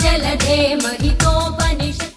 जलधे महितोपनिषत्।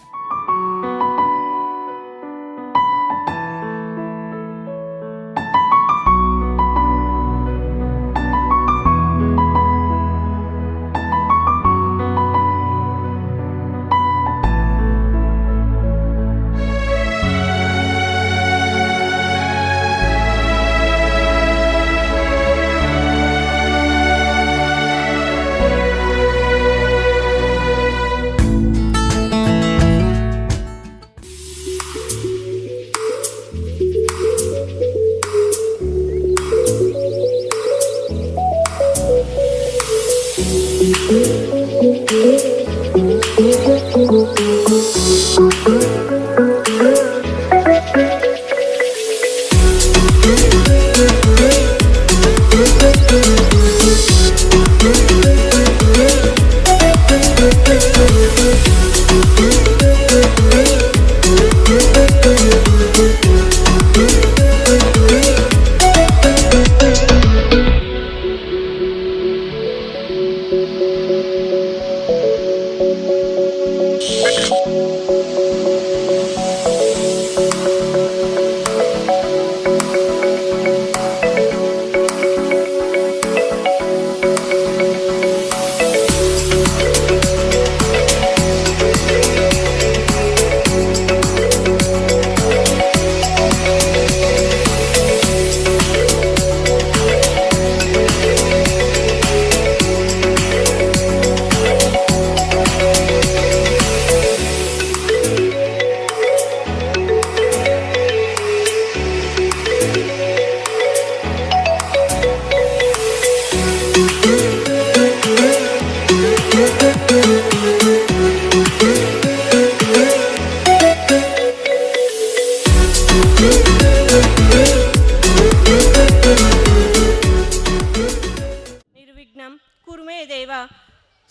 ನಿರ್ವಿಘ್ನಂ ಕುರ್ಮೇ ದೇವ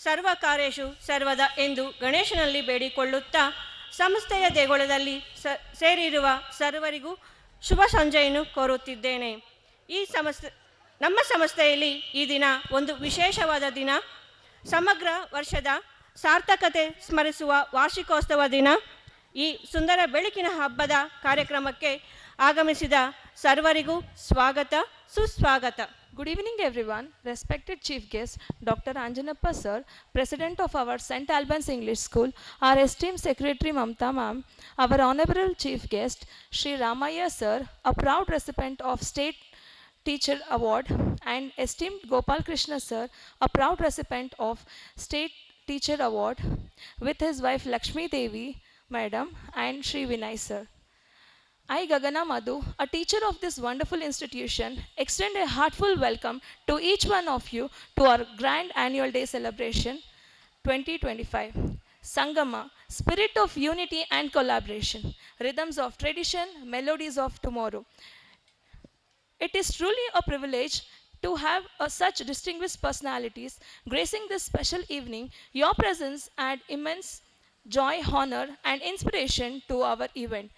ಸರ್ವ ಕಾರ್ಯೇಷು ಸರ್ವದ ಎಂದು ಗಣೇಶನಲ್ಲಿ ಬೇಡಿಕೊಳ್ಳುತ್ತಾ ಸಂಸ್ಥೆಯ ದೇಗುಲದಲ್ಲಿ ಸೇರಿರುವ ಸರ್ವರಿಗೂ ಶುಭ ಸಂಜೆಯನ್ನು ಕೋರುತ್ತಿದ್ದೇನೆ. ನಮ್ಮ ಸಂಸ್ಥೆಯಲ್ಲಿ ಈ ದಿನ ಒಂದು ವಿಶೇಷವಾದ ದಿನ. ಸಮಗ್ರ ವರ್ಷದ ಸಾರ್ಥಕತೆ ಸ್ಮರಿಸುವ ವಾರ್ಷಿಕೋತ್ಸವ ದಿನ. ಈ ಸುಂದರ ಬೆಳಕಿನ ಹಬ್ಬದ ಕಾರ್ಯಕ್ರಮಕ್ಕೆ ಆಗಮಿಸಿದ ಸರ್ವರಿಗೂ ಸ್ವಾಗತ, ಸುಸ್ವಾಗತ. Good evening everyone. Respected Chief Guest Dr. Anjanappa Sir, President of our St. Albans English School, our esteemed Secretary Mamta Ma'am, our Honorable Chief Guest Shri Ramaya Sir, a proud recipient of State Teacher Award, and esteemed Gopal Krishna Sir, a proud recipient of State Teacher Award, with his wife Lakshmi Devi Madam and Shri Vinay Sir. I, Gagana Madhu, a teacher of this wonderful institution, extend a heartfelt welcome to each one of you to our grand annual day celebration 2025. Sangama, spirit of unity and collaboration, rhythms of tradition, melodies of tomorrow. It is truly a privilege to have such distinguished personalities gracing this special evening. Your presence add immense joy, honor, and inspiration to our event.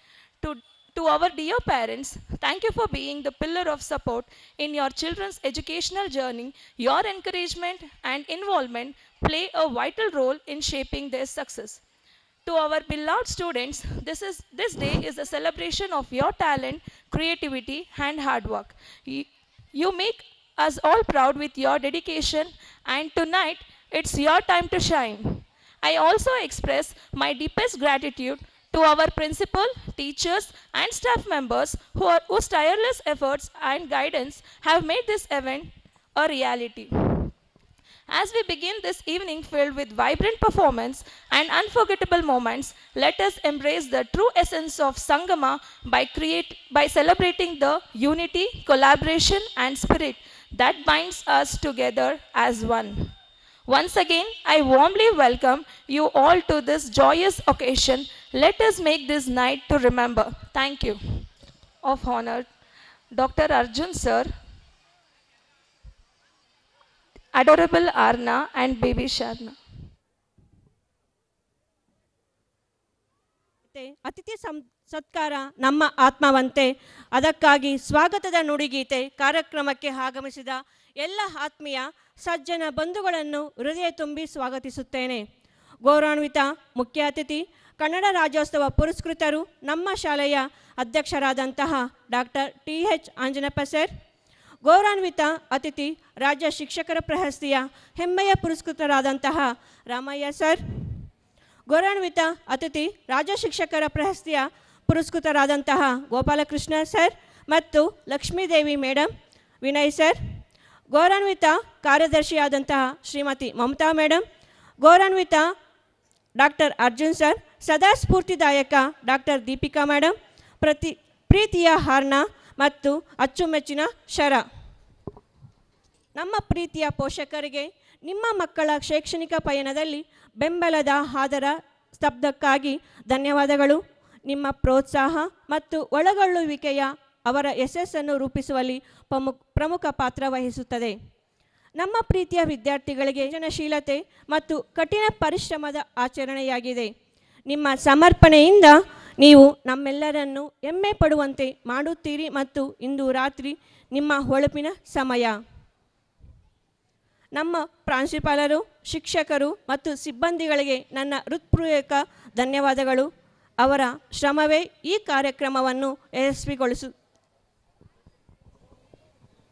To our dear parents, thank you for being the pillar of support in your children's educational journey. Your encouragement and involvement play a vital role in shaping their success. To our beloved students, this day is a celebration of your talent, creativity, and hard work. You make us all proud with your dedication, and tonight it's your time to shine. I also express my deepest gratitude to our principal, teachers, and staff members whose tireless efforts and guidance have made this event a reality. As we begin this evening filled with vibrant performance and unforgettable moments, let us embrace the true essence of Sangama by celebrating the unity, collaboration, and spirit that binds us together as one. Once again, I warmly welcome you all to this joyous occasion. Let us make this night to remember. Thank you. Of honor, Dr. Arjun Sir, Adorable Arna and Baby Sharna. ಅತಿಥಿ ಸತ್ಕಾರ ನಮ್ಮ ಆತ್ಮವಂತೆ. ಅದಕ್ಕಾಗಿ ಸ್ವಾಗತದ ನುಡಿಗೀತೆ ಕಾರ್ಯಕ್ರಮಕ್ಕೆ ಆಗಮಿಸಿದ ಎಲ್ಲ ಆತ್ಮೀಯ ಸಜ್ಜನ ಬಂಧುಗಳನ್ನು ಹೃದಯ ತುಂಬಿ ಸ್ವಾಗತಿಸುತ್ತೇನೆ. ಗೌರವಾನ್ವಿತ ಮುಖ್ಯ ಅತಿಥಿ, ಕನ್ನಡ ರಾಜ್ಯೋತ್ಸವ ಪುರಸ್ಕೃತರು, ನಮ್ಮ ಶಾಲೆಯ ಅಧ್ಯಕ್ಷರಾದಂತಹ ಡಾಕ್ಟರ್ TH ಆಂಜನಪ್ಪ ಸರ್. ಗೌರವಾನ್ವಿತ ಅತಿಥಿ, ರಾಜ್ಯ ಶಿಕ್ಷಕರ ಪ್ರಶಸ್ತಿಯ ಹೆಮ್ಮೆಯ ಪುರಸ್ಕೃತರಾದಂತಹ ರಾಮಯ್ಯ ಸರ್. ಗೌರವಾನ್ವಿತ ಅತಿಥಿ, ರಾಜ್ಯ ಶಿಕ್ಷಕರ ಪ್ರಶಸ್ತಿಯ ಪುರಸ್ಕೃತರಾದಂತಹ ಗೋಪಾಲಕೃಷ್ಣ ಸರ್ ಮತ್ತು ಲಕ್ಷ್ಮೀದೇವಿ ಮೇಡಮ್, ವಿನಯ್ ಸರ್. ಗೌರವಾನ್ವಿತ ಕಾರ್ಯದರ್ಶಿಯಾದಂತಹ ಶ್ರೀಮತಿ ಮಮತಾ ಮೇಡಮ್. ಗೌರವಾನ್ವಿತ ಡಾಕ್ಟರ್ ಅರ್ಜುನ್ ಸರ್. ಸದಾ ಸ್ಫೂರ್ತಿದಾಯಕ ಡಾಕ್ಟರ್ ದೀಪಿಕಾ ಮೇಡಮ್. ಪ್ರೀತಿಯ ಹಾರ್ನ ಮತ್ತು ಅಚ್ಚುಮೆಚ್ಚಿನ ಶರ. ನಮ್ಮ ಪ್ರೀತಿಯ ಪೋಷಕರಿಗೆ ನಿಮ್ಮ ಮಕ್ಕಳ ಶೈಕ್ಷಣಿಕ ಪಯಣದಲ್ಲಿ ಬೆಂಬಲದ ಆದರ ಸ್ತಬ್ಧಕ್ಕಾಗಿ ಧನ್ಯವಾದಗಳು. ನಿಮ್ಮ ಪ್ರೋತ್ಸಾಹ ಮತ್ತು ಒಳಗೊಳ್ಳುವಿಕೆಯ ಅವರ ಯಶಸ್ಸನ್ನು ರೂಪಿಸುವಲ್ಲಿ ಪ್ರಮುಖ ಪಾತ್ರ ವಹಿಸುತ್ತದೆ. ನಮ್ಮ ಪ್ರೀತಿಯ ವಿದ್ಯಾರ್ಥಿಗಳಿಗೆ ಸೃಜನಶೀಲತೆ ಮತ್ತು ಕಠಿಣ ಪರಿಶ್ರಮದ ಆಚರಣೆಯಾಗಿದೆ. ನಿಮ್ಮ ಸಮರ್ಪಣೆಯಿಂದ ನೀವು ನಮ್ಮೆಲ್ಲರನ್ನು ಹೆಮ್ಮೆ ಪಡುವಂತೆ ಮಾಡುತ್ತೀರಿ ಮತ್ತು ಇಂದು ರಾತ್ರಿ ನಿಮ್ಮ ಹೊಳಪಿನ ಸಮಯ. ನಮ್ಮ ಪ್ರಾಂಶುಪಾಲರು, ಶಿಕ್ಷಕರು ಮತ್ತು ಸಿಬ್ಬಂದಿಗಳಿಗೆ ನನ್ನ ಹೃತ್ಪೂರ್ವಕ ಧನ್ಯವಾದಗಳು. ಅವರ ಶ್ರಮವೇ ಈ ಕಾರ್ಯಕ್ರಮವನ್ನು ಯಶಸ್ವಿಗೊಳಿಸು.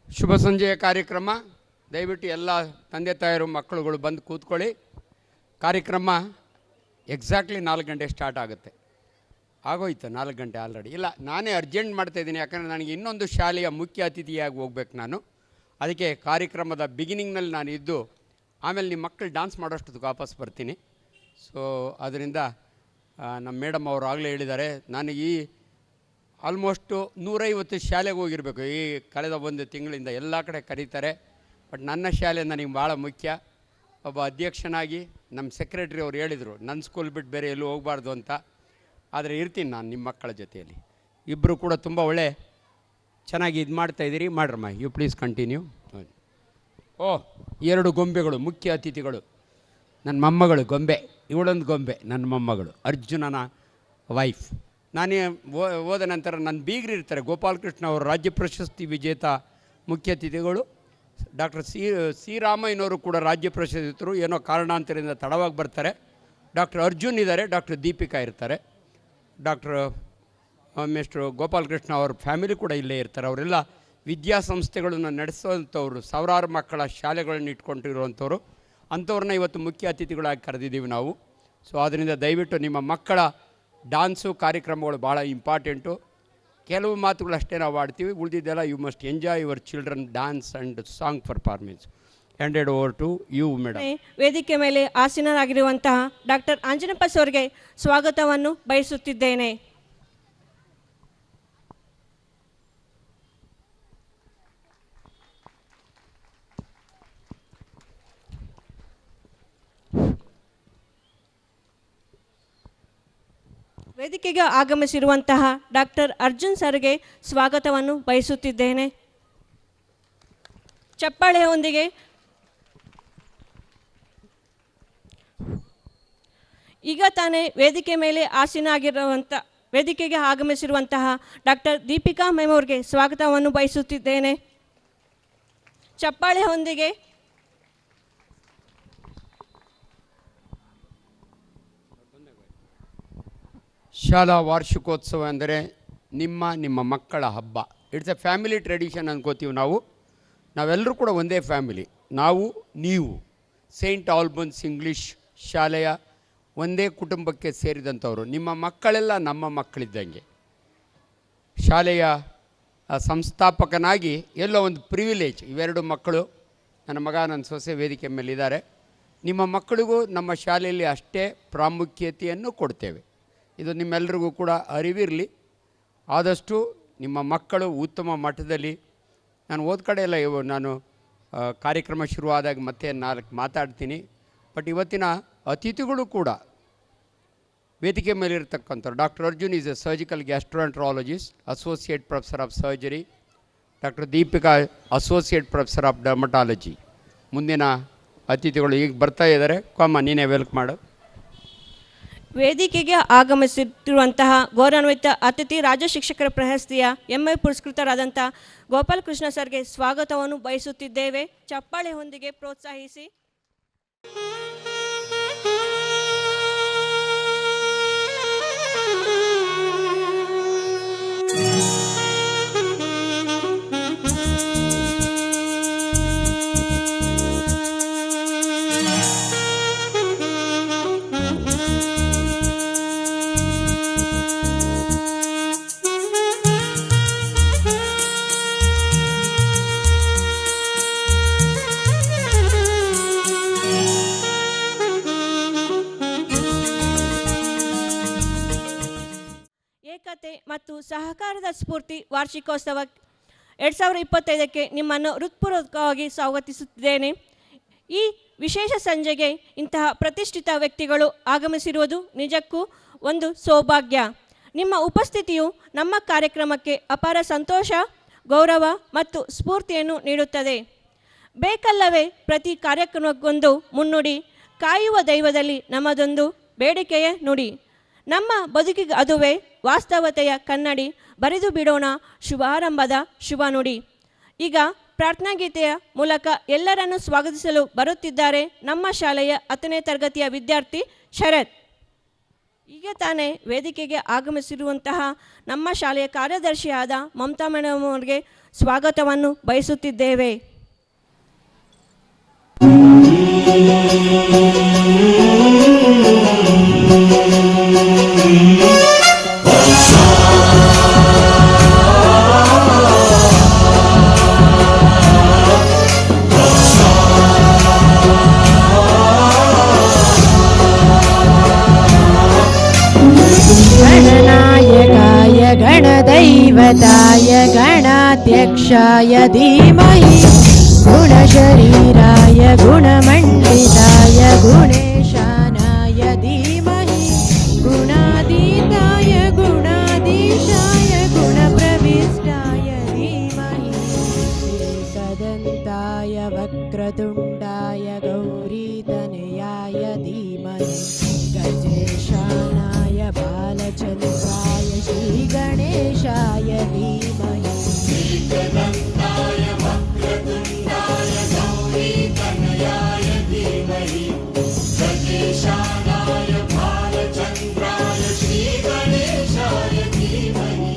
ಶುಭ ಸಂಜೆಯ ಕಾರ್ಯಕ್ರಮ. ದಯವಿಟ್ಟು ಎಲ್ಲ ತಂದೆ ತಾಯರು ಮಕ್ಕಳುಗಳು ಬಂದು ಕೂತ್ಕೊಳ್ಳಿ. ಕಾರ್ಯಕ್ರಮ ಎಕ್ಸಾಕ್ಟ್ಲಿ 4 ಗಂಟೆ ಸ್ಟಾರ್ಟ್ ಆಗುತ್ತೆ. ಆಗೋಯ್ತು 4 ಗಂಟೆ ಆಲ್ರೆಡಿ. ಇಲ್ಲ, ನಾನೇ ಅರ್ಜೆಂಟ್ ಮಾಡ್ತಾಯಿದ್ದೀನಿ, ಯಾಕಂದರೆ ನನಗೆ ಇನ್ನೊಂದು ಶಾಲೆಯ ಮುಖ್ಯ ಅತಿಥಿಯಾಗಿ ಹೋಗ್ಬೇಕು ನಾನು. ಅದಕ್ಕೆ ಕಾರ್ಯಕ್ರಮದ ಬಿಗಿನಿಂಗ್ನಲ್ಲಿ ನಾನು ಇದ್ದು ಆಮೇಲೆ ನಿಮ್ಮ ಮಕ್ಕಳು ಡ್ಯಾನ್ಸ್ ಮಾಡೋಷ್ಟೊತ್ತಿಗೆ ವಾಪಸ್ ಬರ್ತೀನಿ. ಸೊ ಅದರಿಂದ ನಮ್ಮ ಮೇಡಮ್ ಅವರು ಆಗಲೇ ಹೇಳಿದ್ದಾರೆ, ನಾನು ಈ ಆಲ್ಮೋಸ್ಟು 150 ಶಾಲೆಗೆ ಹೋಗಿರಬೇಕು ಈ ಕಳೆದ 1 ತಿಂಗಳಿಂದ. ಎಲ್ಲ ಕಡೆ ಕರೀತಾರೆ, ಬಟ್ ನನ್ನ ಶಾಲೆ ನನಗೆ ಭಾಳ ಮುಖ್ಯ. ಒಬ್ಬ ಅಧ್ಯಕ್ಷನಾಗಿ ನಮ್ಮ ಸೆಕ್ರೆಟ್ರಿ ಅವರು ಹೇಳಿದರು, ನನ್ನ ಸ್ಕೂಲ್ ಬಿಟ್ಟು ಬೇರೆ ಎಲ್ಲೂ ಹೋಗಬಾರ್ದು ಅಂತ. ಆದರೆ ಇರ್ತೀನಿ ನಾನು ನಿಮ್ಮ ಮಕ್ಕಳ ಜೊತೆಯಲ್ಲಿ. ಇಬ್ಬರು ಕೂಡ ತುಂಬ ಒಳ್ಳೆ ಚೆನ್ನಾಗಿ ಇದು ಮಾಡ್ತಾಯಿದ್ದೀರಿ. ಮಾಡ್ರಮ್ಮ, ಯು ಪ್ಲೀಸ್ ಕಂಟಿನ್ಯೂ. 2 ಗೊಂಬೆಗಳು ಮುಖ್ಯ ಅತಿಥಿಗಳು. ನನ್ನ ಮೊಮ್ಮಗಳು ಗೊಂಬೆ, ಇವಳೊಂದು ಗೊಂಬೆ ನನ್ನ ಮೊಮ್ಮಗಳು, ಅರ್ಜುನನ ವೈಫ್. ನಾನೇ ಹೋದ ನಂತರ ನನ್ನ ಬೀಗರು ಇರ್ತಾರೆ, ಗೋಪಾಲಕೃಷ್ಣ ಅವರು ರಾಜ್ಯ ಪ್ರಶಸ್ತಿ ವಿಜೇತ ಮುಖ್ಯ ಅತಿಥಿಗಳು. ಡಾಕ್ಟರ್ ಸಿ ರಾಮಯ್ಯನವರು ಕೂಡ ರಾಜ್ಯ ಪ್ರಶಸ್ತಿತರು, ಏನೋ ಕಾರಣಾಂತರದಿಂದ ತಡವಾಗಿ ಬರ್ತಾರೆ. ಡಾಕ್ಟರ್ ಅರ್ಜುನ್ ಇದ್ದಾರೆ, ಡಾಕ್ಟರ್ ದೀಪಿಕಾ ಇರ್ತಾರೆ, ಡಾಕ್ಟರ್ ಮಿಸ್ಟರ್ ಗೋಪಾಲಕೃಷ್ಣ ಅವ್ರ ಫ್ಯಾಮಿಲಿ ಕೂಡ ಇಲ್ಲೇ ಇರ್ತಾರೆ. ಅವರೆಲ್ಲ ವಿದ್ಯಾಸಂಸ್ಥೆಗಳನ್ನು ನಡೆಸುವಂಥವ್ರು, ಸಾವಿರಾರು ಮಕ್ಕಳ ಶಾಲೆಗಳನ್ನು ಇಟ್ಕೊಂಡಿರುವಂಥವ್ರು. ಅಂಥವ್ರನ್ನ ಇವತ್ತು ಮುಖ್ಯ ಅತಿಥಿಗಳಾಗಿ ಕರೆದಿದ್ದೀವಿ ನಾವು. ಸೊ ಆದ್ದರಿಂದ ದಯವಿಟ್ಟು ನಿಮ್ಮ ಮಕ್ಕಳ ಡ್ಯಾನ್ಸು ಕಾರ್ಯಕ್ರಮಗಳು ಭಾಳ ಇಂಪಾರ್ಟೆಂಟು. ಕೆಲವು ಮಾತುಗಳಷ್ಟೇ ನಾವು ಆಡ್ತೀವಿ, ಉಳಿದಿದ್ದೆಲ್ಲ you must enjoy your children dance and song performance. Handed over to you madam. ವೇದಿಕೆ ಮೇಲೆ ಆಸೀನರಾಗಿರುವಂತಹ ಡಾಕ್ಟರ್ ಆಂಜನಪ್ಪ ಸರ್ಗೆ ಸ್ವಾಗತವನ್ನು ಬಯಸುತ್ತಿದ್ದೇನೆ. ವೇದಿಕೆಗೆ ಆಗಮಿಸಿರುವಂತಹ ಡಾಕ್ಟರ್ ಅರ್ಜುನ್ ಸರ್ಗೆ ಸ್ವಾಗತವನ್ನು ಬಯಸುತ್ತಿದ್ದೇನೆ. ಚಪ್ಪಾಳೆಯೊಂದಿಗೆ ಈಗ ತಾನೇ ವೇದಿಕೆಗೆ ಆಗಮಿಸಿರುವಂತಹ ಡಾಕ್ಟರ್ ದೀಪಿಕಾ ಮ್ಯಾಮ್ ಅವರಿಗೆ ಸ್ವಾಗತವನ್ನು ಬಯಸುತ್ತಿದ್ದೇನೆ. ಚಪ್ಪಾಳೆಯೊಂದಿಗೆ ಶಾಲಾ ವಾರ್ಷಿಕೋತ್ಸವ ಅಂದರೆ ನಿಮ್ಮ ಮಕ್ಕಳ ಹಬ್ಬ. ಇಟ್ಸ್ ಎ ಫ್ಯಾಮಿಲಿ ಟ್ರೆಡಿಷನ್ ಅನ್ಕೋತೀವಿ ನಾವು. ನಾವೆಲ್ಲರೂ ಕೂಡ ಒಂದೇ ಫ್ಯಾಮಿಲಿ. ನಾವು ನೀವು ಸೇಂಟ್ ಆಲ್ಬನ್ಸ್ ಇಂಗ್ಲೀಷ್ ಶಾಲೆಯ ಒಂದೇ ಕುಟುಂಬಕ್ಕೆ ಸೇರಿದಂಥವರು. ನಿಮ್ಮ ಮಕ್ಕಳೆಲ್ಲ ನಮ್ಮ ಮಕ್ಕಳಿದ್ದಂಗೆ. ಶಾಲೆಯ ಸಂಸ್ಥಾಪಕನಾಗಿ ಎಲ್ಲೋ ಒಂದು ಪ್ರಿವಿಲೇಜ್. ಇವೆರಡು ಮಕ್ಕಳು, ನನ್ನ ಮಗ ನನ್ನ ಸೊಸೆ ವೇದಿಕೆ ಮೇಲಿದ್ದಾರೆ. ನಿಮ್ಮ ಮಕ್ಕಳಿಗೂ ನಮ್ಮ ಶಾಲೆಯಲ್ಲಿ ಅಷ್ಟೇ ಪ್ರಾಮುಖ್ಯತೆಯನ್ನು ಕೊಡ್ತೇವೆ. ಇದು ನಿಮ್ಮೆಲ್ಲರಿಗೂ ಕೂಡ ಅರಿವಿರಲಿ. ಆದಷ್ಟು ನಿಮ್ಮ ಮಕ್ಕಳು ಉತ್ತಮ ಮಟ್ಟದಲ್ಲಿ, ನಾನು ಹೋದ ಕಡೆ ಎಲ್ಲ ನಾನು ಕಾರ್ಯಕ್ರಮ ಶುರುವಾದಾಗ ಮತ್ತೆ 4 ಮಾತಾಡ್ತೀನಿ. ಬಟ್ ಇವತ್ತಿನ ಅತಿಥಿಗಳು ಕೂಡ ವೇದಿಕೆ ಮೇಲಿರ್ತಕ್ಕಂಥವ್ರು. Doctor Arjun is a surgical gastroenterologist, associate professor of surgery. Doctor Deepika associate professor of dermatology. ಮುಂದಿನ ಅತಿಥಿಗಳು ಈಗ ಬರ್ತಾ ಇದ್ದಾರೆ. ಕೊಮ್ಮ, ನೀನೇ ವೆಲ್ಕಮ್ ಮಾಡು. ವೇದಿಕೆಗೆ ಆಗಮಿಸಿರುವಂತಹ ಗೌರವಾನ್ವಿತ ಅತಿಥಿ, ರಾಜ್ಯ ಶಿಕ್ಷಕರ ಪ್ರಶಸ್ತಿಯ ಹೆಮ್ಮೆ ಪುರಸ್ಕೃತರಾದಂಥ ಗೋಪಾಲಕೃಷ್ಣ ಸರ್ಗೆ ಸ್ವಾಗತವನ್ನು ಬಯಸುತ್ತಿದ್ದೇವೆ. ಚಪ್ಪಾಳೆ ಹೊಂದಿಗೆ ಪ್ರೋತ್ಸಾಹಿಸಿ. ಏಕತೆ ಮತ್ತು ಸಹಕಾರದ ಸ್ಫೂರ್ತಿ ವಾರ್ಷಿಕೋತ್ಸವ 2025ಕ್ಕೆ ನಿಮ್ಮನ್ನು ಹೃತ್ಪೂರ್ವಕವಾಗಿ ಸ್ವಾಗತಿಸುತ್ತಿದ್ದೇನೆ. ಈ ವಿಶೇಷ ಸಂಜೆಗೆ ಇಂತಹ ಪ್ರತಿಷ್ಠಿತ ವ್ಯಕ್ತಿಗಳು ಆಗಮಿಸಿರುವುದು ನಿಜಕ್ಕೂ ಒಂದು ಸೌಭಾಗ್ಯ. ನಿಮ್ಮ ಉಪಸ್ಥಿತಿಯು ನಮ್ಮ ಕಾರ್ಯಕ್ರಮಕ್ಕೆ ಅಪಾರ ಸಂತೋಷ, ಗೌರವ ಮತ್ತು ಸ್ಫೂರ್ತಿಯನ್ನು ನೀಡುತ್ತದೆ. ಬೇಕಲ್ಲವೇ ಪ್ರತಿ ಕಾರ್ಯಕ್ರಮಕ್ಕೊಂದು ಮುನ್ನುಡಿ, ಕಾಯುವ ದೈವದಲ್ಲಿ ನಮ್ಮದೊಂದು ಬೇಡಿಕೆಯ ನುಡಿ. ನಮ್ಮ ಬದುಕಿಗೆ ಅದುವೇ ವಾಸ್ತವತೆಯ ಕನ್ನಡಿ, ಬರೆದು ಬಿಡೋಣ ಶುಭಾರಂಭದ ಶುಭ ನುಡಿ. ಈಗ ಪ್ರಾರ್ಥನಾ ಗೀತೆಯ ಮೂಲಕ ಎಲ್ಲರನ್ನೂ ಸ್ವಾಗತಿಸಲು ಬರುತ್ತಿದ್ದಾರೆ ನಮ್ಮ ಶಾಲೆಯ 10ನೇ ತರಗತಿಯ ವಿದ್ಯಾರ್ಥಿ ಶರತ್. ಈಗ ತಾನೇ ವೇದಿಕೆಗೆ ಆಗಮಿಸಿರುವಂತಹ ನಮ್ಮ ಶಾಲೆಯ ಕಾರ್ಯದರ್ಶಿಯಾದ ಮಮತಾ ಮೇಡಮ್ ಅವರಿಗೆ ಸ್ವಾಗತವನ್ನು ಬಯಸುತ್ತಿದ್ದೇವೆ. गणनायकाय गणदैवताय गणाध्यक्षाय धीमहि गुणशरीराय गुणमण्डिताय गुणेशानाय धीमहि गुणातीताय गुणाधीशाय गुणप्रविष्टाय धीमहि एकदन्ताय वक्रतुण्डाय गौरीतनयाय धीमहि गजेशानाय बालचन्द्राय श्रीगणेशाय धीमहि एकदन्ताय वक्रतुण्डाय गौरीतनयाय धीमहि गजेशानाय बालचन्द्राय श्रीगणेशाय धीमहि.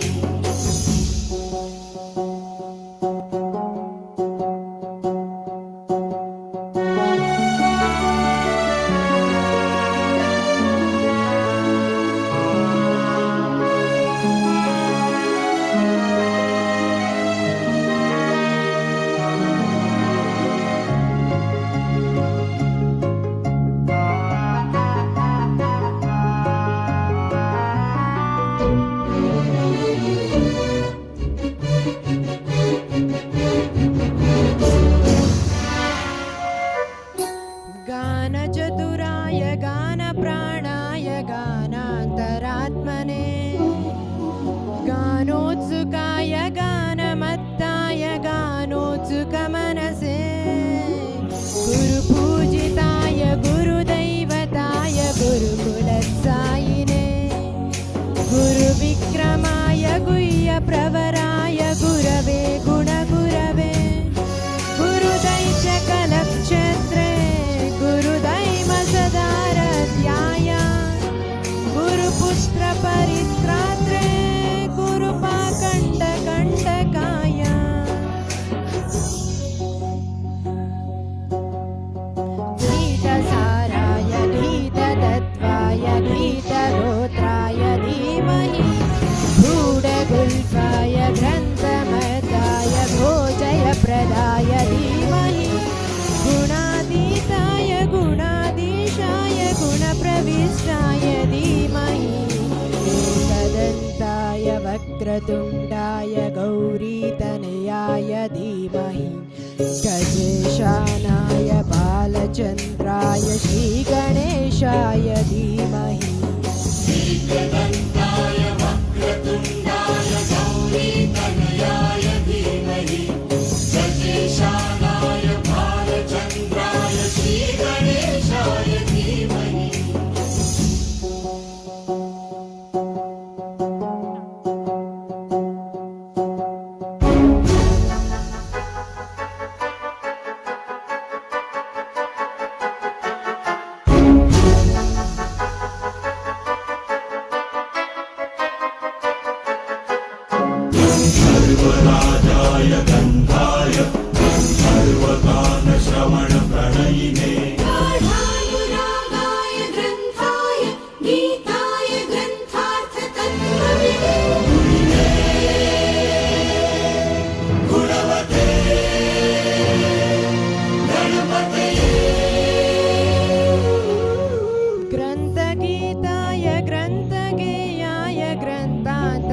गानचतुराय गानप्राणाय गानान्तरात्मने गानोत्सुकाय गानमत्ताय गानोत्सुकमनसे गुरुपूजिताय गुरुदैवताय गुरुकुलसायिने गुरुविक्रमाय गुह्यप्रवराय गुरवे गुणगुरवे गुरुदैत्यकलक्षेत्रे गुरुदैमसदारध्याय गुरुपुत्रपरित्रात्रे गुरुपाकण्डकण्डकाय गीतसाराय गीततत्त्वाय गीतगोत्राय धीमहि गूढगुल्फाय ग्रन्थमताय भोजयप्रदाय धीमहि गुणातीताय गुणाधीशाय गुणप्रविष्टाय धीमहि एकदन्ताय वक्रतुण्डाय गौरीतनयाय धीमहि गजेशानाय बालचन्द्राय श्रीगणेशाय धीमहि एकदन्ताय वक्रतुण्डाय गौरीतनयाय धीमहि गजेशानाय बालचन्द्राय श्रीगणेशाय धीमहि. सर्वराजाय गन्धाय सर्वगानश्रवणप्रणयिने गाढानुरागाय ग्रन्थाय गीताय ग्रन्थार्थतत्त्वविदे गुणवते गणपतये ग्रन्थगीताय ग्रन्थगेयाय ग्रन्थान्त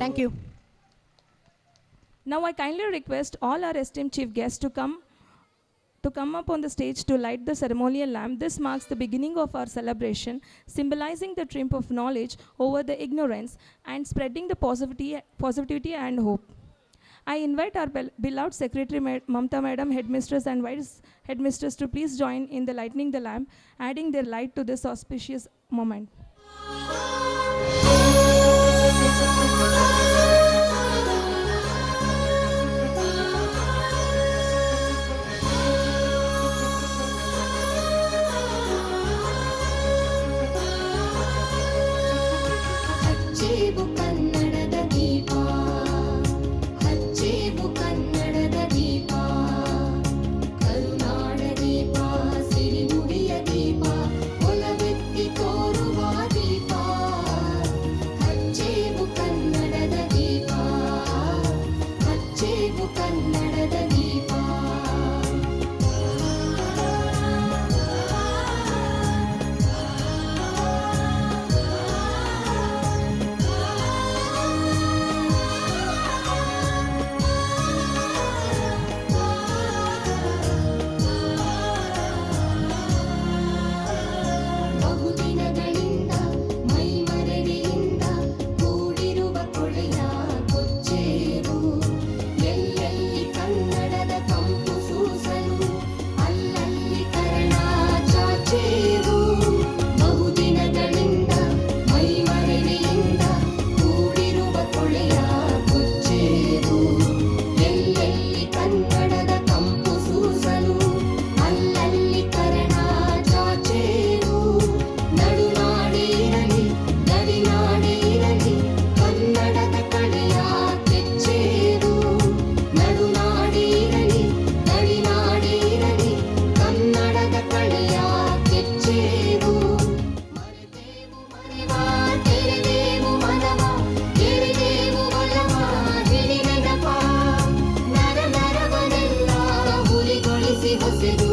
Thank you. Now I kindly request all our esteemed chief guests to come up on the stage to light the ceremonial lamp. This marks the beginning of our celebration, symbolizing the triumph of knowledge over the ignorance and spreading the positivity and hope. I invite our beloved Secretary Mamta Madam, Headmistress and Vice Headmistress to please join in the lighting the lamp, adding their light to this auspicious moment. ಹಚ್ಚೇವು ಕನ್ನಡದ ದೀಪ ಹಚ್ಚೇವು ಕನ್ನಡದ ದೀಪ ಕರುನಾಡ ದೀಪ ಸಿರಿನುಡಿಯ ದೀಪ ಒಲವೆತ್ತಿ ತೋರುವ ದೀಪ ಹಚ್ಚೇವು ಕನ್ನಡದ ದೀಪ ಹಚ್ಚೇವು ಕನ್ನಡದ ದೀಪ ಬಹುದಿನಗಳಿಂದ ಮೈಮರೆಯಿಂದ ಕೂಡಿರುವ ಕೊಳೆಯ ಕೊಚ್ಚೇವು ಎಲ್ಲೆಲ್ಲಿ ಕನ್ನಡದ ತಂಪು ಸೂಸಲು ಅಲ್ಲಲ್ಲಿ ಕರ್ಣ ಚಾಚೇವು ಬಹುದಿನಗಳಿಂದ ಮೈಮರೆಯಿಂದ ಕೂಡಿರುವ ಕೊಳೆಯ ಕೊಚ್ಚೇವು ಎಲ್ಲೆಲ್ಲಿ ಕನ್ನಡದ ತಂಪು ಸೂಸಲು ಅಲ್ಲಲ್ಲಿ ಕರ್ಣ ಚಾಚೇವು ನಡುನಾಡಿರಲಿ ಗಡಿನಾಡಿರಲಿ ಕನ್ನಡದ ಕಡೆಯ ಕೆಚ್ಚೇರು ನಡುನಾಡಿರಲಿ ಗಡಿನಾಡಿರಲಿ ಕನ್ನಡದ ಕಡೆಯ ಕೆಚ್ಚೇರು ಮರೆತೇವು ಮರೆವ ತೆರೆದೇವು ಮನವ ಎಳೆದೇವು ಒಲವ ಹಿಡಿ ನೆನಪ ನರ ನರವನೆಲ್ಲ ಹುರಿಗೊಳಿಸಿ ಹೊಸೆದು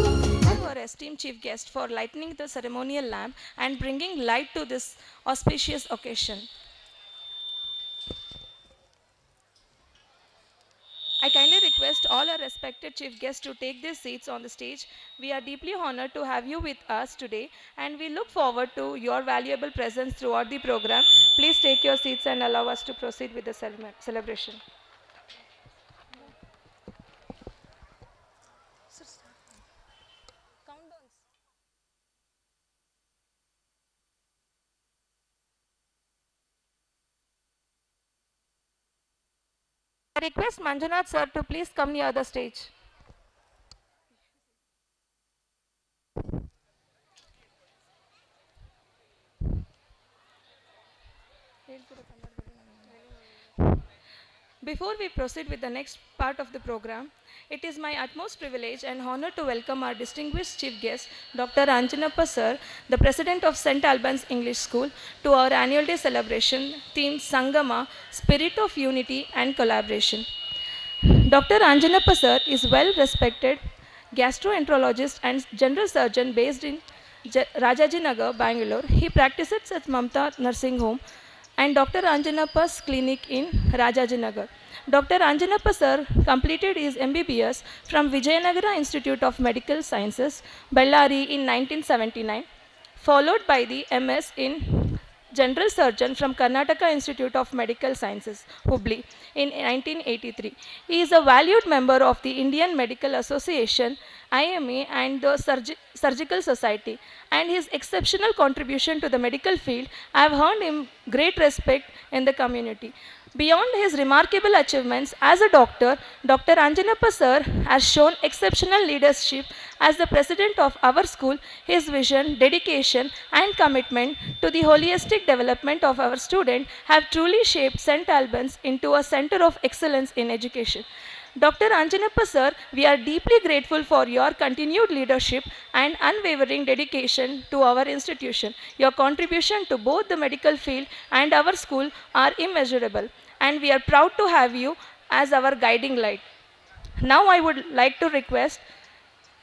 Our esteemed chief guest for lighting the ceremonial lamp and bringing light to this auspicious occasion. I kindly request all our respected chief guests to take their seats on the stage. We are deeply honored to have you with us today and we look forward to your valuable presence throughout the program. Please take your seats and allow us to proceed with the celebration. I request Manjunath sir to please come near the stage. Before we proceed with the next part of the program, it is my utmost privilege and honor to welcome our distinguished chief guest, Dr. Anjanappa sir, the president of St. Albans English School, to our annual day celebration themed Sangama, Spirit of Unity and Collaboration. Dr. Anjanappa sir is well respected gastroenterologist and general surgeon based in Rajajinagar, Bangalore. He practices at Mamta Nursing Home and Dr. Anjanappa's clinic in Rajajinagar. Dr. Anjanappa sir completed his MBBS from Vijayanagara Institute of Medical Sciences, Bellary in 1979, followed by the MS in General Surgeon from Karnataka Institute of Medical Sciences, Hubli, in 1983. He is a valued member of the Indian Medical Association, IMA, and the Surgical Society, and his exceptional contribution to the medical field have earned him great respect in the community. Beyond his remarkable achievements as a doctor, Dr. Anjanappa sir has shown exceptional leadership as the president of our school. His vision, dedication, and commitment to the holistic development of our students have truly shaped St. Albans into a center of excellence in education. Dr. Anjanappa sir, we are deeply grateful for your continued leadership and unwavering dedication to our institution. Your contribution to both the medical field and our school are immeasurable, and we are proud to have you as our guiding light. Now I would like to request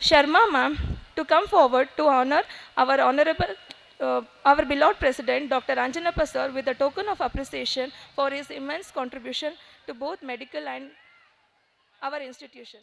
Sharma ma'am to come forward to honor our honorable our beloved President, Dr. Anjanappa sir, with a token of appreciation for his immense contribution to both medical and our institution.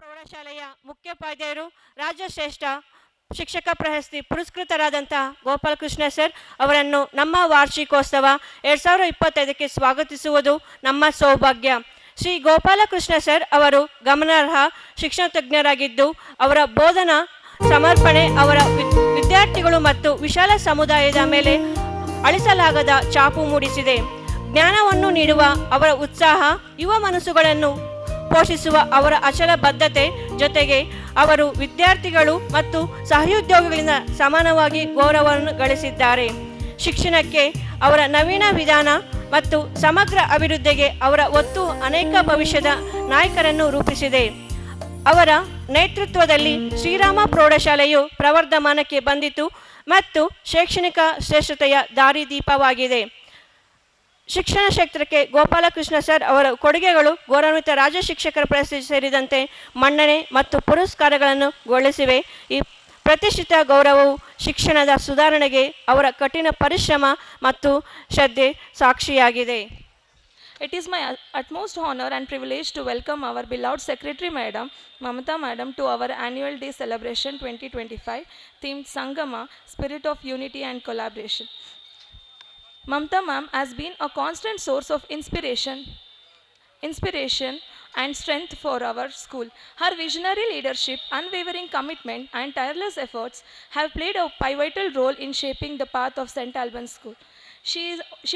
ಪ್ರೌಢಶಾಲೆಯ ಮುಖ್ಯೋಪಾಧ್ಯಾಯರು ರಾಜ್ಯಶ್ರೇಷ್ಠ ಶಿಕ್ಷಕ ಪ್ರಶಸ್ತಿ ಪುರಸ್ಕೃತರಾದಂಥ Gopalakrishna sir ಅವರನ್ನು ನಮ್ಮ ವಾರ್ಷಿಕೋತ್ಸವ 2025ಕ್ಕೆ ಸ್ವಾಗತಿಸುವುದು ನಮ್ಮ ಸೌಭಾಗ್ಯ. Shri Gopalakrishna sir ಅವರು ಗಮನಾರ್ಹ ಶಿಕ್ಷಣ ತಜ್ಞರಾಗಿದ್ದು, ಅವರ ಬೋಧನಾ ಸಮರ್ಪಣೆ ಅವರ ವಿದ್ಯಾರ್ಥಿಗಳು ಮತ್ತು ವಿಶಾಲ ಸಮುದಾಯದ ಮೇಲೆ ಅಳಿಸಲಾಗದ ಛಾಪು ಮೂಡಿಸಿದೆ. ಜ್ಞಾನವನ್ನು ನೀಡುವ ಅವರ ಉತ್ಸಾಹ, ಯುವ ಮನಸ್ಸುಗಳನ್ನು ಪೋಷಿಸುವ ಅವರ ಅಚಲ ಬದ್ಧತೆ ಜೊತೆಗೆ ಅವರು ವಿದ್ಯಾರ್ಥಿಗಳು ಮತ್ತು ಸಹೋದ್ಯೋಗಿಗಳಿಂದ ಸಮಾನವಾಗಿ ಗೌರವವನ್ನು ಗಳಿಸಿದ್ದಾರೆ. ಶಿಕ್ಷಣಕ್ಕೆ ಅವರ ನವೀನ ವಿಧಾನ ಮತ್ತು ಸಮಗ್ರ ಅಭಿವೃದ್ಧಿಗೆ ಅವರ ಒತ್ತು ಅನೇಕ ಭವಿಷ್ಯದ ನಾಯಕರನ್ನು ರೂಪಿಸಿದೆ. ಅವರ ನೇತೃತ್ವದಲ್ಲಿ ಶ್ರೀರಾಮ ಪ್ರೌಢಶಾಲೆಯು ಪ್ರವರ್ಧಮಾನಕ್ಕೆ ಬಂದಿತು ಮತ್ತು ಶೈಕ್ಷಣಿಕ ಶ್ರೇಷ್ಠತೆಯ ದಾರಿದೀಪವಾಗಿದೆ. ಶಿಕ್ಷಣ ಕ್ಷೇತ್ರಕ್ಕೆ ಗೋಪಾಲಕೃಷ್ಣ ಸರ್ ಅವರ ಕೊಡುಗೆಗಳು ಗೌರವಾನ್ವಿತ ರಾಜ್ಯ ಶಿಕ್ಷಕರ ಪ್ರಶಸ್ತಿ ಸೇರಿದಂತೆ ಮನ್ನಣೆ ಮತ್ತು ಪುರಸ್ಕಾರಗಳನ್ನು ಗಳಿಸಿವೆ. ಈ ಪ್ರತಿಷ್ಠಿತ ಗೌರವವು ಶಿಕ್ಷಣದ ಸುಧಾರಣೆಗೆ ಅವರ ಕಠಿಣ ಪರಿಶ್ರಮ ಮತ್ತು ಶ್ರದ್ಧೆ ಸಾಕ್ಷಿಯಾಗಿದೆ. It is my utmost honor and privilege to welcome our beloved Secretary Madam, Mamata Madam, to our annual day celebration 2025, themed Sangama, Spirit of Unity and Collaboration. Mamata Ma'am has been a constant source of inspiration and strength for our school. Her visionary leadership, unwavering commitment, and tireless efforts have played a pivotal role in shaping the path of St. Albans School. She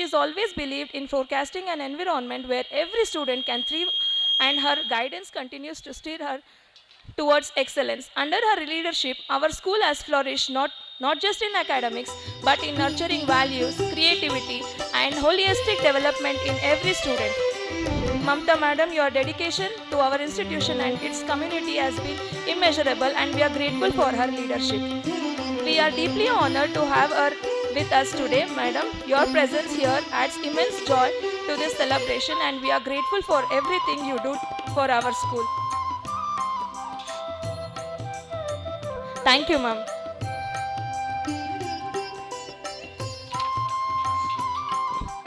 has always believed in forecasting an environment where every student can thrive, and her guidance continues to steer her towards excellence. Under her leadership, our school has flourished not just in academics, but in nurturing values, creativity, and holistic development in every student. Mamata Madam, your dedication to our institution and its community has been immeasurable, and we are grateful for her leadership. We are deeply honored to have her with us today. Madam, your presence here adds immense joy to this celebration, and we are grateful for everything you do for our school. Thank you, ma'am.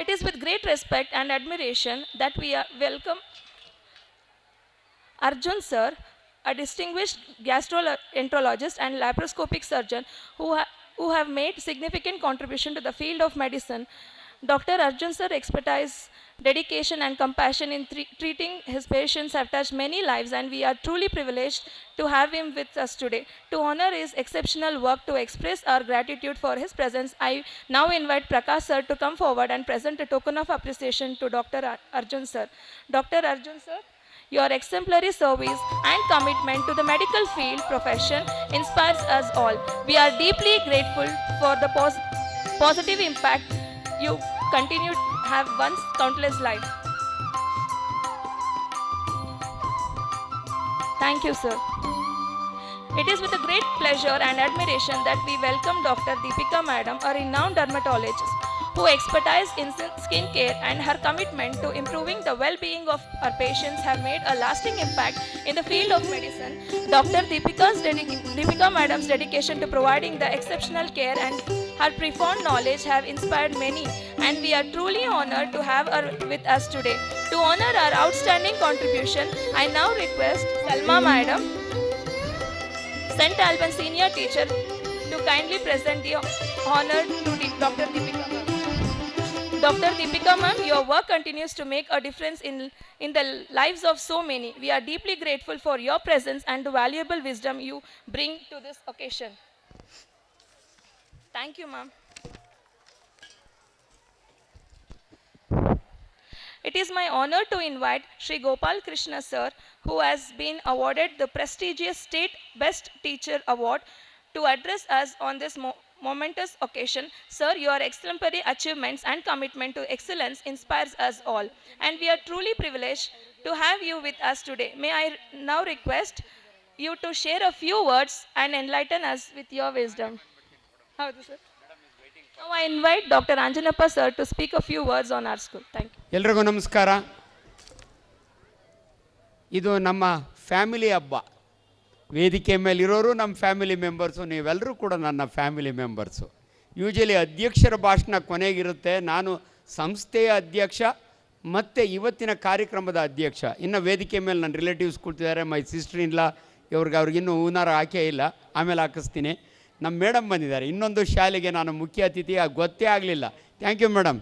It is with great respect and admiration that we welcome Arjun sir, a distinguished gastroenterologist and laparoscopic surgeon who have made significant contribution to the field of medicine. Dr. Arjun sir expertise, dedication and compassion in treating his patients have touched many lives, and we are truly privileged to have him with us today. To honor his exceptional work, to express our gratitude for his presence, I now invite Prakash sir to come forward and present a token of appreciation to Dr. Arjun sir. Dr. Arjun sir, your exemplary service and commitment to the medical field profession inspires us all. We are deeply grateful for the positive impact you continue to have once countless life. Thank you, sir. It is with a great pleasure and admiration that we welcome Dr. Deepika Madam, a renowned dermatologist who expertise in skin care, and her commitment to improving the well-being of our patients have made a lasting impact in the field of medicine. Dr. Deepika Madam's dedication to providing the exceptional care and her profound knowledge have inspired many, and we are truly honored to have her with us today. To honor our outstanding contribution, I now request St. Albans senior teacher to kindly present the honor to Dr. Deepika ma'am. Dr. Deepika ma'am, your work continues to make a difference in the lives of so many. We are deeply grateful for your presence and the valuable wisdom you bring to this occasion. Thank you, ma'am. It is my honor to invite Sri Gopal Krishna sir, who has been awarded the prestigious State Best Teacher Award, to address us on this momentous occasion. Sir, your exemplary achievements and commitment to excellence inspires us all, and we are truly privileged to have you with us today. May I now request you to share a few words and enlighten us with your wisdom. Howdu, sir? Now I invite Dr. Anjanappa sir to speak a few words on our school. Thank you. ಎಲ್ರಿಗೂ ನಮಸ್ಕಾರ. ಇದು ನಮ್ಮ family ಹಬ್ಬ. ವೇದಿಕೆ ಮೇಲಿರೋರು ನಮ್ಮ family members, ನೀವೆಲ್ಲರೂ ಕೂಡ ನನ್ನ ಫ್ಯಾಮಿಲಿ ಮೆಂಬರ್ಸು. ಯೂಶಲಿ ಅಧ್ಯಕ್ಷರ ಭಾಷಣ ಕೊನೆಗಿರುತ್ತೆ. ನಾನು ಸಂಸ್ಥೆಯ ಅಧ್ಯಕ್ಷ ಮತ್ತು ಇವತ್ತಿನ ಕಾರ್ಯಕ್ರಮದ ಅಧ್ಯಕ್ಷ. ಇನ್ನು ವೇದಿಕೆ ಮೇಲೆ ನನ್ನ ರಿಲೇಟಿವ್ಸ್ ಕೂತಿದ್ದಾರೆ, ಮೈ ಸಿಸ್ಟರ್ ಇಲ್ಲ, ಅವ್ರಿಗಿನ್ನೂ ಹೂನಾರ ಹಾಕೇ ಇಲ್ಲ, ಆಮೇಲೆ ಹಾಕಿಸ್ತೀನಿ. ನಮ್ಮ ಮೇಡಮ್ ಬಂದಿದ್ದಾರೆ, ಇನ್ನೊಂದು ಶಾಲೆಗೆ ನಾನು ಮುಖ್ಯ ಅತಿಥಿ, ಗೊತ್ತೇ ಆಗಲಿಲ್ಲ. Thank you madam.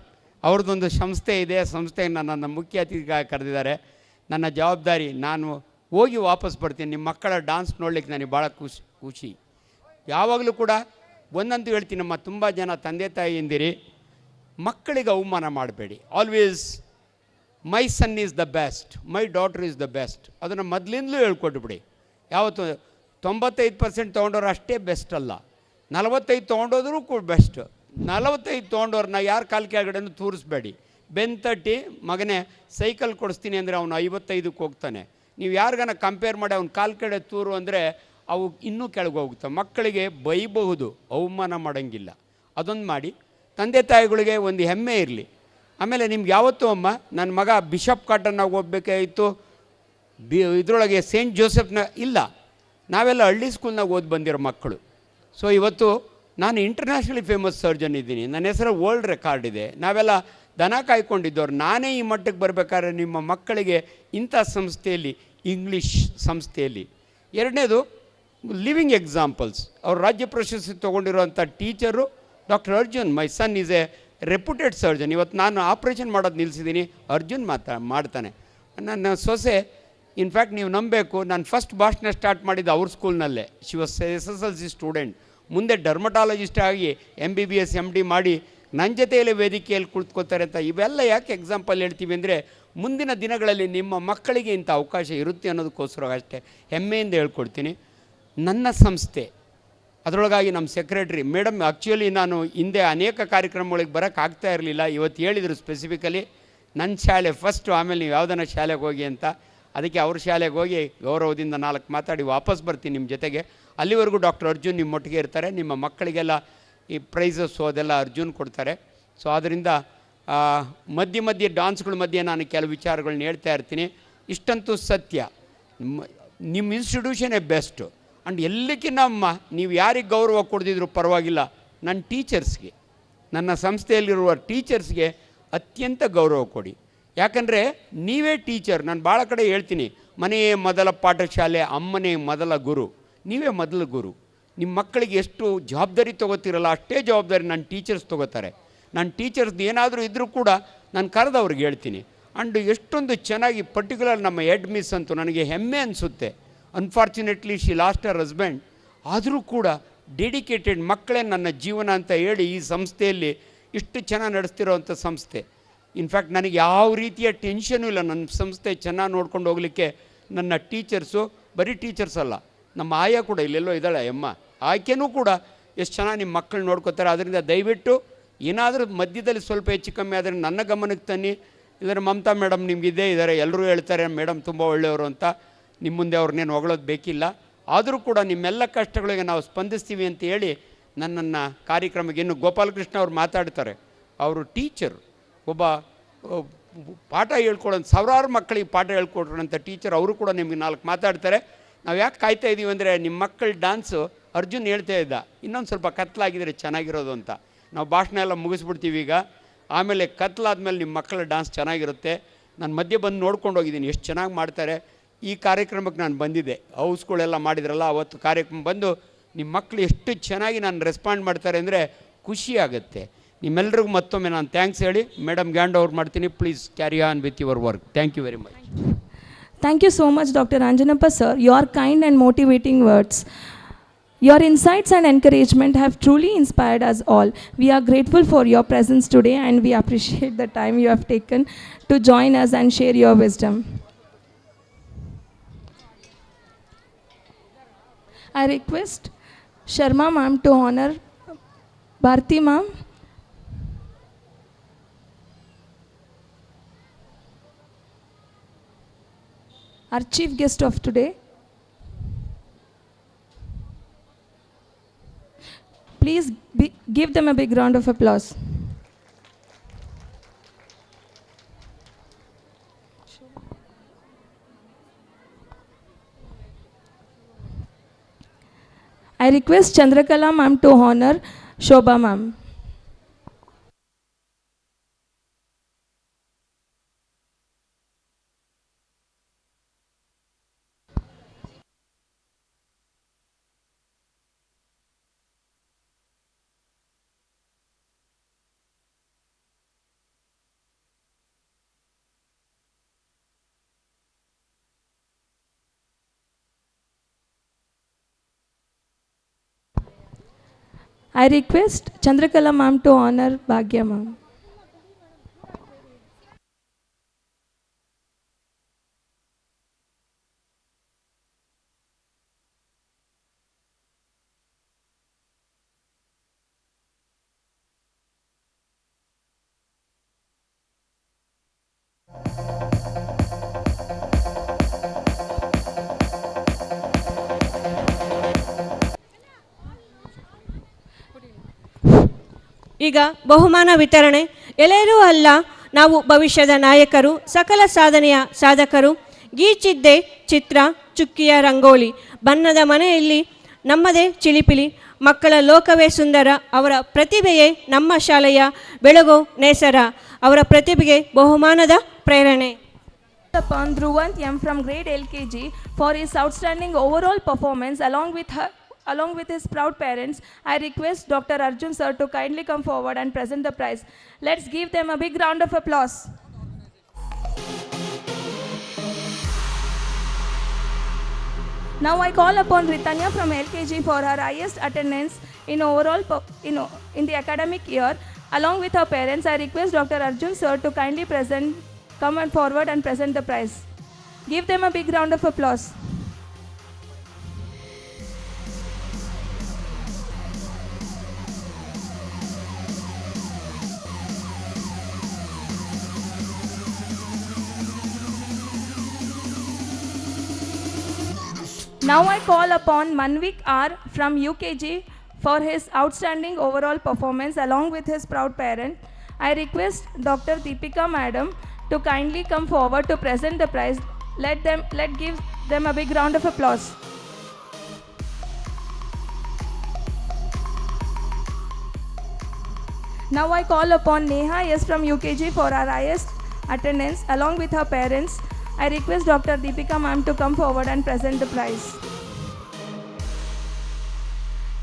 ಅವ್ರದ್ದೊಂದು ಸಂಸ್ಥೆ ಇದೆ, ಸಂಸ್ಥೆಗೆ ನನ್ನ ಮುಖ್ಯ ಅತಿಥಿಗಾಗಿ ಕರೆದಿದ್ದಾರೆ. ನನ್ನ ಜವಾಬ್ದಾರಿ, ನಾನು ಹೋಗಿ ವಾಪಸ್ ಬರ್ತೀನಿ. ನಿಮ್ಮ ಮಕ್ಕಳ ಡಾನ್ಸ್ ನೋಡ್ಲಿಕ್ಕೆ ನನಗೆ ಭಾಳ ಖುಷಿ. ಯಾವಾಗಲೂ ಕೂಡ ಒಂದಂತೂ ಹೇಳ್ತೀನಿ, ನಮ್ಮ ತುಂಬ ಜನ ತಂದೆ ತಾಯಿ ಎಂದಿರಿ, ಮಕ್ಕಳಿಗೆ ಅವಮಾನ ಮಾಡಬೇಡಿ. Always my son is the best, my daughter is the best. ಅದನ್ನು ಮೊದಲಿಂದಲೂ ಹೇಳ್ಕೊಟ್ಬಿಡಿ. ಯಾವತ್ತು 95% ತೊಗೊಂಡವ್ರು ಅಷ್ಟೇ ಬೆಸ್ಟ್ ಅಲ್ಲ, 45 ತೊಗೊಂಡೋದ್ರೂ ಕೂಡ ಬೆಸ್ಟ್. 45 ತೊಗೊಂಡವ್ರನ್ನ ಯಾರು ಕಾಲು ಕೆಳಗಡೆನೂ ತೂರಿಸ್ಬೇಡಿ. ಬೆಂತಟ್ಟಿ ಮಗನೇ ಸೈಕಲ್ ಕೊಡಿಸ್ತೀನಿ ಅಂದರೆ ಅವನು 55ಕ್ಕೆ ಹೋಗ್ತಾನೆ. ನೀವು ಯಾರಿಗಾನ ಕಂಪೇರ್ ಮಾಡಿ ಅವ್ನು ಕಾಲು ಕಡೆ ತೂರು ಅಂದರೆ ಅವು ಇನ್ನೂ ಕೆಳಗೆ ಹೋಗ್ತವೆ. ಮಕ್ಕಳಿಗೆ ಬೈಬಹುದು, ಅವಮಾನ ಮಾಡೋಂಗಿಲ್ಲ. ಅದೊಂದು ಮಾಡಿ. ತಂದೆ ತಾಯಿಗಳಿಗೆ ಒಂದು ಹೆಮ್ಮೆ ಇರಲಿ. ಆಮೇಲೆ ನಿಮ್ಗೆ ಯಾವತ್ತೂ ಅಮ್ಮ, ನನ್ನ ಮಗ ಬಿಷಪ್ ಕಾಟನ್ನಾಗ ಹೋಗ್ಬೇಕಾಗಿತ್ತು, ಇದರೊಳಗೆ ಸೇಂಟ್ ಜೋಸೆಫ್ನ ಇಲ್ಲ, ನಾವೆಲ್ಲ ಹಳ್ಳಿ ಸ್ಕೂಲ್ನಾಗ ಓದಿ ಬಂದಿರೋ ಮಕ್ಕಳು. ಸೊ ಇವತ್ತು ನಾನು ಇಂಟರ್ನ್ಯಾಷನಲಿ ಫೇಮಸ್ ಸರ್ಜನ್ ಇದ್ದೀನಿ, ನನ್ನ ಹೆಸರು ವರ್ಲ್ಡ್ ರೆಕಾರ್ಡ್ ಇದೆ. ನಾವೆಲ್ಲ ದನ ಕಾಯ್ಕೊಂಡಿದ್ದವ್ರು. ನಾನೇ ಈ ಮಟ್ಟಕ್ಕೆ ಬರಬೇಕಾದ್ರೆ ನಿಮ್ಮ ಮಕ್ಕಳಿಗೆ ಇಂಥ ಸಂಸ್ಥೆಯಲ್ಲಿ, ಇಂಗ್ಲೀಷ್ ಸಂಸ್ಥೆಯಲ್ಲಿ. ಎರಡನೇದು ಲಿವಿಂಗ್ ಎಕ್ಸಾಂಪಲ್ಸ್. ಅವ್ರು ರಾಜ್ಯ ಪ್ರಶಸ್ತಿ ತೊಗೊಂಡಿರೋಂಥ teacher doctor Arjun. My son is a reputed surgeon. ಇವತ್ತು ನಾನು ಆಪ್ರೇಷನ್ ಮಾಡೋದು ನಿಲ್ಲಿಸಿದ್ದೀನಿ, ಅರ್ಜುನ್ ಮಾಡ್ತಾನೆ. ನನ್ನ ಸೊಸೆ, ಇನ್ಫ್ಯಾಕ್ಟ್ ನೀವು ನಂಬಬೇಕು, ನಾನು ಫಸ್ಟ್ ಭಾಷಣ ಸ್ಟಾರ್ಟ್ ಮಾಡಿದ್ದು ಅವ್ರ ಸ್ಕೂಲ್ನಲ್ಲೇ. She was SSLC student. ಮುಂದೆ ಡರ್ಮಟಾಲಜಿಸ್ಟ್ ಆಗಿ MBBS MD ಮಾಡಿ ನನ್ನ ಜೊತೆಯಲ್ಲೇ ವೇದಿಕೆಯಲ್ಲಿ ಕುಳಿತುಕೊಳ್ತಾರೆ ಅಂತ. ಇವೆಲ್ಲ ಯಾಕೆ ಎಕ್ಸಾಂಪಲ್ ಹೇಳ್ತೀವಿ ಅಂದರೆ, ಮುಂದಿನ ದಿನಗಳಲ್ಲಿ ನಿಮ್ಮ ಮಕ್ಕಳಿಗೆ ಇಂಥ ಅವಕಾಶ ಇರುತ್ತೆ ಅನ್ನೋದಕ್ಕೋಸ್ಕರ ಅಷ್ಟೇ ಹೆಮ್ಮೆಯಿಂದ ಹೇಳ್ಕೊಡ್ತೀನಿ. ನನ್ನ ಸಂಸ್ಥೆ, ಅದರೊಳಗಾಗಿ ನಮ್ಮ ಸೆಕ್ರೆಟ್ರಿ ಮೇಡಮ್, ಆ್ಯಕ್ಚುಲಿ ನಾನು ಹಿಂದೆ ಅನೇಕ ಕಾರ್ಯಕ್ರಮಗಳಿಗೆ ಬರೋಕ್ಕಾಗ್ತಾ ಇರಲಿಲ್ಲ. ಇವತ್ತು ಹೇಳಿದರು ಸ್ಪೆಸಿಫಿಕಲಿ ನನ್ನ ಶಾಲೆ ಫಸ್ಟು, ಆಮೇಲೆ ನೀವು ಯಾವುದನ್ನ ಶಾಲೆಗೆ ಹೋಗಿ ಅಂತ. ಅದಕ್ಕೆ ಅವ್ರ ಶಾಲೆಗೆ ಹೋಗಿ ಗೌರವದಿಂದ 4 ಮಾತಾಡಿ ವಾಪಸ್ ಬರ್ತೀನಿ ನಿಮ್ಮ ಜೊತೆಗೆ. ಅಲ್ಲಿವರೆಗೂ ಡಾಕ್ಟರ್ ಅರ್ಜುನ್ ನಿಮ್ಮೊಟ್ಟಿಗೆ ಇರ್ತಾರೆ. ನಿಮ್ಮ ಮಕ್ಕಳಿಗೆಲ್ಲ ಈ ಪ್ರೈಸಸ್ಸು ಅದೆಲ್ಲ ಅರ್ಜುನ್ ಕೊಡ್ತಾರೆ. ಸೊ ಆದ್ದರಿಂದ ಮಧ್ಯೆ ಡಾನ್ಸ್ಗಳ ಮಧ್ಯೆ ನಾನು ಕೆಲವು ವಿಚಾರಗಳನ್ನ ಹೇಳ್ತಾ ಇರ್ತೀನಿ. ಇಷ್ಟಂತೂ ಸತ್ಯ, ನಿಮ್ಮ ಇನ್ಸ್ಟಿಟ್ಯೂಷನ್ನೇ ಬೆಸ್ಟು. ಆ್ಯಂಡ್ ಎಲ್ಲಕ್ಕಿಂತ ನೀವು ಯಾರಿಗೆ ಗೌರವ ಕೊಡ್ದಿದ್ರು ಪರವಾಗಿಲ್ಲ, ನನ್ನ ಟೀಚರ್ಸ್ಗೆ, ನನ್ನ ಸಂಸ್ಥೆಯಲ್ಲಿರುವ ಟೀಚರ್ಸ್ಗೆ ಅತ್ಯಂತ ಗೌರವ ಕೊಡಿ. ಯಾಕಂದರೆ ನೀವೇ ಟೀಚರ್. ನಾನು ಭಾಳ ಕಡೆ ಹೇಳ್ತೀನಿ, ಮನೆಯೇ ಮೊದಲ ಪಾಠಶಾಲೆ, ಅಮ್ಮನೇ ಮೊದಲ ಗುರು. ನೀವೇ ಮೊದಲ ಗುರು. ನಿಮ್ಮ ಮಕ್ಕಳಿಗೆ ಎಷ್ಟು ಜವಾಬ್ದಾರಿ ತೊಗೋತಿರಲ್ಲ, ಅಷ್ಟೇ ಜವಾಬ್ದಾರಿ ನನ್ನ ಟೀಚರ್ಸ್ ತೊಗೋತಾರೆ. ನನ್ನ ಟೀಚರ್ಸ್ದು ಏನಾದರೂ ಇದ್ದರೂ ಕೂಡ ನಾನು ಕರೆದು ಅವ್ರಿಗೆ ಹೇಳ್ತೀನಿ. ಆ್ಯಂಡ್ ಎಷ್ಟೊಂದು ಚೆನ್ನಾಗಿ, ಪರ್ಟಿಕ್ಯುಲರ್ ನಮ್ಮ ಹೆಡ್ ಮಿಸ್ ಅಂತೂ ನನಗೆ ಹೆಮ್ಮೆ ಅನಿಸುತ್ತೆ. Unfortunately she lost her husband. ಆದರೂ ಕೂಡ ಡೆಡಿಕೇಟೆಡ್, ಮಕ್ಕಳೇ ನನ್ನ ಜೀವನ ಅಂತ ಹೇಳಿ ಈ ಸಂಸ್ಥೆಯಲ್ಲಿ ಇಷ್ಟು ಚೆನ್ನಾಗಿ ನಡೆಸ್ತಿರೋವಂಥ ಸಂಸ್ಥೆ. ಇನ್ಫ್ಯಾಕ್ಟ್ ನನಗೆ ಯಾವ ರೀತಿಯ ಟೆನ್ಷನೂ ಇಲ್ಲ. ನನ್ನ ಸಂಸ್ಥೆ ಚೆನ್ನಾಗಿ ನೋಡ್ಕೊಂಡು ಹೋಗಲಿಕ್ಕೆ ನನ್ನ ಟೀಚರ್ಸು, ಬರೀ ಟೀಚರ್ಸ್ ಅಲ್ಲ, ನಮ್ಮ ಆಯಾ ಕೂಡ ಇಲ್ಲೆಲ್ಲೋ ಇದ್ದಾಳೆ ಅಮ್ಮ, ಆಕೆನೂ ಕೂಡ ಎಷ್ಟು ಚೆನ್ನಾಗಿ ನಿಮ್ಮ ಮಕ್ಕಳು ನೋಡ್ಕೋತಾರೆ. ಅದರಿಂದ ದಯವಿಟ್ಟು ಏನಾದರೂ ಮಧ್ಯದಲ್ಲಿ ಸ್ವಲ್ಪ ಹೆಚ್ಚು ಕಮ್ಮಿ ಆದರೆ ನನ್ನ ಗಮನಕ್ಕೆ ತನ್ನಿ. ಇದರ ಮಮತಾ ಮೇಡಮ್ ನಿಮಗಿದ್ದೇ ಇದ್ದಾರೆ, ಎಲ್ಲರೂ ಹೇಳ್ತಾರೆ ಮೇಡಮ್ ತುಂಬ ಒಳ್ಳೆಯವರು ಅಂತ. ನಿಮ್ಮ ಮುಂದೆ ಅವ್ರನ್ನೇನು ಹೊಗಳೋದು ಬೇಕಿಲ್ಲ. ಆದರೂ ಕೂಡ ನಿಮ್ಮೆಲ್ಲ ಕಷ್ಟಗಳಿಗೆ ನಾವು ಸ್ಪಂದಿಸ್ತೀವಿ ಅಂತ ಹೇಳಿ ನನ್ನನ್ನು ಕಾರ್ಯಕ್ರಮಕ್ಕೆ, ಇನ್ನು ಗೋಪಾಲಕೃಷ್ಣ ಅವ್ರು ಮಾತಾಡ್ತಾರೆ. ಅವರು ಟೀಚರು, ಒಬ್ಬ ಪಾಠ ಹೇಳ್ಕೊಡೋ ಸಾವಿರಾರು ಮಕ್ಕಳಿಗೆ ಪಾಠ ಹೇಳ್ಕೊಡ್ರಂಥ ಟೀಚರ್. ಅವರು ಕೂಡ ನಿಮಗೆ 4 ಮಾತಾಡ್ತಾರೆ. ನಾವು ಯಾಕೆ ಕಾಯ್ತಾ ಇದ್ದೀವಿ ಅಂದರೆ, ನಿಮ್ಮ ಮಕ್ಕಳ ಡ್ಯಾನ್ಸು ಅರ್ಜುನ್ ಹೇಳ್ತಾ ಇದ್ದ, ಇನ್ನೊಂದು ಸ್ವಲ್ಪ ಕತ್ಲಾಗಿದ್ರೆ ಚೆನ್ನಾಗಿರೋದು ಅಂತ. ನಾವು ಭಾಷಣ ಎಲ್ಲ ಮುಗಿಸ್ಬಿಡ್ತೀವಿ ಈಗ, ಆಮೇಲೆ ಕತ್ಲಾದ್ಮೇಲೆ ನಿಮ್ಮ ಮಕ್ಕಳ ಡ್ಯಾನ್ಸ್ ಚೆನ್ನಾಗಿರುತ್ತೆ. ನಾನು ಮಧ್ಯೆ ಬಂದು ನೋಡ್ಕೊಂಡು ಹೋಗಿದ್ದೀನಿ, ಎಷ್ಟು ಚೆನ್ನಾಗಿ ಮಾಡ್ತಾರೆ. ಈ ಕಾರ್ಯಕ್ರಮಕ್ಕೆ ನಾನು ಬಂದಿದ್ದೆ. ಹೌಸ್ಗಳೆಲ್ಲ ಮಾಡಿದ್ರಲ್ಲ ಅವತ್ತು ಕಾರ್ಯಕ್ರಮ ಬಂದು ನಿಮ್ಮ ಮಕ್ಕಳು ಎಷ್ಟು ಚೆನ್ನಾಗಿ ನಾನು ರೆಸ್ಪಾಂಡ್ ಮಾಡ್ತಾರೆ ಅಂದರೆ ಖುಷಿ ಆಗುತ್ತೆ. ನಿಮ್ಮೆಲ್ಲರಿಗೂ ಮತ್ತೊಮ್ಮೆ ನಾನು ಥ್ಯಾಂಕ್ಸ್ ಹೇಳಿ ಮೇಡಮ್ ಗ್ಯಾಂಡ್ ಓವರ್ ಮಾಡ್ತೀನಿ. Please carry on with your work. Thank you very much. Thank you so much, Dr. Anjanappa sir. Your kind and motivating words. Your insights and encouragement have truly inspired us all. We are grateful for your presence today and we appreciate the time you have taken to join us and share your wisdom. I request Sharma ma'am to honor Bharti ma'am. Our chief guest of today. Please give them a big round of applause. I request Chandrakala ma'am to honor Shobha ma'am. I request Chandrakala ma'am to honor Bhagya ma'am. ಈಗ ಬಹುಮಾನ ವಿತರಣೆ. ಎಲ್ಲರೂ ಅಲ್ಲ, ನಾವು ಭವಿಷ್ಯದ ನಾಯಕರು, ಸಕಲ ಸಾಧನೆಯ ಸಾಧಕರು. ಗೀಚಿದ್ದೆ ಚಿತ್ರ, ಚುಕ್ಕಿಯ ರಂಗೋಲಿ, ಬಣ್ಣದ ಮನೆಯಲ್ಲಿ ನಮ್ಮದೇ ಚಿಲಿಪಿಲಿ, ಮಕ್ಕಳ ಲೋಕವೇ ಸುಂದರ. ಅವರ ಪ್ರತಿಭೆಯೇ ನಮ್ಮ ಶಾಲೆಯ ಬೆಳಗು ನೇಸರ. ಅವರ ಪ್ರತಿಭೆಗೆ ಬಹುಮಾನದ ಪ್ರೇರಣೆ. Upon Dhruvant M from grade LKG for his outstanding overall performance along with his proud parents, I request Dr. Arjun sir to kindly come forward and present the prize. Let's give them a big round of applause. Now I call upon Ritanya from LKG for her highest attendance in overall in the academic year. Along with her parents, I request Dr. Arjun sir to kindly come and forward and present the prize. Give them a big round of applause. Now I call upon Manvik R from UKG for his outstanding overall performance along with his proud parent. I request Dr. Deepika madam to kindly come forward to present the prize. Let give them a big round of applause. Now I call upon Neha S from UKG for her highest attendance along with her parents. I request Dr. Deepika ma'am to come forward and present the prize.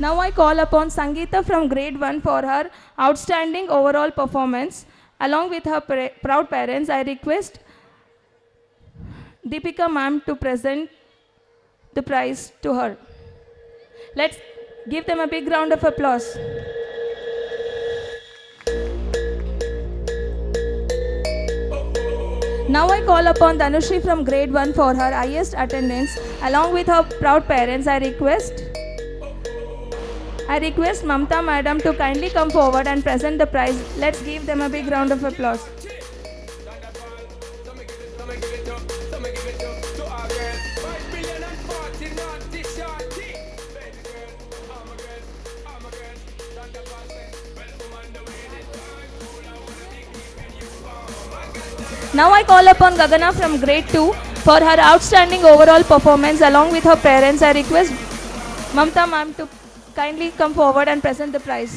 Now I call upon Sangeeta from grade 1 for her outstanding overall performance. Along with her proud parents, I request Deepika ma'am to present the prize to her. Let's give them a big round of applause. Now I call upon Dhanushri from grade 1 for her highest attendance. Along with her proud parents, I request Mamta madam to kindly come forward and present the prize. Let's give them a big round of applause. Now I call upon Gagana from grade 2 for her outstanding overall performance. Along with her parents, I request Mamta ma'am to kindly come forward and present the prize.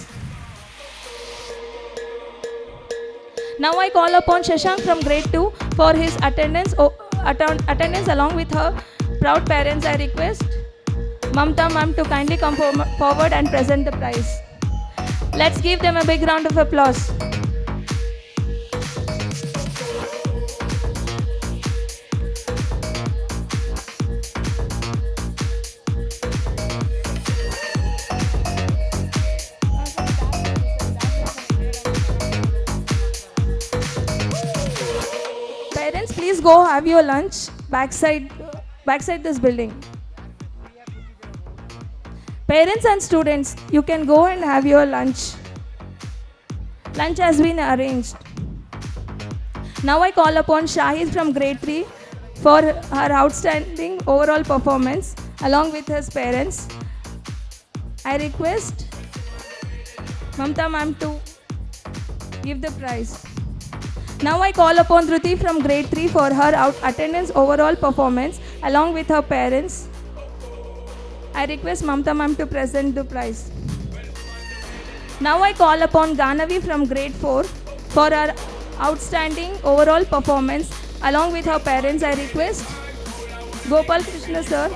Now I call upon Shashank from grade 2 for his attendance attendance along with her proud parents, I request Mamta ma'am to kindly come forward and present the prize. Let's give them a big round of applause. Parents, please go have your lunch backside this building. Parents and students, you can go and have your lunch. Lunch has been arranged. Now I call upon Shahid from grade 3 for her outstanding overall performance along with his parents. I request Mamta ma'am to give the prize. Now I call upon Dhruti from grade 3 for her attendance overall performance along with her parents. I request Mamta ma'am to present the prize. Now I call upon Ganavi from grade 4 for her outstanding overall performance along with her parents. I request Gopal Krishna sir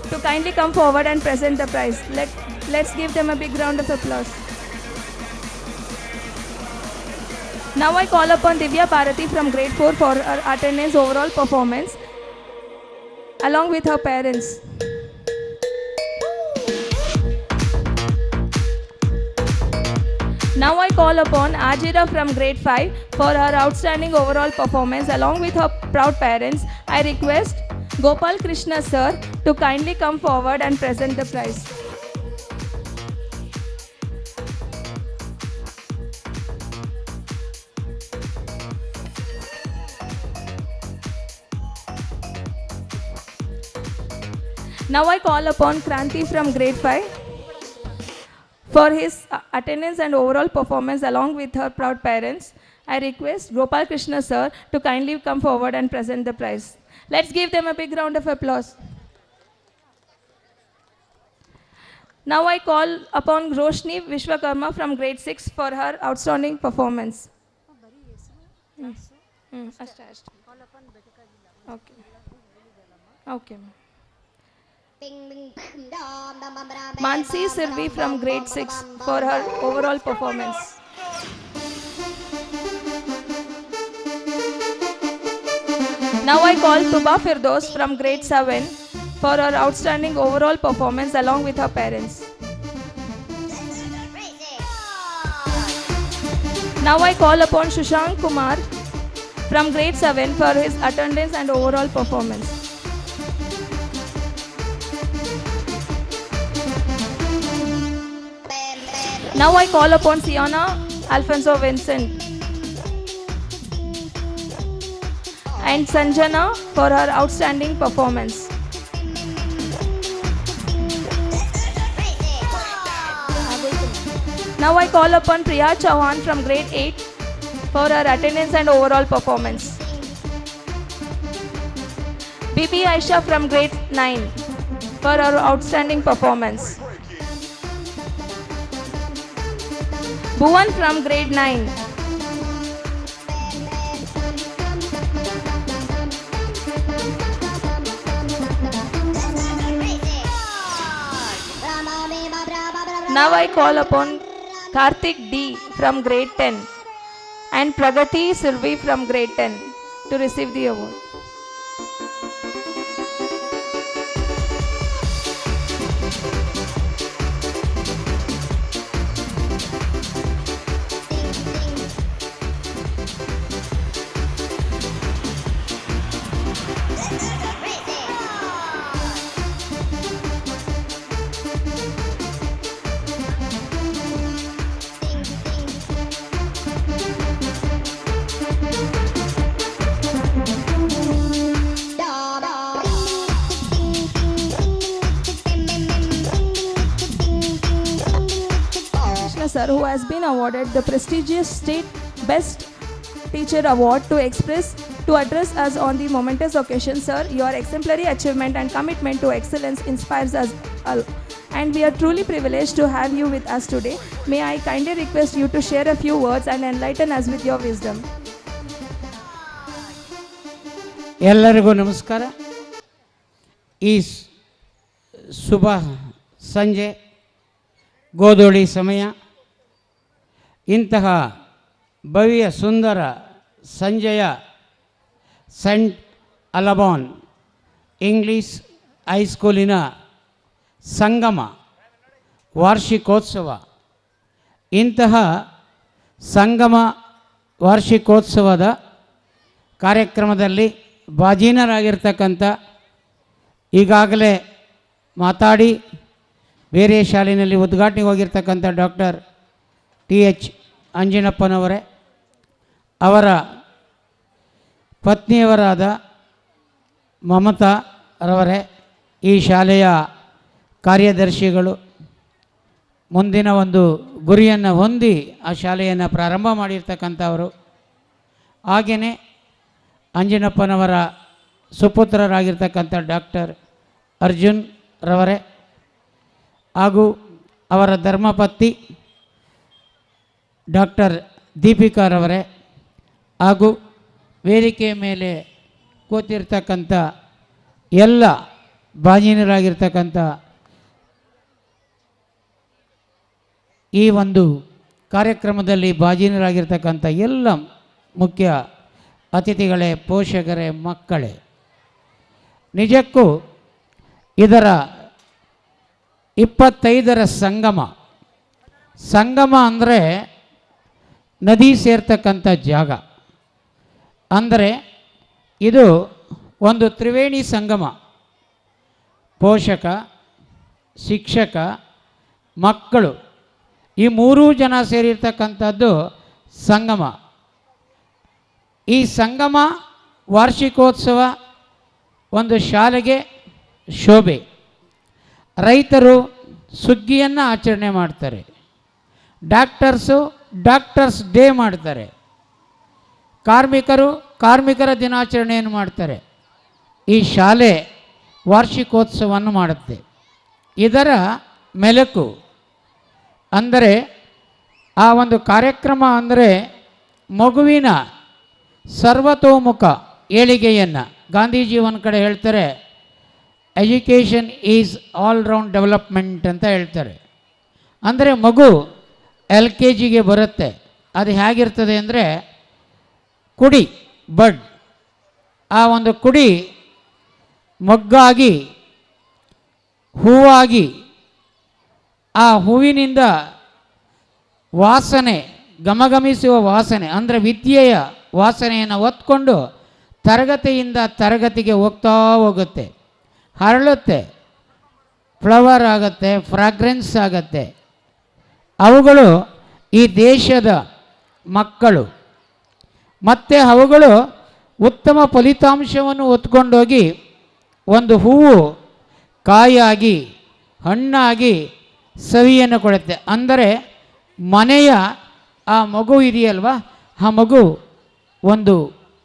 to kindly come forward and present the prize. Let's give them a big round of applause. Now I call upon Divya Bharati from grade 4 for her attendance overall performance along with her parents. Now I call upon Ajira from grade 5 for her outstanding overall performance along with her proud parents. I request Gopal Krishna sir to kindly come forward and present the prize. Now I call upon Kranti from grade 5 for his attendance and overall performance along with her proud parents. I request Gopal Krishna sir to kindly come forward and present the prize. Let's give them a big round of applause. Now I call upon Roshni Vishwakarma from grade 6 for her outstanding performance. Okay. Okay. Mansi Sirvi from grade 6 for her overall performance. Now I call Tuba Firdos from grade 7 for her outstanding overall performance along with her parents. Now I call upon Shushank Kumar from grade 7 for his attendance and overall performance. Now I call upon Siona Alfonso Vincent and Sanjana for her outstanding performance. Now I call upon Priya Chauhan from grade 8 for her attendance and overall performance. Bibi Aisha from grade 9 for her outstanding performance. Bhuvan from grade 9. Now I call upon Karthik D from grade 10 and Pragati Sylvie from grade 10 to receive the award. Sir, who has been awarded the prestigious State Best Teacher Award to address us on the momentous occasion. Sir, your exemplary achievement and commitment to excellence inspires us all, and we are truly privileged to have you with us today. May I kindly request you to share a few words and enlighten us with your wisdom. ಎಲ್ಲರಿಗೂ ನಮಸ್ಕಾರ. ಈ ಶುಭ ಸಂಜೆ ಗೋಧೂಳಿ ಸಮಯ, ಇಂತಹ ಭವ್ಯ ಸುಂದರ ಸಂಜೆಯ scent ಅಲಬಾನ್ English ಹೈಸ್ಕೂಲಿನ ಸಂಗಮ ವಾರ್ಷಿಕೋತ್ಸವ. ಇಂತಹ ಸಂಗಮ ವಾರ್ಷಿಕೋತ್ಸವದ ಕಾರ್ಯಕ್ರಮದಲ್ಲಿ ಭಾಜೀನರಾಗಿರ್ತಕ್ಕಂಥ, ಈಗಾಗಲೇ ಮಾತಾಡಿ ಬೇರೆ ಶಾಲೆಯಲ್ಲಿ ಉದ್ಘಾಟನೆಗೆ ಹೋಗಿರ್ತಕ್ಕಂಥ ಡಾಕ್ಟರ್ TH ಅಂಜಿನಪ್ಪನವರೇ, ಅವರ ಪತ್ನಿಯವರಾದ ಮಮತಾ ರವರೇ, ಈ ಶಾಲೆಯ ಕಾರ್ಯದರ್ಶಿಗಳು, ಮುಂದಿನ ಒಂದು ಗುರಿಯನ್ನು ಹೊಂದಿ ಆ ಶಾಲೆಯನ್ನು ಪ್ರಾರಂಭ ಮಾಡಿರ್ತಕ್ಕಂಥವರು, ಹಾಗೆಯೇ ಅಂಜಿನಪ್ಪನವರ ಸುಪುತ್ರರಾಗಿರ್ತಕ್ಕಂಥ ಡಾಕ್ಟರ್ ಅರ್ಜುನ್ ರವರೇ ಹಾಗೂ ಅವರ ಧರ್ಮಪತ್ನಿ ಡಾಕ್ಟರ್ ದೀಪಿಕಾರವರೇ ಹಾಗೂ ವೇದಿಕೆಯ ಮೇಲೆ ಕೂತಿರ್ತಕ್ಕಂಥ ಎಲ್ಲ ಭಾಜೀನರಾಗಿರ್ತಕ್ಕಂಥ ಈ ಒಂದು ಕಾರ್ಯಕ್ರಮದಲ್ಲಿ ಭಾಜೀನರಾಗಿರ್ತಕ್ಕಂಥ ಎಲ್ಲ ಮುಖ್ಯ ಅತಿಥಿಗಳೇ, ಪೋಷಕರೇ, ಮಕ್ಕಳೇ, ನಿಜಕ್ಕೂ ಇದರ 25ರ ಸಂಗಮ ಅಂದರೆ ನದಿ ಸೇರ್ತಕ್ಕಂಥ ಜಾಗ. ಅಂದರೆ ಇದು ಒಂದು ತ್ರಿವೇಣಿ ಸಂಗಮ. ಪೋಷಕ, ಶಿಕ್ಷಕ, ಮಕ್ಕಳು, ಈ ಮೂರೂ ಜನ ಸೇರಿರ್ತಕ್ಕಂಥದ್ದು ಸಂಗಮ. ಈ ಸಂಗಮ ವಾರ್ಷಿಕೋತ್ಸವ ಒಂದು ಶಾಲೆಗೆ ಶೋಭೆ. ರೈತರು ಸುಗ್ಗಿಯನ್ನು ಆಚರಣೆ ಮಾಡ್ತಾರೆ, ಡಾಕ್ಟರ್ಸ್ ಡೇ ಮಾಡ್ತಾರೆ, ಕಾರ್ಮಿಕರ ದಿನಾಚರಣೆಯನ್ನು ಮಾಡ್ತಾರೆ. ಈ ಶಾಲೆ ವಾರ್ಷಿಕೋತ್ಸವವನ್ನು ಮಾಡುತ್ತೆ. ಇದರ ಮೆಲುಕು ಅಂದರೆ ಆ ಒಂದು ಕಾರ್ಯಕ್ರಮ ಅಂದರೆ ಮಗುವಿನ ಸರ್ವತೋಮುಖ ಏಳಿಗೆಯನ್ನು, ಗಾಂಧೀಜಿ ಒಂದು ಕಡೆ ಹೇಳ್ತಾರೆ, education is all round development ಅಂತ ಹೇಳ್ತಾರೆ. ಅಂದರೆ ಮಗು LKGಗೆ ಬರುತ್ತೆ. ಅದು ಹೇಗಿರ್ತದೆ ಅಂದರೆ ಕುಡಿ ಬಡ್, ಆ ಒಂದು ಕುಡಿ ಮೊಗ್ಗಾಗಿ ಹೂವಾಗಿ, ಆ ಹೂವಿನಿಂದ ವಾಸನೆ, ಘಮಘಮಿಸುವ ವಾಸನೆ ಅಂದರೆ ವಿದ್ಯೆಯ ವಾಸನೆಯನ್ನು ಹೊತ್ಕೊಂಡು ತರಗತಿಯಿಂದ ತರಗತಿಗೆ ಹೋಗುತ್ತೆ, ಹರಳುತ್ತೆ, ಫ್ಲವರ್ ಆಗುತ್ತೆ, ಫ್ರಾಗ್ರೆನ್ಸ್ ಆಗುತ್ತೆ. ಅವುಗಳು ಈ ದೇಶದ ಮಕ್ಕಳು. ಮತ್ತು ಅವುಗಳು ಉತ್ತಮ ಫಲಿತಾಂಶವನ್ನು ಹೊತ್ಕೊಂಡೋಗಿ ಒಂದು ಹೂವು ಕಾಯಾಗಿ, ಹಣ್ಣಾಗಿ ಸವಿಯನ್ನು ಕೊಡುತ್ತೆ. ಅಂದರೆ ಮನೆಯ ಆ ಮಗು ಇದೆಯಲ್ವ, ಆ ಮಗು ಒಂದು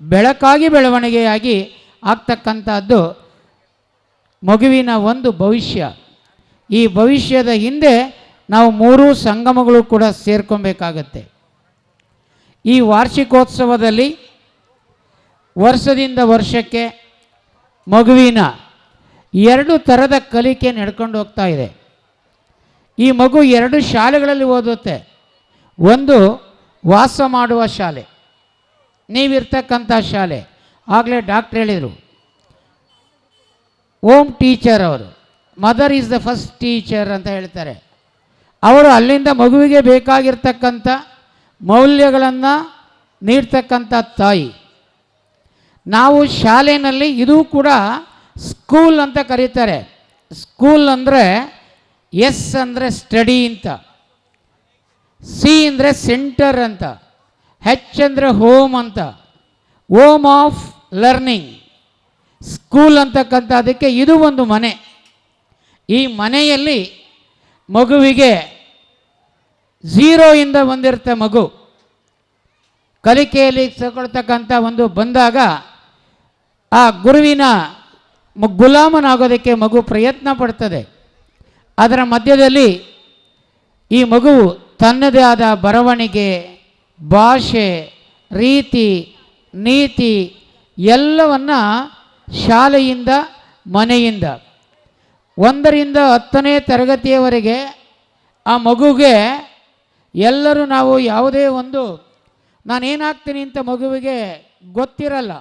ಬೆಳಕಾಗಿ ಬೆಳವಣಿಗೆಯಾಗಿ ಆಗ್ತಕ್ಕಂಥದ್ದು ಮಗುವಿನ ಒಂದು ಭವಿಷ್ಯ. ಈ ಭವಿಷ್ಯದ ಹಿಂದೆ ನಾವು ಮೂರೂ ಸಂಗಮಗಳು ಕೂಡ ಸೇರ್ಕೊಬೇಕಾಗತ್ತೆ. ಈ ವಾರ್ಷಿಕೋತ್ಸವದಲ್ಲಿ ವರ್ಷದಿಂದ ವರ್ಷಕ್ಕೆ ಮಗುವಿನ 2 ಥರದ ಕಲಿಕೆ ನಡ್ಕೊಂಡು ಹೋಗ್ತಾ ಇದೆ. ಈ ಮಗು 2 ಶಾಲೆಗಳಲ್ಲಿ ಓದುತ್ತೆ. ಒಂದು ವಾಸ ಮಾಡುವ ಶಾಲೆ, ನೀವಿರ್ತಕ್ಕಂಥ ಶಾಲೆ. ಆಗಲೇ ಡಾಕ್ಟ್ರ್ ಹೇಳಿದರು, ಹೋಮ್ ಟೀಚರ್ ಅವರು, mother is the first teacher ಅಂತ ಹೇಳ್ತಾರೆ. ಅವರು ಅಲ್ಲಿಂದ ಮಗುವಿಗೆ ಬೇಕಾಗಿರ್ತಕ್ಕಂಥ ಮೌಲ್ಯಗಳನ್ನು ನೀಡ್ತಕ್ಕಂಥ ತಾಯಿ. ನಾವು ಶಾಲೆಯಲ್ಲಿ ಇದು ಕೂಡ ಸ್ಕೂಲ್ ಅಂತ ಕರೀತಾರೆ. ಸ್ಕೂಲ್ ಅಂದರೆ ಎಸ್ ಅಂದರೆ ಸ್ಟಡಿ ಅಂತ, ಸಿ ಅಂದರೆ ಸೆಂಟರ್ ಅಂತ, ಹೆಚ್ ಅಂದರೆ ಹೋಮ್ ಅಂತ, ಹೋಮ್ ಆಫ್ ಲರ್ನಿಂಗ್. ಸ್ಕೂಲ್ ಅಂತಕ್ಕಂಥದ್ದಕ್ಕೆ ಇದು ಒಂದು ಮನೆ. ಈ ಮನೆಯಲ್ಲಿ ಮಗುವಿಗೆ 0 ಇಂದ ಬಂದಿರುತ್ತೆ. ಮಗು ಕಲಿಕೆಯಲ್ಲಿ ತಗೊಳ್ತಕ್ಕಂಥ ಒಂದು ಬಂದಾಗ ಆ ಗುರುವಿನ ಗುಲಾಮನಾಗೋದಕ್ಕೆ ಮಗು ಪ್ರಯತ್ನ ಪಡ್ತದೆ. ಅದರ ಮಧ್ಯದಲ್ಲಿ ಈ ಮಗು ತನ್ನದೇ ಆದ ಬರವಣಿಗೆ, ಭಾಷೆ, ರೀತಿ, ನೀತಿ ಎಲ್ಲವನ್ನ ಶಾಲೆಯಿಂದ, ಮನೆಯಿಂದ 1ರಿಂದ 10ನೇ ತರಗತಿಯವರೆಗೆ ಆ ಮಗುಗೆ ಎಲ್ಲರೂ ನಾವು ಯಾವುದೇ ಒಂದು ನಾನೇನಾಗ್ತೀನಿ ಅಂತ ಮಗುವಿಗೆ ಗೊತ್ತಿರಲ್ಲ.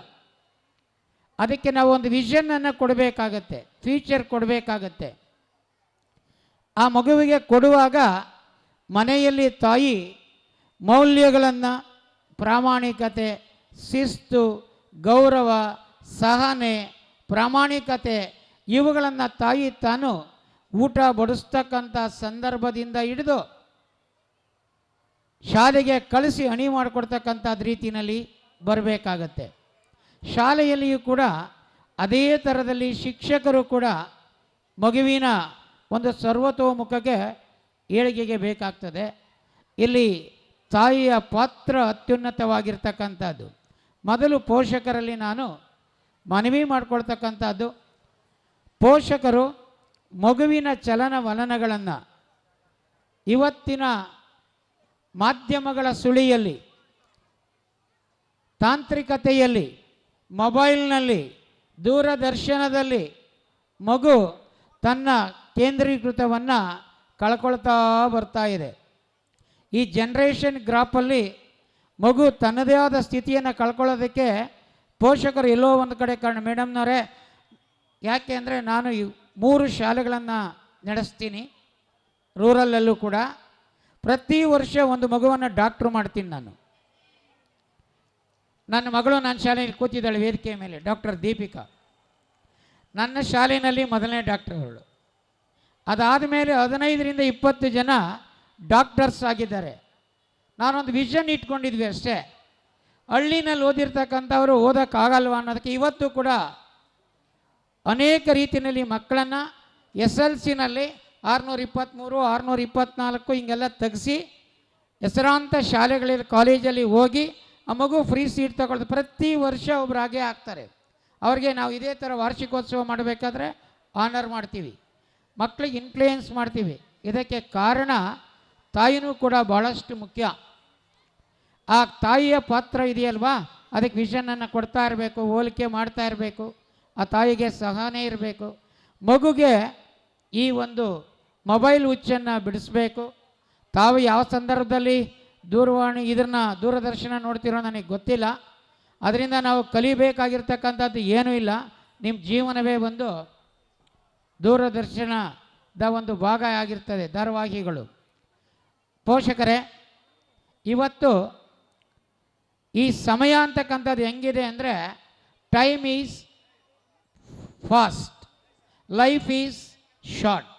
ಅದಕ್ಕೆ ನಾವು ಒಂದು ವಿಷನನ್ನು ಕೊಡಬೇಕಾಗತ್ತೆ, ಫ್ಯೂಚರ್ ಕೊಡಬೇಕಾಗತ್ತೆ. ಆ ಮಗುವಿಗೆ ಕೊಡುವಾಗ ಮನೆಯಲ್ಲಿ ತಾಯಿ ಮೌಲ್ಯಗಳನ್ನು, ಪ್ರಾಮಾಣಿಕತೆ, ಶಿಸ್ತು, ಗೌರವ, ಸಹನೆ, ಪ್ರಾಮಾಣಿಕತೆ ಇವುಗಳನ್ನು ತಾಯಿ ತಾನು ಊಟ ಬಡಿಸ್ತಕ್ಕಂಥ ಸಂದರ್ಭದಿಂದ ಹಿಡಿದು ಶಾಲೆಗೆ ಕಳಿಸಿ ಅಣಿ ಮಾಡಿಕೊಡ್ತಕ್ಕಂಥದ್ದು ರೀತಿಯಲ್ಲಿ ಬರಬೇಕಾಗತ್ತೆ. ಶಾಲೆಯಲ್ಲಿಯೂ ಕೂಡ ಅದೇ ಥರದಲ್ಲಿ ಶಿಕ್ಷಕರು ಕೂಡ ಮಗುವಿನ ಒಂದು ಸರ್ವತೋಮುಖಕ್ಕೆ ಏಳಿಗೆಗೆ ಬೇಕಾಗ್ತದೆ. ಇಲ್ಲಿ ತಾಯಿಯ ಪಾತ್ರ ಅತ್ಯುನ್ನತವಾಗಿರ್ತಕ್ಕಂಥದ್ದು. ಮೊದಲು ಪೋಷಕರಲ್ಲಿ ನಾನು ಮನವಿ ಮಾಡಿಕೊಳ್ತಕ್ಕಂಥದ್ದು, ಪೋಷಕರು ಮಗುವಿನ ಚಲನವಲನಗಳನ್ನು ಇವತ್ತಿನ ಮಾಧ್ಯಮಗಳ ಸುಳಿಯಲ್ಲಿ, ತಾಂತ್ರಿಕತೆಯಲ್ಲಿ, ಮೊಬೈಲ್ನಲ್ಲಿ, ದೂರದರ್ಶನದಲ್ಲಿ ಮಗು ತನ್ನ ಕೇಂದ್ರೀಕೃತವನ್ನು ಕಳ್ಕೊಳ್ತಾ ಬರ್ತಾ ಇದೆ. ಈ ಜನ್ರೇಷನ್ ಗ್ರಾಫಲ್ಲಿ ಮಗು ತನ್ನದೇ ಆದ ಸ್ಥಿತಿಯನ್ನು ಕಳ್ಕೊಳ್ಳೋದಕ್ಕೆ ಪೋಷಕರು ಎಲ್ಲೋ ಒಂದು ಕಡೆ ಕಾರಣ. ಮೇಡಮ್ನವರೇ, ಯಾಕೆ ಅಂದರೆ ನಾನು 3 ಶಾಲೆಗಳನ್ನು ನಡೆಸ್ತೀನಿ ರೂರಲ್ಲಲ್ಲೂ ಕೂಡ. ಪ್ರತಿ ವರ್ಷ ಒಂದು ಮಗುವನ್ನು ಡಾಕ್ಟ್ರು ಮಾಡ್ತೀನಿ ನಾನು. ನನ್ನ ಮಗಳು ನನ್ನ ಶಾಲೆಯಲ್ಲಿ ಕೂತಿದ್ದಾಳೆ ವೇದಿಕೆ ಮೇಲೆ, ಡಾಕ್ಟರ್ ದೀಪಿಕಾ. ನನ್ನ ಶಾಲೆಯಲ್ಲಿ ಮೊದಲನೇ ಡಾಕ್ಟರ್ ಅವಳು. ಅದಾದ ಮೇಲೆ 15ರಿಂದ 20 ಜನ ಡಾಕ್ಟರ್ಸ್ ಆಗಿದ್ದಾರೆ. ನಾನೊಂದು ವಿಷನ್ ಇಟ್ಕೊಂಡಿದ್ವಿ ಅಷ್ಟೇ. ಹಳ್ಳಿನಲ್ಲಿ ಓದಿರ್ತಕ್ಕಂಥವರು ಓದೋಕ್ಕಾಗಲ್ವ ಅನ್ನೋದಕ್ಕೆ ಇವತ್ತು ಕೂಡ ಅನೇಕ ರೀತಿಯಲ್ಲಿ ಮಕ್ಕಳನ್ನು SLCನಲ್ಲಿ 623, 624 ಹಿಂಗೆಲ್ಲ ತೆಗೆಸಿ ಹೆಸರಾಂತ ಶಾಲೆಗಳಲ್ಲಿ, ಕಾಲೇಜಲ್ಲಿ ಹೋಗಿ ಆ ಮಗು ಫ್ರೀ ಸೀಟ್ ತಗೊಳ್ದು ಪ್ರತಿ ವರ್ಷ ಒಬ್ಬರು ಹಾಗೆ ಆಗ್ತಾರೆ. ಅವ್ರಿಗೆ ನಾವು ಇದೇ ಥರ ವಾರ್ಷಿಕೋತ್ಸವ ಮಾಡಬೇಕಾದ್ರೆ ಆನರ್ ಮಾಡ್ತೀವಿ, ಮಕ್ಕಳಿಗೆ ಇನ್ಫ್ಲೂಯೆನ್ಸ್ ಮಾಡ್ತೀವಿ. ಇದಕ್ಕೆ ಕಾರಣ ತಾಯಿನೂ ಕೂಡ ಭಾಳಷ್ಟು ಮುಖ್ಯ. ಆ ತಾಯಿಯ ಪಾತ್ರ ಇದೆಯಲ್ವಾ, ಅದಕ್ಕೆ ವಿಷನನ್ನು ಕೊಡ್ತಾ ಇರಬೇಕು, ಹೋಲಿಕೆ ಮಾಡ್ತಾ ಇರಬೇಕು. ಆ ತಾಯಿಗೆ ಸಹನೆ ಇರಬೇಕು. ಮಗುಗೆ ಈ ಒಂದು ಮೊಬೈಲ್ ಹುಚ್ಚನ್ನು ಬಿಡಿಸ್ಬೇಕು. ತಾವು ಯಾವ ಸಂದರ್ಭದಲ್ಲಿ ದೂರವಾಣಿ ದೂರದರ್ಶನ ನೋಡ್ತಿರೋ ನನಗೆ ಗೊತ್ತಿಲ್ಲ. ಅದರಿಂದ ನಾವು ಕಲಿಬೇಕಾಗಿರ್ತಕ್ಕಂಥದ್ದು ಏನೂ ಇಲ್ಲ. ನಿಮ್ಮ ಜೀವನವೇ ಒಂದು ದೂರದರ್ಶನದ ಒಂದು ಭಾಗ ಆಗಿರ್ತದೆ, ಧಾರಾವಾಹಿಗಳು. ಪೋಷಕರೇ, ಇವತ್ತು ಈ ಸಮಯ ಅಂತಕ್ಕಂಥದ್ದು ಹೆಂಗಿದೆ ಅಂದರೆ, time is fast, life is short.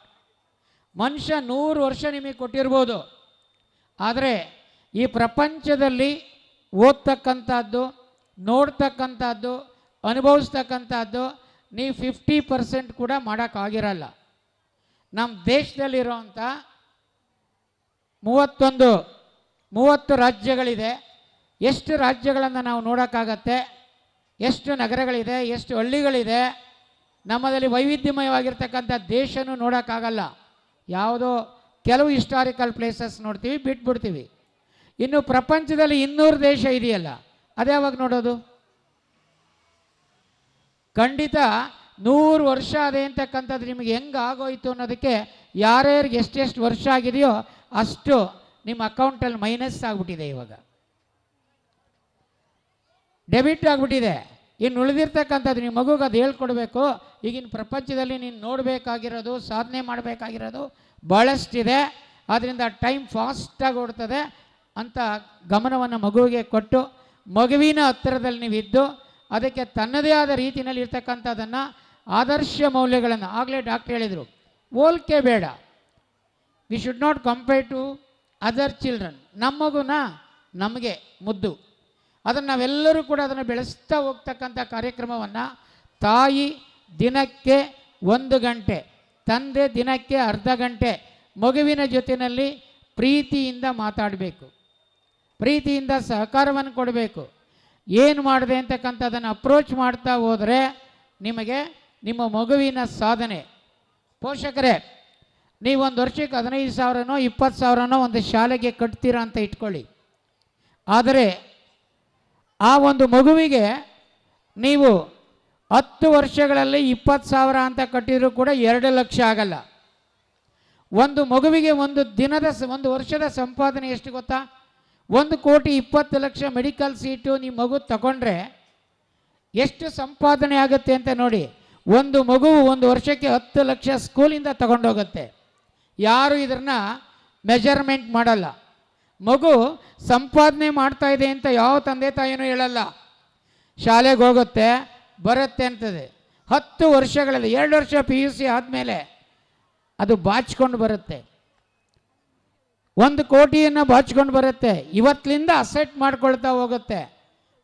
ಮನುಷ್ಯ 100 ವರ್ಷ ನಿಮಗೆ ಕೊಟ್ಟಿರ್ಬೋದು, ಆದರೆ ಈ ಪ್ರಪಂಚದಲ್ಲಿ ಓದ್ತಕ್ಕಂಥದ್ದು, ನೋಡ್ತಕ್ಕಂಥದ್ದು, ಅನುಭವಿಸ್ತಕ್ಕಂಥದ್ದು ನೀವು 50% ಕೂಡ ಮಾಡೋಕ್ಕಾಗಿರಲ್ಲ. ನಮ್ಮ ದೇಶದಲ್ಲಿರೋಂಥ 30 ರಾಜ್ಯಗಳಿದೆ. ಎಷ್ಟು ರಾಜ್ಯಗಳನ್ನು ನಾವು ನೋಡೋಕ್ಕಾಗತ್ತೆ? ಎಷ್ಟು ನಗರಗಳಿದೆ? ಎಷ್ಟು ಹಳ್ಳಿಗಳಿದೆ? ನಮ್ಮದಲ್ಲಿ ವೈವಿಧ್ಯಮಯವಾಗಿರ್ತಕ್ಕಂಥ ದೇಶನೂ ನೋಡೋಕ್ಕಾಗಲ್ಲ. ಯಾವುದೋ ಕೆಲವು ಹಿಸ್ಟಾರಿಕಲ್ ಪ್ಲೇಸಸ್ ನೋಡ್ತೀವಿ, ಬಿಟ್ಬಿಡ್ತೀವಿ. ಇನ್ನು ಪ್ರಪಂಚದಲ್ಲಿ 200 ದೇಶ ಇದೆಯಲ್ಲ, ಅದ್ಯಾವಾಗ ನೋಡೋದು? ಖಂಡಿತ 100 ವರ್ಷ ಅದೇ ಅಂತಕ್ಕಂಥದ್ದು ನಿಮಗೆ ಹೆಂಗೆ ಆಗೋಯ್ತು ಅನ್ನೋದಕ್ಕೆ ಯಾರ್ಯಾರಿಗೆ ಎಷ್ಟೆಷ್ಟು ವರ್ಷ ಆಗಿದೆಯೋ ಅಷ್ಟು ನಿಮ್ಮ ಅಕೌಂಟಲ್ಲಿ ಮೈನಸ್ ಆಗಿಬಿಟ್ಟಿದೆ. ಇವಾಗ ಡೆಬಿಟ್ ಆಗಿಬಿಟ್ಟಿದೆ. ಇನ್ನು ಉಳಿದಿರ್ತಕ್ಕಂಥದ್ದು ನಿಮ್ಮ ಮಗುಗೆ ಅದು ಹೇಳ್ಕೊಡ್ಬೇಕು. ಈಗಿನ ಪ್ರಪಂಚದಲ್ಲಿ ನೀನು ನೋಡಬೇಕಾಗಿರೋದು, ಸಾಧನೆ ಮಾಡಬೇಕಾಗಿರೋದು ಭಾಳಷ್ಟಿದೆ. ಆದ್ದರಿಂದ ಟೈಮ್ ಫಾಸ್ಟಾಗಿ ಓಡ್ತದೆ ಅಂತ ಗಮನವನ್ನು ಮಗುವಿಗೆ ಕೊಟ್ಟು, ಮಗುವಿನ ಹತ್ತಿರದಲ್ಲಿ ನೀವಿದ್ದು ಅದಕ್ಕೆ ತನ್ನದೇ ಆದ ರೀತಿಯಲ್ಲಿ ಇರ್ತಕ್ಕಂಥದ್ದನ್ನು, ಆದರ್ಶ ಮೌಲ್ಯಗಳನ್ನು, ಆಗಲೇ ಡಾಕ್ಟರ್ ಹೇಳಿದರು, ಹೋಲಿಕೆ ಬೇಡ. We should not compare to other children. ನಮ್ಮ ಮಗುನ ನಮಗೆ ಮುದ್ದು, ಅದನ್ನು ನಾವೆಲ್ಲರೂ ಕೂಡ ಅದನ್ನು ಬೆಳೆಸ್ತಾ ಹೋಗ್ತಕ್ಕಂಥ ಕಾರ್ಯಕ್ರಮವನ್ನು ತಾಯಿ ದಿನಕ್ಕೆ 1 ಗಂಟೆ, ತಂದೆ ದಿನಕ್ಕೆ ಅರ್ಧ ಗಂಟೆ ಮಗುವಿನ ಜೊತೆಯಲ್ಲಿ ಪ್ರೀತಿಯಿಂದ ಮಾತಾಡಬೇಕು, ಪ್ರೀತಿಯಿಂದ ಸಹಕಾರವನ್ನು ಕೊಡಬೇಕು. ಏನು ಮಾಡಿದೆ ಅಂತಕ್ಕಂಥದ್ದನ್ನು ಅಪ್ರೋಚ್ ಮಾಡ್ತಾ ಹೋದರೆ ನಿಮಗೆ ನಿಮ್ಮ ಮಗುವಿನ ಸಾಧನೆ. ಪೋಷಕರೇ, ನೀವು 1 ವರ್ಷಕ್ಕೆ 15,000ನೋ 20,000ನೋ ಒಂದು ಶಾಲೆಗೆ ಕಟ್ತೀರಾ ಅಂತ ಇಟ್ಕೊಳ್ಳಿ. ಆದರೆ ಆ ಒಂದು ಮಗುವಿಗೆ ನೀವು 10 ವರ್ಷಗಳಲ್ಲಿ 20,000 ಅಂತ ಕಟ್ಟಿದರೂ ಕೂಡ 2 ಲಕ್ಷ ಆಗಲ್ಲ. ಒಂದು ಮಗುವಿಗೆ ಒಂದು ವರ್ಷದ ಸಂಪಾದನೆ ಎಷ್ಟು ಗೊತ್ತಾ? 1,20,00,000 ಮೆಡಿಕಲ್ ಸೀಟು ನಿಮ್ಮ ಮಗು ತಗೊಂಡ್ರೆ ಎಷ್ಟು ಸಂಪಾದನೆ ಆಗುತ್ತೆ ಅಂತ ನೋಡಿ. ಒಂದು ಮಗು ಒಂದು ವರ್ಷಕ್ಕೆ 10 ಲಕ್ಷ ಸ್ಕೂಲಿಂದ ತಗೊಂಡೋಗುತ್ತೆ. ಯಾರು ಇದನ್ನು ಮೆಜರ್ಮೆಂಟ್ ಮಾಡಲ್ಲ. ಮಗು ಸಂಪಾದನೆ ಮಾಡ್ತಾ ಇದೆ ಅಂತ ಯಾವ ತಂದೆ ತಾಯಿನೂ ಹೇಳಲ್ಲ. ಶಾಲೆಗೆ ಹೋಗುತ್ತೆ ಬರುತ್ತೆ ಅಂತದೆ. 10 ವರ್ಷಗಳಲ್ಲಿ 2 ವರ್ಷ PUC ಆದಮೇಲೆ ಅದು ಬಾಚಿಕೊಂಡು ಬರುತ್ತೆ. 1 ಕೋಟಿಯನ್ನು ಬಾಚಿಕೊಂಡು ಬರುತ್ತೆ. ಇವತ್ತಿನಿಂದ ಅಸೆಟ್ ಮಾಡ್ಕೊಳ್ತಾ ಹೋಗುತ್ತೆ.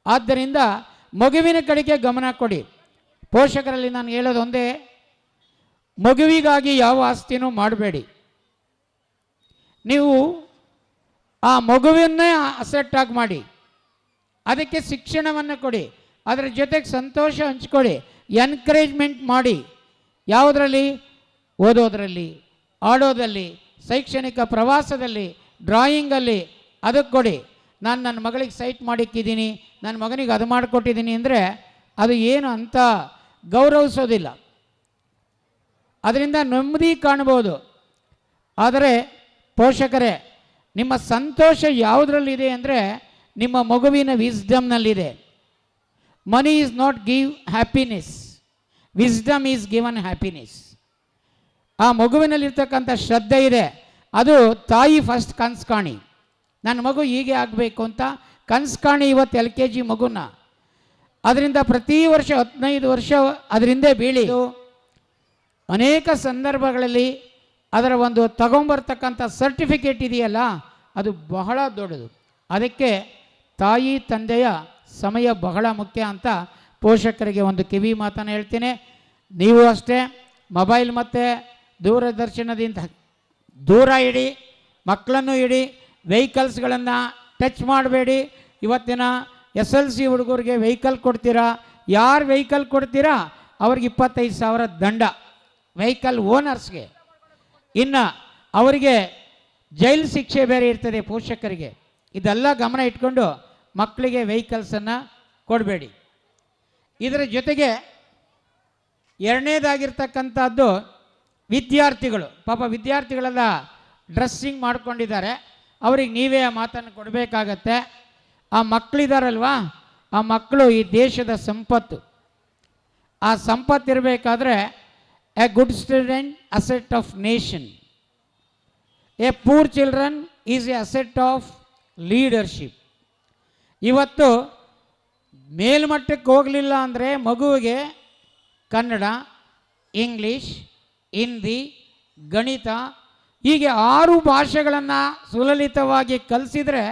ಆದ್ದರಿಂದ ಮಗುವಿನ ಕಡೆಗೆ ಗಮನ ಕೊಡಿ. ಪೋಷಕರಲ್ಲಿ ನಾನು ಹೇಳೋದು ಒಂದೇ, ಮಗುವಿಗಾಗಿ ಯಾವ ಆಸ್ತಿನೂ ಮಾಡಬೇಡಿ. ನೀವು ಆ ಮಗುವನ್ನೇ ಅಸೆಟ್ಟಾಗಿ ಮಾಡಿ, ಅದಕ್ಕೆ ಶಿಕ್ಷಣವನ್ನು ಕೊಡಿ, ಅದರ ಜೊತೆಗೆ ಸಂತೋಷ ಹಂಚ್ಕೊಳ್ಳಿ, ಎನ್ಕರೇಜ್ಮೆಂಟ್ ಮಾಡಿ. ಯಾವುದರಲ್ಲಿ? ಓದೋದರಲ್ಲಿ, ಆಡೋದಲ್ಲಿ, ಶೈಕ್ಷಣಿಕ ಪ್ರವಾಸದಲ್ಲಿ, ಡ್ರಾಯಿಂಗಲ್ಲಿ ಅದಕ್ಕೆ ಕೊಡಿ. ನಾನು ನನ್ನ ಮಗಳಿಗೆ ಸೈಟ್ ಮಾಡಿಕ್ಕಿದ್ದೀನಿ, ನನ್ನ ಮಗನಿಗೆ ಅದು ಮಾಡಿಕೊಟ್ಟಿದ್ದೀನಿ ಅಂದರೆ ಅದು ಏನು ಅಂತ ಗೌರವಿಸೋದಿಲ್ಲ. ಅದರಿಂದ ನೆಮ್ಮದಿ ಕಾಣ್ಬೋದು. ಆದರೆ ಪೋಷಕರೇ, ನಿಮ್ಮ ಸಂತೋಷ ಯಾವುದರಲ್ಲಿದೆ ಅಂದರೆ ನಿಮ್ಮ ಮಗುವಿನ ವಿಸ್ಡಮ್ನಲ್ಲಿದೆ. Money is not give happiness, wisdom is given happiness. ಆ ಮಗುವಿನಲ್ಲಿರ್ತಕ್ಕಂಥ ಶ್ರದ್ಧೆ ಇದೆ, ಅದು ತಾಯಿ ಫಸ್ಟ್ ಕನಸು ಕಾಣಿ. ನನ್ನ ಮಗು ಹೀಗೆ ಆಗಬೇಕು ಅಂತ ಕನಸು ಕಾಣಿ. ಇವತ್ತು LKG ಮಗುನ ಅದರಿಂದ ಪ್ರತಿ ವರ್ಷ 15 ವರ್ಷ ಅದರಿಂದ ಬೀಳಿ. ಅನೇಕ ಸಂದರ್ಭಗಳಲ್ಲಿ ಅದರ ಒಂದು ತಗೊಂಬರ್ತಕ್ಕಂಥ ಸರ್ಟಿಫಿಕೇಟ್ ಇದೆಯಲ್ಲ, ಅದು ಬಹಳ ದೊಡ್ಡದು. ಅದಕ್ಕೆ ತಾಯಿ ತಂದೆಯ ಸಮಯ ಬಹಳ ಮುಖ್ಯ ಅಂತ ಪೋಷಕರಿಗೆ ಒಂದು ಕಿವಿ ಮಾತನ್ನು ಹೇಳ್ತೀನಿ. ನೀವು ಅಷ್ಟೇ ಮೊಬೈಲ್ ಮತ್ತು ದೂರದರ್ಶನದಿಂದ ದೂರ ಇಡಿ, ಮಕ್ಕಳನ್ನು ಇಡಿ, ವೆಹಿಕಲ್ಸ್ಗಳನ್ನು ಟಚ್ ಮಾಡಬೇಡಿ. ಇವತ್ತಿನ SLC ಹುಡುಗರಿಗೆ ವೆಹಿಕಲ್ ಕೊಡ್ತೀರಾ, ಯಾರು ವೆಹಿಕಲ್ ಕೊಡ್ತೀರಾ ಅವ್ರಿಗೆ 25,000 ದಂಡ, ವೆಹಿಕಲ್ ಓನರ್ಸ್ಗೆ. ಇನ್ನು ಅವರಿಗೆ ಜೈಲು ಶಿಕ್ಷೆ ಬೇರೆ ಇರ್ತದೆ ಪೋಷಕರಿಗೆ. ಇದೆಲ್ಲ ಗಮನ ಇಟ್ಕೊಂಡು ಮಕ್ಕಳಿಗೆ ವೆಹಿಕಲ್ಸನ್ನು ಕೊಡಬೇಡಿ. ಇದರ ಜೊತೆಗೆ ಎರಡನೇದಾಗಿರ್ತಕ್ಕಂಥದ್ದು ವಿದ್ಯಾರ್ಥಿಗಳು. ಪಾಪ ವಿದ್ಯಾರ್ಥಿಗಳೆಲ್ಲ ಡ್ರೆಸ್ಸಿಂಗ್ ಮಾಡ್ಕೊಂಡಿದ್ದಾರೆ, ಅವ್ರಿಗೆ ನೀವೇ ಆ ಮಾತನ್ನು ಕೊಡಬೇಕಾಗತ್ತೆ. ಆ ಮಕ್ಕಳಿದಾರಲ್ವಾ, ಆ ಮಕ್ಕಳು ಈ ದೇಶದ ಸಂಪತ್ತು. ಆ ಸಂಪತ್ತಿರಬೇಕಾದ್ರೆ a good student asset of nation, a poor children is a asset of leadership. ಇವತ್ತು ಮೇಲ್ಮಟ್ಟಕ್ಕೆ ಹೋಗಲಿಲ್ಲ ಅಂದರೆ ಮಗುವಿಗೆ ಕನ್ನಡ, ಇಂಗ್ಲೀಷ್, ಹಿಂದಿ, ಗಣಿತ ಹೀಗೆ 6 ಭಾಷೆಗಳನ್ನು ಸುಲಲಿತವಾಗಿ ಕಲಿಸಿದರೆ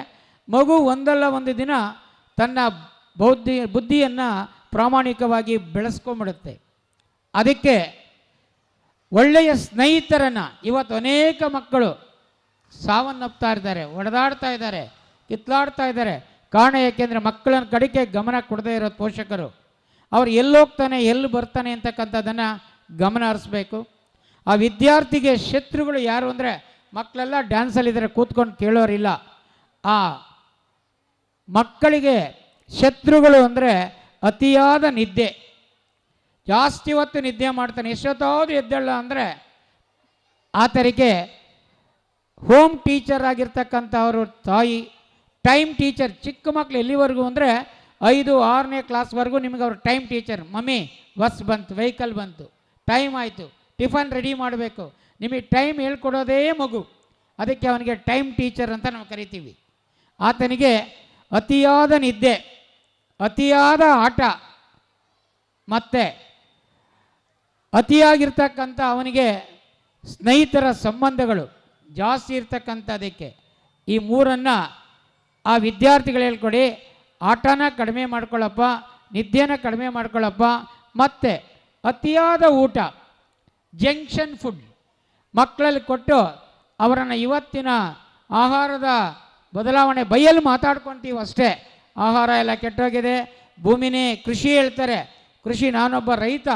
ಮಗು ಒಂದಲ್ಲ ಒಂದು ದಿನ ತನ್ನ ಬುದ್ಧಿಯನ್ನು ಪ್ರಾಮಾಣಿಕವಾಗಿ ಬೆಳೆಸ್ಕೊಂಬಿಡುತ್ತೆ. ಅದಕ್ಕೆ ಒಳ್ಳೆಯ ಸ್ನೇಹಿತರನ್ನು ಇವತ್ತು ಅನೇಕ ಮಕ್ಕಳು ಸಾವನ್ನಪ್ತಾ ಇದ್ದಾರೆ, ಹೊಡೆದಾಡ್ತಾ ಇದ್ದಾರೆ, ಕಿತ್ಲಾಡ್ತಾ ಇದ್ದಾರೆ. ಕಾರಣ ಏಕೆಂದರೆ ಮಕ್ಕಳ ಕಡೆಗೆ ಗಮನ ಕೊಡದೇ ಇರೋ ಪೋಷಕರು. ಅವ್ರು ಎಲ್ಲೋಗ್ತಾನೆ ಎಲ್ಲಿ ಬರ್ತಾನೆ ಅಂತಕ್ಕಂಥದ್ದನ್ನು ಗಮನ ಹರಿಸ್ಬೇಕು. ಆ ವಿದ್ಯಾರ್ಥಿಗೆ ಶತ್ರುಗಳು ಯಾರು ಅಂದರೆ ಮಕ್ಕಳೆಲ್ಲ ಡ್ಯಾನ್ಸಲ್ಲಿದ್ದಾರೆ, ಕೂತ್ಕೊಂಡು ಕೇಳೋರಿಲ್ಲ. ಆ ಮಕ್ಕಳಿಗೆ ಶತ್ರುಗಳು ಅಂದರೆ ಅತಿಯಾದ ನಿದ್ದೆ. ಜಾಸ್ತಿ ಹೊತ್ತು ನಿದ್ದೆ ಮಾಡ್ತಾನೆ, ಎಷ್ಟೊತ್ತಾದರೂ ಎದ್ದೇಳ ಅಂದರೆ ಆತರಿಗೆ ಹೋಮ್ ಟೀಚರ್ ಆಗಿರ್ತಕ್ಕಂಥವರು ತಾಯಿ, ಟೈಮ್ ಟೀಚರ್. ಚಿಕ್ಕ ಮಕ್ಕಳು ಎಲ್ಲಿವರೆಗೂ ಅಂದರೆ 5, 6ನೇ ಕ್ಲಾಸ್ವರೆಗೂ ನಿಮಗೆ ಅವ್ರ ಟೈಮ್ ಟೀಚರ್. ಮಮ್ಮಿ ಬಸ್ ಬಂತು, ವೆಹಿಕಲ್ ಬಂತು, ಟೈಮ್ ಆಯಿತು, ಟಿಫನ್ ರೆಡಿ ಮಾಡಬೇಕು, ನಿಮಗೆ ಟೈಮ್ ಹೇಳ್ಕೊಡೋದೇ ಮಗು. ಅದಕ್ಕೆ ಅವನಿಗೆ ಟೈಮ್ ಟೀಚರ್ ಅಂತ ನಾವು ಕರಿತೀವಿ. ಆತನಿಗೆ ಅತಿಯಾದ ನಿದ್ದೆ, ಅತಿಯಾದ ಆಟ ಮತ್ತು ಅತಿಯಾಗಿರ್ತಕ್ಕಂಥ ಅವನಿಗೆ ಸ್ನೇಹಿತರ ಸಂಬಂಧಗಳು ಜಾಸ್ತಿ ಇರ್ತಕ್ಕಂಥದಕ್ಕೆ ಈ 3ಅನ್ನು ಆ ವಿದ್ಯಾರ್ಥಿಗಳು ಹೇಳ್ಕೊಡಿ. ಆಟನ ಕಡಿಮೆ ಮಾಡ್ಕೊಳ್ಳಪ್ಪ, ನಿದ್ದೆನ ಕಡಿಮೆ ಮಾಡ್ಕೊಳ್ಳಪ್ಪ, ಮತ್ತು ಅತಿಯಾದ ಊಟ, ಜಂಕ್ಷನ್ ಫುಡ್ ಮಕ್ಕಳಲ್ಲಿ ಕೊಟ್ಟು ಅವರನ್ನು ಇವತ್ತಿನ ಆಹಾರದ ಬದಲಾವಣೆ ಬೈಯಲ್ಲಿ ಮಾತಾಡ್ಕೊತೀವಿ ಅಷ್ಟೇ. ಆಹಾರ ಎಲ್ಲ ಕೆಟ್ಟೋಗಿದೆ, ಭೂಮಿನೇ ಕೃಷಿ ಹೇಳ್ತಾರೆ. ಕೃಷಿ, ನಾನೊಬ್ಬ ರೈತ,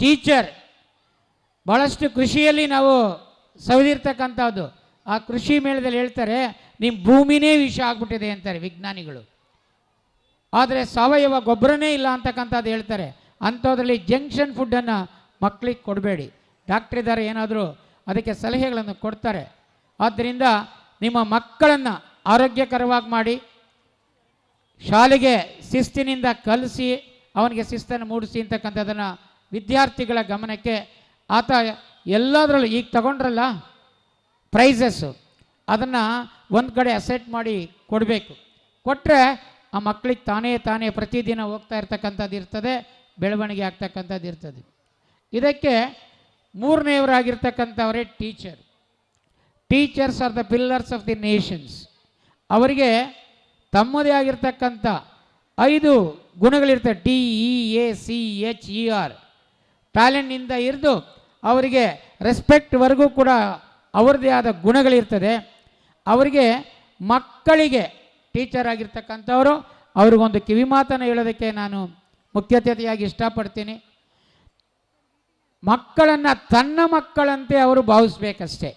ಟೀಚರ್, ಭಾಳಷ್ಟು ಕೃಷಿಯಲ್ಲಿ ನಾವು ಸವಿದಿರ್ತಕ್ಕಂಥದ್ದು. ಆ ಕೃಷಿ ಮೇಳದಲ್ಲಿ ಹೇಳ್ತಾರೆ ನಿಮ್ಮ ಭೂಮಿನೇ ವಿಷ ಆಗ್ಬಿಟ್ಟಿದೆ ಅಂತಾರೆ ವಿಜ್ಞಾನಿಗಳು. ಆದರೆ ಸಾವಯವ ಗೊಬ್ಬರನೇ ಇಲ್ಲ ಅಂತಕ್ಕಂಥದ್ದು ಹೇಳ್ತಾರೆ. ಅಂಥದ್ರಲ್ಲಿ ಜಂಕ್ಷನ್ ಫುಡ್ಡನ್ನು ಮಕ್ಕಳಿಗೆ ಕೊಡಬೇಡಿ. ಡಾಕ್ಟ್ರ್ ಇದ್ದಾರೆ, ಏನಾದರೂ ಅದಕ್ಕೆ ಸಲಹೆಗಳನ್ನು ಕೊಡ್ತಾರೆ. ಆದ್ದರಿಂದ ನಿಮ್ಮ ಮಕ್ಕಳನ್ನು ಆರೋಗ್ಯಕರವಾಗಿ ಮಾಡಿ, ಶಾಲೆಗೆ ಶಿಸ್ತಿನಿಂದ ಕಲಿಸಿ, ಅವನಿಗೆ ಶಿಸ್ತನ್ನು ಮೂಡಿಸಿ ಅಂತಕ್ಕಂಥದ್ದನ್ನು ವಿದ್ಯಾರ್ಥಿಗಳ ಗಮನಕ್ಕೆ ಆತ ಎಲ್ಲದರಲ್ಲೂ ಈಗ ತಗೊಂಡ್ರಲ್ಲ ಪ್ರೈಸಸ್ಸು, ಅದನ್ನು ಒಂದು ಕಡೆ ಅಸೆಟ್ ಮಾಡಿ ಕೊಡಬೇಕು. ಕೊಟ್ಟರೆ ಆ ಮಕ್ಕಳಿಗೆ ತಾನೇ ಪ್ರತಿದಿನ ಹೋಗ್ತಾ ಇರ್ತಕ್ಕಂಥದ್ದು ಇರ್ತದೆ, ಬೆಳವಣಿಗೆ ಆಗ್ತಕ್ಕಂಥದ್ದು ಇರ್ತದೆ. ಇದಕ್ಕೆ ಮೂರನೆಯವರಾಗಿರ್ತಕ್ಕಂಥವರೇ teachers are the pillars of the nations. ಅವರಿಗೆ ತಮ್ಮದೇ ಆಗಿರ್ತಕ್ಕಂಥ 5 ಗುಣಗಳಿರ್ತವೆ. TEACHER, ಟ್ಯಾಲೆಂಟ್ನಿಂದ ಹಿಡಿದು ಅವರಿಗೆ ರೆಸ್ಪೆಕ್ಟ್ವರೆಗೂ ಕೂಡ ಅವ್ರದ್ದೇ ಆದ ಗುಣಗಳಿರ್ತದೆ. ಅವರಿಗೆ ಮಕ್ಕಳಿಗೆ ಟೀಚರ್ ಆಗಿರ್ತಕ್ಕಂಥವರು ಅವ್ರಿಗೊಂದು ಕಿವಿಮಾತನ್ನು ಹೇಳೋದಕ್ಕೆ ನಾನು ಮುಖ್ಯ ಅತಿಥಿಯಾಗಿ ಇಷ್ಟಪಡ್ತೀನಿ. ಮಕ್ಕಳನ್ನು ತನ್ನ ಮಕ್ಕಳಂತೆ ಅವರು ಭಾವಿಸ್ಬೇಕಷ್ಟೇ.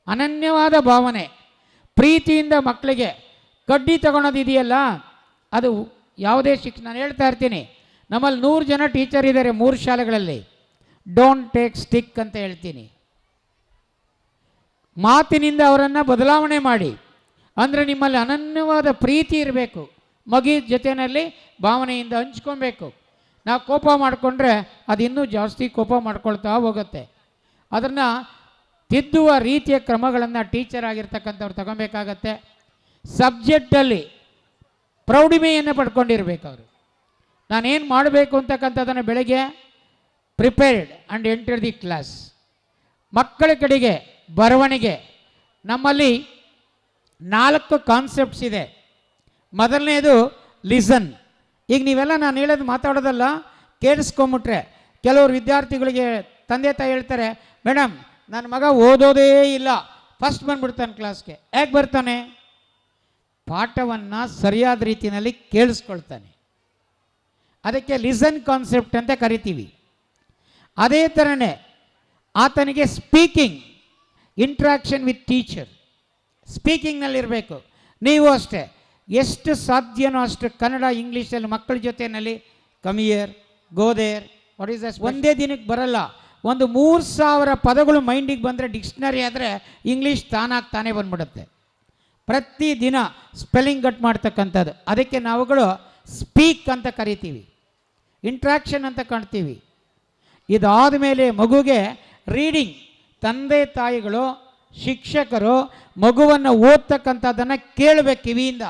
ಅನನ್ಯವಾದ ಭಾವನೆ, ಪ್ರೀತಿಯಿಂದ ಮಕ್ಕಳಿಗೆ ಕಡ್ಡಿ ತಗೊಳೋದಿದೆಯಲ್ಲ, ಅದು ಯಾವುದೇ ನಾನು ಹೇಳ್ತಾ ಇರ್ತೀನಿ, ನಮ್ಮಲ್ಲಿ 100 ಜನ ಟೀಚರ್ ಇದ್ದಾರೆ 3 ಶಾಲೆಗಳಲ್ಲಿ. ಡೋಂಟ್ ಟೇಕ್ ಸ್ಟಿಕ್ ಅಂತ ಹೇಳ್ತೀನಿ. ಮಾತಿನಿಂದ ಅವರನ್ನು ಬದಲಾವಣೆ ಮಾಡಿ. ಅಂದರೆ ನಿಮ್ಮಲ್ಲಿ ಅನನ್ಯವಾದ ಪ್ರೀತಿ ಇರಬೇಕು. ಮಗಿ ಜೊತೆಯಲ್ಲಿ ಭಾವನೆಯಿಂದ ಹಂಚ್ಕೊಬೇಕು. ನಾವು ಕೋಪ ಮಾಡಿಕೊಂಡ್ರೆ ಅದು ಇನ್ನೂ ಜಾಸ್ತಿ ಕೋಪ ಮಾಡ್ಕೊಳ್ತಾ ಹೋಗುತ್ತೆ. ಅದನ್ನು ತಿದ್ದುವ ರೀತಿಯ ಕ್ರಮಗಳನ್ನು ಟೀಚರ್ ಆಗಿರ್ತಕ್ಕಂಥವ್ರು ತಗೊಬೇಕಾಗತ್ತೆ. ಸಬ್ಜೆಕ್ಟಲ್ಲಿ ಪ್ರೌಢಿಮೆಯನ್ನು ಪಡ್ಕೊಂಡಿರ್ಬೇಕು ಅವರು. ನಾನೇನು ಮಾಡಬೇಕು ಅಂತಕ್ಕಂಥದ್ದನ್ನು ಬೆಳಗ್ಗೆ prepared and enter the class. ಮಕ್ಕಳ ಕಡೆಗೆ ಬರವಣಿಗೆ. ನಮ್ಮಲ್ಲಿ 4 ಕಾನ್ಸೆಪ್ಟ್ಸ್ ಇದೆ. ಮೊದಲನೇದು ಲಿಸನ್. ಈಗ ನೀವೆಲ್ಲ ನಾನು ಹೇಳೋದು ಮಾತಾಡೋದಲ್ಲ, ಕೇಳಿಸ್ಕೊಂಬಿಟ್ರೆ ಕೆಲವರು ವಿದ್ಯಾರ್ಥಿಗಳಿಗೆ ತಂದೆ ತಾಯಿ ಹೇಳ್ತಾರೆ, ಮೇಡಮ್ ನನ್ನ ಮಗ ಓದೋದೇ ಇಲ್ಲ, ಫಸ್ಟ್ ಬಂದ್ಬಿಡ್ತಾನೆ ಕ್ಲಾಸ್ಗೆ. ಹೇಗೆ ಬರ್ತಾನೆ? ಪಾಠವನ್ನು ಸರಿಯಾದ ರೀತಿಯಲ್ಲಿ ಕೇಳಿಸ್ಕೊಳ್ತಾನೆ. ಅದಕ್ಕೆ ಲಿಸನ್ ಕಾನ್ಸೆಪ್ಟ್ ಅಂತ ಕರಿತೀವಿ. ಅದೇ ಥರನೇ ಆತನಿಗೆ ಸ್ಪೀಕಿಂಗ್, ಇಂಟ್ರಾಕ್ಷನ್ ವಿತ್ ಟೀಚರ್, ಸ್ಪೀಕಿಂಗ್ನಲ್ಲಿರಬೇಕು. ನೀವು ಅಷ್ಟೇ ಎಷ್ಟು ಸಾಧ್ಯನೋ ಅಷ್ಟು ಕನ್ನಡ ಇಂಗ್ಲೀಷಲ್ಲಿ ಮಕ್ಕಳ ಜೊತೆಯಲ್ಲಿ ಕಮಿಯರ್ ಗೋದೇರ್ ವಾಟ್ ಈಸ್ ದಟ್ ಒಂದೇ ದಿನಕ್ಕೆ ಬರಲ್ಲ. ಒಂದು 3000 ಪದಗಳು ಮೈಂಡಿಗೆ ಬಂದರೆ ಡಿಕ್ಷನರಿ ಆದರೆ ಇಂಗ್ಲೀಷ್ ತಾನೇ ಬಂದ್ಬಿಡುತ್ತೆ. ಪ್ರತಿದಿನ ಸ್ಪೆಲ್ಲಿಂಗ್ ಕಟ್ ಮಾಡ್ತಕ್ಕಂಥದ್ದು. ಅದಕ್ಕೆ ನಾವುಗಳು ಸ್ಪೀಕ್ ಅಂತ ಕರಿತೀವಿ, ಇಂಟ್ರಾಕ್ಷನ್ ಅಂತ ಕಾಣ್ತೀವಿ. ಇದಾದ ಮೇಲೆ ಮಗುಗೆ ರೀಡಿಂಗ್. ತಂದೆ ತಾಯಿಗಳು ಶಿಕ್ಷಕರು ಮಗುವನ್ನು ಓದ್ತಕ್ಕಂಥದ್ದನ್ನು ಕೇಳಬೇಕು ಕಿವಿಯಿಂದ.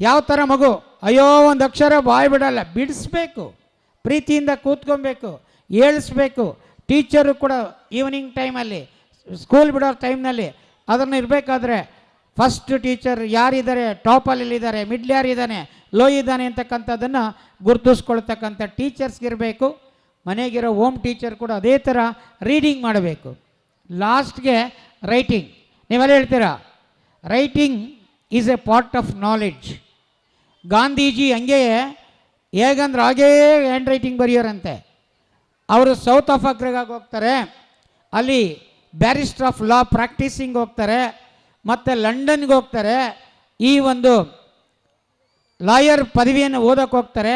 ಯಾವ ಥರ ಮಗು ಅಯ್ಯೋ ಒಂದು ಅಕ್ಷರ ಬಾಯ್ ಬಿಡಲ್ಲ, ಬಿಡಿಸ್ಬೇಕು, ಪ್ರೀತಿಯಿಂದ ಕೂತ್ಕೊಬೇಕು, ಹೇಳಿಸ್ಬೇಕು. ಟೀಚರು ಕೂಡ ಈವ್ನಿಂಗ್ ಟೈಮಲ್ಲಿ ಸ್ಕೂಲ್ ಬಿಡೋ ಟೈಮ್ನಲ್ಲಿ ಅದನ್ನು ಇರಬೇಕಾದ್ರೆ ಫಸ್ಟ್ ಟೀಚರ್ ಯಾರಿದ್ದಾರೆ, ಟಾಪಲ್ಲಿದ್ದಾರೆ, ಮಿಡ್ಲ್ ಯಾರಿದ್ದಾನೆ, ಲೋ ಇದ್ದಾನೆ ಅಂತಕ್ಕಂಥದ್ದನ್ನು ಗುರುತಿಸ್ಕೊಳ್ತಕ್ಕಂಥ ಟೀಚರ್ಸ್ಗಿರಬೇಕು. ಮನೆಗಿರೋ ಹೋಮ್ ಟೀಚರ್ ಕೂಡ ಅದೇ ಥರ ರೀಡಿಂಗ್ ಮಾಡಬೇಕು. ಲಾಸ್ಟ್ಗೆ ರೈಟಿಂಗ್. ನೀವೆಲ್ಲ ಹೇಳ್ತೀರಾ writing is A part of knowledge. Gandhiji ಹಂಗೆ ಹೇಗಂದ್ರೆ ಹಾಗೇ ಹ್ಯಾಂಡ್ ರೈಟಿಂಗ್ ಬರೆಯೋರಂತೆ. ಅವರು ಸೌತ್ ಆಫ್ರಿಕಾಗೆ ಹೋಗ್ತಾರೆ, ಅಲ್ಲಿ ಬ್ಯಾರಿಸ್ಟರ್ ಆಫ್ ಲಾ ಪ್ರಾಕ್ಟೀಸಿಂಗ್ ಹೋಗ್ತಾರೆ, ಮತ್ತು ಲಂಡನ್ಗೆ ಹೋಗ್ತಾರೆ, ಈ ಒಂದು ಲಾಯರ್ ಪದವಿಯನ್ನು ಓದೋಕ್ಕೆ ಹೋಗ್ತಾರೆ.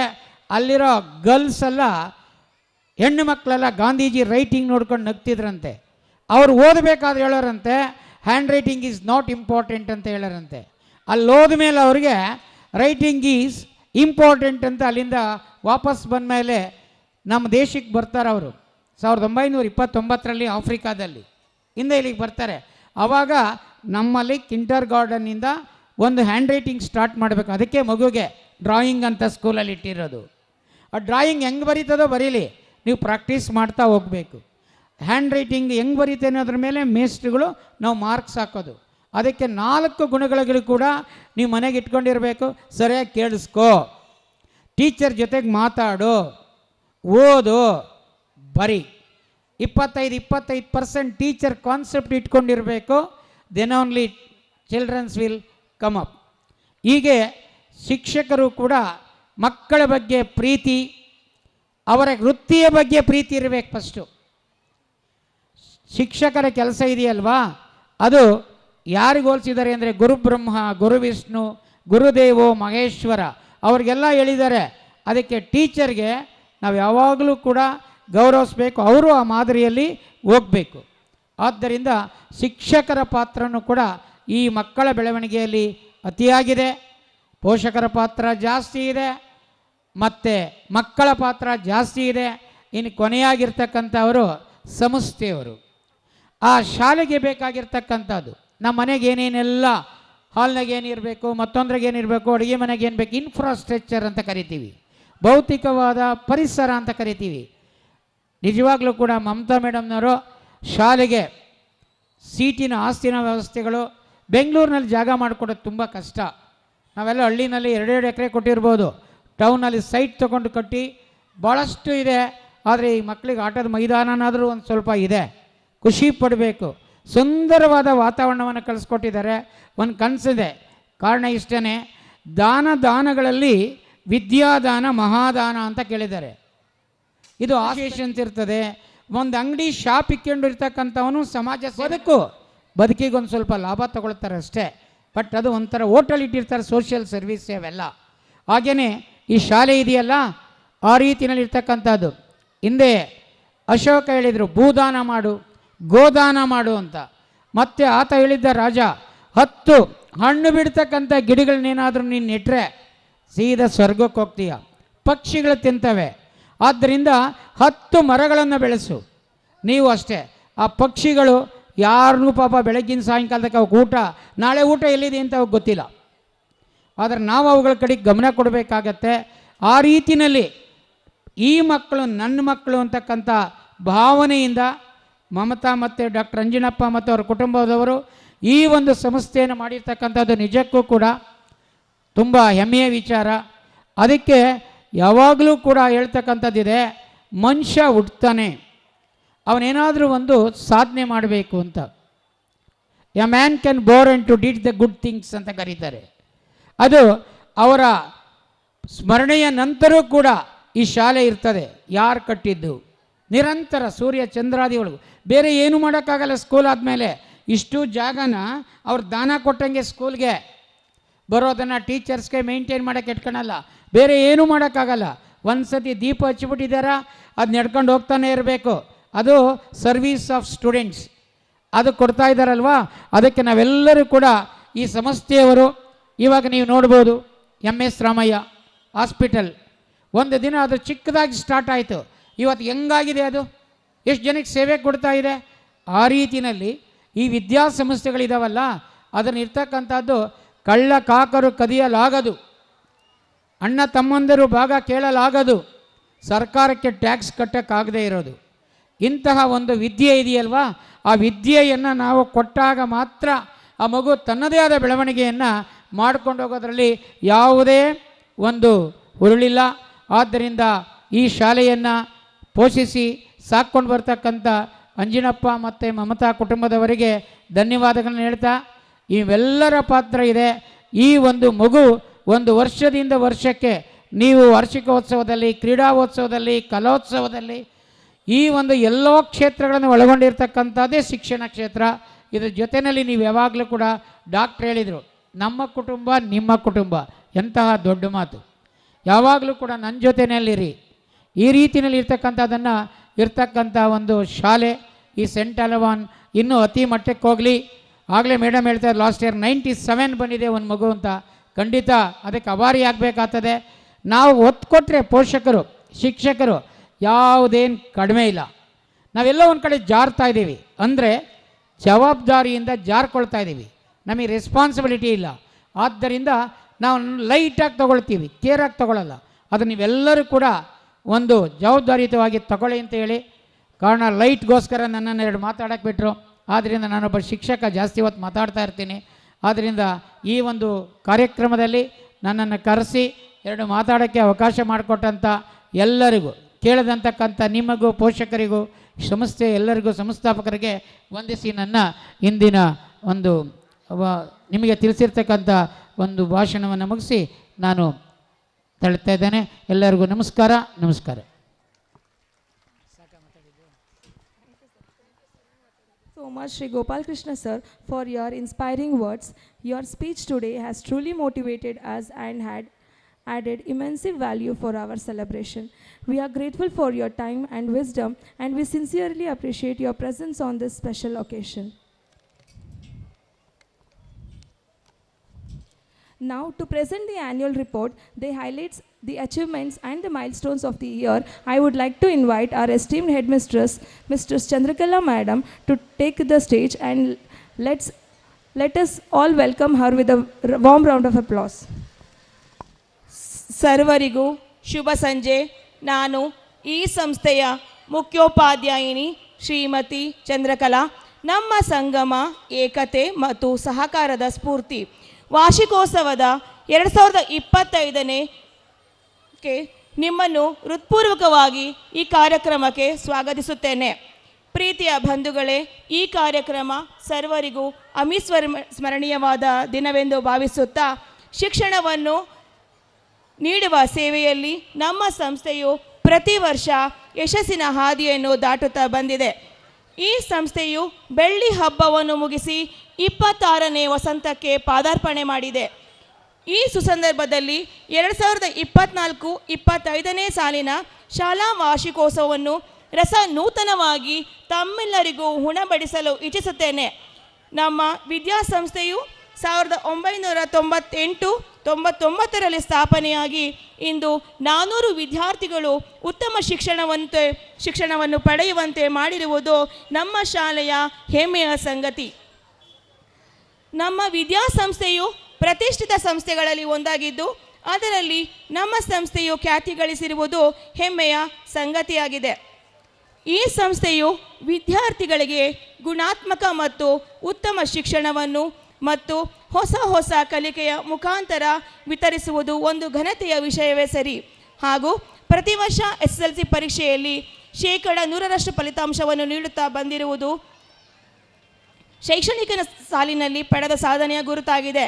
ಅಲ್ಲಿರೋ ಗರ್ಲ್ಸ್ ಎಲ್ಲ, ಹೆಣ್ಣು ಮಕ್ಕಳೆಲ್ಲ ಗಾಂಧೀಜಿ ರೈಟಿಂಗ್ ನೋಡ್ಕೊಂಡು ನಗ್ತಿದ್ರಂತೆ. ಅವ್ರು ಓದಬೇಕಾದ್ರೆ ಹೇಳೋರಂತೆ handwriting is not important ಅಂತ ಹೇಳೋರಂತೆ. ಅಲ್ಲಿ ಹೋದ್ಮೇಲೆ ಅವ್ರಿಗೆ ರೈಟಿಂಗ್ ಈಸ್ ಇಂಪಾರ್ಟೆಂಟ್ ಅಂತ ಅಲ್ಲಿಂದ ವಾಪಸ್ ಬಂದ ಮೇಲೆ ನಮ್ಮ ದೇಶಕ್ಕೆ ಬರ್ತಾರೆ ಅವರು 1929ರಲ್ಲಿ ಆಫ್ರಿಕಾದಲ್ಲಿ. ಹಿಂದೆ ಇಲ್ಲಿಗೆ ಬರ್ತಾರೆ. ಆವಾಗ ನಮ್ಮಲ್ಲಿ ಕಿಂಡರ್ ಗಾರ್ಡನ್ನಿಂದ ಒಂದು ಹ್ಯಾಂಡ್ ರೈಟಿಂಗ್ ಸ್ಟಾರ್ಟ್ ಮಾಡಬೇಕು. ಅದಕ್ಕೆ ಮಗುಗೆ ಡ್ರಾಯಿಂಗ್ ಅಂತ ಸ್ಕೂಲಲ್ಲಿ ಇಟ್ಟಿರೋದು. ಆ ಡ್ರಾಯಿಂಗ್ ಹೆಂಗೆ ಬರೀತದೋ ಬರೀಲಿ, ನೀವು ಪ್ರಾಕ್ಟೀಸ್ ಮಾಡ್ತಾ ಹೋಗಬೇಕು. ಹ್ಯಾಂಡ್ ರೈಟಿಂಗ್ ಹೆಂಗೆ ಬರೀತೆ ಅನ್ನೋದ್ರ ಮೇಲೆ ಮೇಸ್ಟ್ರುಗಳು ನಾವು ಮಾರ್ಕ್ಸ್ ಹಾಕೋದು. ಅದಕ್ಕೆ 4 ಗುಣಗಳು ಕೂಡ ನೀವು ಮನೆಗೆ ಇಟ್ಕೊಂಡಿರಬೇಕು. ಸರಿಯಾಗಿ ಕೇಳಿಸ್ಕೋ, ಟೀಚರ್ ಜೊತೆಗೆ ಮಾತಾಡು, ಓದು, ಬರಿ. 25% ಟೀಚರ್ ಕಾನ್ಸೆಪ್ಟ್ ಇಟ್ಕೊಂಡಿರಬೇಕು. Then only childrens will come up. ಹೀಗೆ ಶಿಕ್ಷಕರು ಕೂಡ ಮಕ್ಕಳ ಬಗ್ಗೆ ಪ್ರೀತಿ, ಅವರ ವೃತ್ತಿಯ ಬಗ್ಗೆ ಪ್ರೀತಿ ಇರಬೇಕು. ಫಸ್ಟು ಶಿಕ್ಷಕರ ಕೆಲಸ ಇದೆಯಲ್ವಾ, ಅದು ಯಾರಿಗೆ ಹೋಲಿಸಿದ್ದಾರೆ ಅಂದರೆ ಗುರು ಬ್ರಹ್ಮ, ಗುರು ವಿಷ್ಣು, ಗುರುದೇವೋ ಮಹೇಶ್ವರ ಅವ್ರಿಗೆಲ್ಲ ಹೇಳಿದ್ದಾರೆ. ಅದಕ್ಕೆ ಟೀಚರ್ಗೆ ನಾವು ಯಾವಾಗಲೂ ಕೂಡ ಗೌರವಿಸಬೇಕು, ಅವರು ಆ ಮಾದರಿಯಲ್ಲಿ ಹೋಗಬೇಕು. ಆದ್ದರಿಂದ ಶಿಕ್ಷಕರ ಪಾತ್ರನೂ ಕೂಡ ಈ ಮಕ್ಕಳ ಬೆಳವಣಿಗೆಯಲ್ಲಿ ಅತಿಯಾಗಿದೆ. ಪೋಷಕರ ಪಾತ್ರ ಜಾಸ್ತಿ ಇದೆ, ಮತ್ತು ಮಕ್ಕಳ ಪಾತ್ರ ಜಾಸ್ತಿ ಇದೆ. ಇನ್ನು ಕೊನೆಯಾಗಿರ್ತಕ್ಕಂಥವರು ಸಂಸ್ಥೆಯವರು. ಆ ಶಾಲೆಗೆ ಬೇಕಾಗಿರ್ತಕ್ಕಂಥದ್ದು ನಮ್ಮ ಮನೆಗೆ ಏನೇನೆಲ್ಲ, ಹಾಲ್ನಾಗ ಏನಿರಬೇಕು, ಮತ್ತೊಂದ್ರಾಗ ಏನಿರಬೇಕು, ಅಡುಗೆ ಮನೆಗೆ ಏನು ಬೇಕು, ಇನ್ಫ್ರಾಸ್ಟ್ರಕ್ಚರ್ ಅಂತ ಕರಿತೀವಿ, ಭೌತಿಕವಾದ ಪರಿಸರ ಅಂತ ಕರಿತೀವಿ. ನಿಜವಾಗ್ಲೂ ಕೂಡ ಮಮತಾ ಮೇಡಮ್ನವರು ಶಾಲೆಗೆ ಸೀಟಿನ ಆಸ್ತಿನ ವ್ಯವಸ್ಥೆಗಳು, ಬೆಂಗಳೂರಿನಲ್ಲಿ ಜಾಗ ಮಾಡಿಕೊಡೋದು ತುಂಬ ಕಷ್ಟ. ನಾವೆಲ್ಲ ಹಳ್ಳಿನಲ್ಲಿ 2-2 ಎಕರೆ ಕೊಟ್ಟಿರ್ಬೋದು, ಟೌನಲ್ಲಿ ಸೈಟ್ ತೊಗೊಂಡು ಕಟ್ಟಿ ಭಾಳಷ್ಟು ಇದೆ. ಆದರೆ ಈ ಮಕ್ಕಳಿಗೆ ಆಟದ ಮೈದಾನನಾದರೂ ಒಂದು ಸ್ವಲ್ಪ ಇದೆ, ಖುಷಿ ಪಡಬೇಕು. ಸುಂದರವಾದ ವಾತಾವರಣವನ್ನು ಕಳಿಸ್ಕೊಟ್ಟಿದ್ದಾರೆ. ಒಂದು ಕನಸಿದೆ, ಕಾರಣ ಇಷ್ಟೇ, ದಾನಗಳಲ್ಲಿ ವಿದ್ಯಾದಾನ ಮಹಾದಾನ ಅಂತ ಕೇಳಿದ್ದಾರೆ. ಇದು ಆಶೇಷನ್ಸ್ ಇರ್ತದೆ. ಒಂದು ಅಂಗಡಿ ಶಾಪ್ ಇಕ್ಕೊಂಡಿರ್ತಕ್ಕಂಥವನು ಸಮಾಜ ಬದುಕಿಗೊಂದು ಸ್ವಲ್ಪ ಲಾಭ ತಗೊಳ್ತಾರೆ ಅಷ್ಟೇ. ಬಟ್ ಅದು ಒಂಥರ ಹೋಟೆಲ್ ಇಟ್ಟಿರ್ತಾರೆ, ಸೋಷಿಯಲ್ ಸರ್ವಿಸ್ ಅವೆಲ್ಲ. ಹಾಗೆಯೇ ಈ ಶಾಲೆ ಇದೆಯಲ್ಲ, ಆ ರೀತಿಯಲ್ಲಿರ್ತಕ್ಕಂಥದ್ದು. ಹಿಂದೆ ಅಶೋಕ ಹೇಳಿದರು ಭೂದಾನ ಮಾಡು, ಗೋದಾನ ಮಾಡು ಅಂತ. ಮತ್ತೆ ಆತ ಹೇಳಿದ್ದ ರಾಜ 10 ಹಣ್ಣು ಬಿಡ್ತಕ್ಕಂಥ ಗಿಡಗಳನ್ನೇನಾದರೂ ನೀನು ನೆಟ್ಟರೆ ಸೀದಾ ಸ್ವರ್ಗಕ್ಕೆ ಹೋಗ್ತೀಯ, ಪಕ್ಷಿಗಳು ತಿಂತವೆ. ಆದ್ದರಿಂದ 10 ಮರಗಳನ್ನು ಬೆಳೆಸು. ನೀವು ಅಷ್ಟೇ, ಆ ಪಕ್ಷಿಗಳು ಯಾರನ್ನೂ ಪಾಪ ಬೆಳಗ್ಗಿನ ಸಾಯಂಕಾಲದಕ್ಕೆ ಅವಕ್ಕೆ ಊಟ, ನಾಳೆ ಊಟ ಎಲ್ಲಿದೆ ಅಂತ ಅವ್ರಿಗೆ ಗೊತ್ತಿಲ್ಲ. ಆದರೆ ನಾವು ಅವುಗಳ ಕಡೆಗೆ ಗಮನ ಕೊಡಬೇಕಾಗತ್ತೆ. ಆ ರೀತಿಯಲ್ಲಿ ಈ ಮಕ್ಕಳು ನನ್ನ ಮಕ್ಕಳು ಅಂತಕ್ಕಂಥ ಭಾವನೆಯಿಂದ ಮಮತಾ ಮತ್ತು ಡಾಕ್ಟರ್ ಅಂಜಿನಪ್ಪ ಮತ್ತು ಅವರ ಕುಟುಂಬದವರು ಈ ಒಂದು ಸಂಸ್ಥೆಯನ್ನು ಮಾಡಿರ್ತಕ್ಕಂಥದ್ದು ನಿಜಕ್ಕೂ ಕೂಡ ತುಂಬ ಹೆಮ್ಮೆಯ ವಿಚಾರ. ಅದಕ್ಕೆ ಯಾವಾಗಲೂ ಕೂಡ ಹೇಳ್ತಕ್ಕಂಥದ್ದಿದೆ, ಮನುಷ್ಯ ಹುಟ್ಟುತ್ತಾನೆ, ಅವನೇನಾದರೂ ಒಂದು ಸಾಧನೆ ಮಾಡಬೇಕು ಅಂತ. A man can bore and to did the good things ಅಂತ ಕರೀತಾರೆ. ಅದು ಅವರ ಸ್ಮರಣೆಯ ನಂತರ ಕೂಡ ಈ ಶಾಲೆ ಇರ್ತದೆ. ಯಾರು ಕಟ್ಟಿದ್ದು? ನಿರಂತರ ಸೂರ್ಯ ಚಂದ್ರಾದಿಗಳು, ಬೇರೆ ಏನು ಮಾಡೋಕ್ಕಾಗಲ್ಲ. ಸ್ಕೂಲ್ ಆದಮೇಲೆ ಇಷ್ಟು ಜಾಗನ ಅವ್ರು ದಾನ ಕೊಟ್ಟಂಗೆ ಸ್ಕೂಲ್ಗೆ ಬರೋದನ್ನು ಟೀಚರ್ಸ್ಗೆ ಮೇಂಟೈನ್ ಮಾಡೋಕ್ಕೆ ಇಟ್ಕೊಳಲ್ಲ, ಬೇರೆ ಏನೂ ಮಾಡೋಕ್ಕಾಗಲ್ಲ. ಒಂದು ಸತಿ ದೀಪ ಹಚ್ಚಿಬಿಟ್ಟಿದ್ದಾರ, ಅದು ನಡ್ಕೊಂಡು ಹೋಗ್ತಾನೆ ಇರಬೇಕು. ಅದು ಸರ್ವೀಸ್ ಆಫ್ ಸ್ಟೂಡೆಂಟ್ಸ್, ಅದು ಕೊಡ್ತಾ ಇದ್ದಾರಲ್ವಾ. ಅದಕ್ಕೆ ನಾವೆಲ್ಲರೂ ಕೂಡ ಈ ಸಂಸ್ಥೆಯವರು, ಇವಾಗ ನೀವು ನೋಡ್ಬೋದು MS ರಾಮಯ್ಯ ಹಾಸ್ಪಿಟಲ್, ಒಂದು ದಿನ ಅದು ಚಿಕ್ಕದಾಗಿ ಸ್ಟಾರ್ಟ್ ಆಯಿತು, ಇವತ್ತು ಹೆಂಗಾಗಿದೆ, ಅದು ಎಷ್ಟು ಜನಕ್ಕೆ ಸೇವೆ ಕೊಡ್ತಾ ಇದೆ. ಆ ರೀತಿಯಲ್ಲಿ ಈ ವಿದ್ಯಾಸಂಸ್ಥೆಗಳಿದಾವಲ್ಲ, ಅದನ್ನು ಇರ್ತಕ್ಕಂಥದ್ದು ಕಳ್ಳ ಕಾಕರು ಕದಿಯಲಾಗದು, ಅಣ್ಣ ತಮ್ಮಂದಿರು ಭಾಗ ಕೇಳಲಾಗದು, ಸರ್ಕಾರಕ್ಕೆ ಟ್ಯಾಕ್ಸ್ ಕಟ್ಟೋಕ್ಕಾಗದೇ ಇರೋದು. ಇಂತಹ ಒಂದು ವಿದ್ಯೆ ಇದೆಯಲ್ವಾ, ಆ ವಿದ್ಯೆಯನ್ನು ನಾವು ಕೊಟ್ಟಾಗ ಮಾತ್ರ ಆ ಮಗು ತನ್ನದೇ ಆದ ಬೆಳವಣಿಗೆಯನ್ನು ಮಾಡ್ಕೊಂಡು ಹೋಗೋದ್ರಲ್ಲಿ ಯಾವುದೇ ಒಂದು ಹುರುಳಿಲ್ಲ. ಆದ್ದರಿಂದ ಈ ಶಾಲೆಯನ್ನು ಪೋಷಿಸಿ ಸಾಕ್ಕೊಂಡು ಬರ್ತಕ್ಕಂಥ ಅಂಜಿನಪ್ಪ ಮತ್ತು ಮಮತಾ ಕುಟುಂಬದವರಿಗೆ ಧನ್ಯವಾದಗಳನ್ನು ಹೇಳ್ತಾ, ಇವೆಲ್ಲರ ಪಾತ್ರ ಇದೆ. ಈ ಒಂದು ಮಗು ಒಂದು ವರ್ಷದಿಂದ ವರ್ಷಕ್ಕೆ ನೀವು ವಾರ್ಷಿಕೋತ್ಸವದಲ್ಲಿ, ಕ್ರೀಡಾೋತ್ಸವದಲ್ಲಿ, ಕಲೋತ್ಸವದಲ್ಲಿ ಈ ಒಂದು ಎಲ್ಲ ಕ್ಷೇತ್ರಗಳನ್ನು ಒಳಗೊಂಡಿರ್ತಕ್ಕಂಥದ್ದೇ ಶಿಕ್ಷಣ ಕ್ಷೇತ್ರ. ಇದ್ರ ಜೊತೆಯಲ್ಲಿ ನೀವು ಯಾವಾಗಲೂ ಕೂಡ ಡಾಕ್ಟ್ರ್ ಹೇಳಿದರು, ನಮ್ಮ ಕುಟುಂಬ ನಿಮ್ಮ ಕುಟುಂಬ, ಎಂತಹ ದೊಡ್ಡ ಮಾತು. ಯಾವಾಗಲೂ ಕೂಡ ನನ್ನ ಜೊತೆಯಲ್ಲಿರಿ. ಈ ರೀತಿಯಲ್ಲಿ ಇರ್ತಕ್ಕಂಥ ಒಂದು ಶಾಲೆ ಈ ಸೆಂಟ್ ಅಲವಾನ್ ಇನ್ನೂ ಅತಿ ಮಟ್ಟಕ್ಕೆ ಹೋಗಲಿ. ಆಗಲೇ ಮೇಡಮ್ ಹೇಳ್ತಾರೆ ಲಾಸ್ಟ್ ಇಯರ್ 97 ಬಂದಿದೆ ಒಂದು ಮಗು ಅಂತ. ಖಂಡಿತ ಅದಕ್ಕೆ ಅಭಾರಿ ಆಗಬೇಕಾಗ್ತದೆ. ನಾವು ಒತ್ತು ಕೊಟ್ಟರೆ ಪೋಷಕರು, ಶಿಕ್ಷಕರು ಯಾವುದೇನು ಕಡಿಮೆ ಇಲ್ಲ. ನಾವೆಲ್ಲ ಒಂದು ಕಡೆ ಜಾರ್ತಾ ಇದ್ದೀವಿ ಅಂದರೆ ಜವಾಬ್ದಾರಿಯಿಂದ ಜಾರ್ಕೊಳ್ತಾ ಇದ್ದೀವಿ, ನಮಗೆ ರೆಸ್ಪಾನ್ಸಿಬಿಲಿಟಿ ಇಲ್ಲ. ಆದ್ದರಿಂದ ನಾವು ಲೈಟಾಗಿ ತೊಗೊಳ್ತೀವಿ, ಕೇರಾಗಿ ತೊಗೊಳ್ಳಲ್ಲ. ಅದು ನೀವೆಲ್ಲರೂ ಕೂಡ ಒಂದು ಜವಾಬ್ದಾರಿಯುತವಾಗಿ ತಗೊಳ್ಳಿ ಅಂತ ಹೇಳಿ, ಕಾರಣ ಲೈಟ್ಗೋಸ್ಕರ ನನ್ನನ್ನು 2 ಮಾತಾಡೋಕ್ಕೆ ಬಿಟ್ಟರು. ಆದ್ದರಿಂದ ನಾನೊಬ್ಬ ಶಿಕ್ಷಕ, ಜಾಸ್ತಿ ಹೊತ್ತು ಮಾತಾಡ್ತಾ ಇರ್ತೀನಿ. ಆದ್ದರಿಂದ ಈ ಒಂದು ಕಾರ್ಯಕ್ರಮದಲ್ಲಿ ನನ್ನನ್ನು ಕರೆಸಿ 2 ಮಾತಾಡೋಕ್ಕೆ ಅವಕಾಶ ಮಾಡಿಕೊಟ್ಟಂಥ ಎಲ್ಲರಿಗೂ, ಕೇಳದಂತಕ್ಕಂಥ ನಿಮಗೂ, ಪೋಷಕರಿಗೂ, ಸಂಸ್ಥೆ ಎಲ್ಲರಿಗೂ, ಸಂಸ್ಥಾಪಕರಿಗೆ ವಂದಿಸಿ ನನ್ನ ಇಂದಿನ ಒಂದು ನಿಮಗೆ ತಿಳಿಸಿರ್ತಕ್ಕಂಥ ಒಂದು ಭಾಷಣವನ್ನು ಮುಗಿಸಿ ನಾನು ತಳ್ತಾ ಇದ್ದೇನೆ. ಎಲ್ಲರಿಗೂ ನಮಸ್ಕಾರ. ನಮಸ್ಕಾರ. So so much, Sri Gopal Krishna sir, for your inspiring words. Your speech today has truly motivated us and had added immense value for our celebration. We are grateful for your time and wisdom, and we sincerely appreciate your presence on this special occasion. Now, to present the annual report, they highlights the achievements and the milestones of the year. I would like to invite our esteemed headmistress, Mrs. Chandrakala Madam, to take the stage, and let us all welcome her with a warm round of applause. ಸರ್ವರಿಗೂ ಶುಭ ಸಂಜೆ. ನಾನು ಈ ಸಂಸ್ಥೆಯ ಮುಖ್ಯೋಪಾಧ್ಯಾಯಿನಿ ಶ್ರೀಮತಿ ಚಂದ್ರಕಲಾ. ನಮ್ಮ ಸಂಗಮ ಏಕತೆ ಮತ್ತು ಸಹಕಾರದ ಸ್ಫೂರ್ತಿ ವಾರ್ಷಿಕೋತ್ಸವದ 2025ನೇ ನಿಮ್ಮನ್ನು ಹೃತ್ಪೂರ್ವಕವಾಗಿ ಈ ಕಾರ್ಯಕ್ರಮಕ್ಕೆ ಸ್ವಾಗತಿಸುತ್ತೇನೆ. ಪ್ರೀತಿಯ ಬಂಧುಗಳೇ, ಈ ಕಾರ್ಯಕ್ರಮ ಸರ್ವರಿಗೂ ಸ್ಮರಣೀಯವಾದ ದಿನವೆಂದು ಭಾವಿಸುತ್ತಾ, ಶಿಕ್ಷಣವನ್ನು ನೀಡುವ ಸೇವೆಯಲ್ಲಿ ನಮ್ಮ ಸಂಸ್ಥೆಯು ಪ್ರತಿ ವರ್ಷ ಯಶಸ್ಸಿನ ಹಾದಿಯನ್ನು ದಾಟುತ್ತಾ ಬಂದಿದೆ. ಈ ಸಂಸ್ಥೆಯು ಬೆಳ್ಳಿ ಹಬ್ಬವನ್ನು ಮುಗಿಸಿ 26ನೇ ವಸಂತಕ್ಕೆ ಪಾದಾರ್ಪಣೆ ಮಾಡಿದೆ. ಈ ಸುಸಂದರ್ಭದಲ್ಲಿ 2024-25ನೇ ಸಾಲಿನ ಶಾಲಾ ವಾರ್ಷಿಕೋತ್ಸವವನ್ನು ನೂತನವಾಗಿ ತಮ್ಮೆಲ್ಲರಿಗೂ ಉಣಬಡಿಸಲು ಇಚ್ಛಿಸುತ್ತೇನೆ. ನಮ್ಮ ವಿದ್ಯಾಸಂಸ್ಥೆಯು 1998-99ರಲ್ಲಿ ಸ್ಥಾಪನೆಯಾಗಿ ಇಂದು 400 ವಿದ್ಯಾರ್ಥಿಗಳು ಉತ್ತಮ ಶಿಕ್ಷಣವನ್ನು ಪಡೆಯುವಂತೆ ಮಾಡಿರುವುದು ನಮ್ಮ ಶಾಲೆಯ ಹೆಮ್ಮೆಯ ಸಂಗತಿ. ನಮ್ಮ ವಿದ್ಯಾಸಂಸ್ಥೆಯು ಪ್ರತಿಷ್ಠಿತ ಸಂಸ್ಥೆಗಳಲ್ಲಿ ಒಂದಾಗಿದ್ದು, ಅದರಲ್ಲಿ ನಮ್ಮ ಸಂಸ್ಥೆಯು ಖ್ಯಾತಿ ಗಳಿಸಿರುವುದು ಹೆಮ್ಮೆಯ ಸಂಗತಿಯಾಗಿದೆ. ಈ ಸಂಸ್ಥೆಯು ವಿದ್ಯಾರ್ಥಿಗಳಿಗೆ ಗುಣಾತ್ಮಕ ಮತ್ತು ಉತ್ತಮ ಶಿಕ್ಷಣವನ್ನು ಮತ್ತು ಹೊಸ ಕಲಿಕೆಯ ಮುಖಾಂತರ ವಿತರಿಸುವುದು ಒಂದು ಘನತೆಯ ವಿಷಯವೇ ಸರಿ. ಹಾಗೂ ಪ್ರತಿ ವರ್ಷ SSLC ಪರೀಕ್ಷೆಯಲ್ಲಿ 100% ಫಲಿತಾಂಶವನ್ನು ನೀಡುತ್ತಾ ಬಂದಿರುವುದು ಶೈಕ್ಷಣಿಕ ಸಾಲಿನಲ್ಲಿ ಪಡೆದ ಸಾಧನೆಯ ಗುರುತಾಗಿದೆ.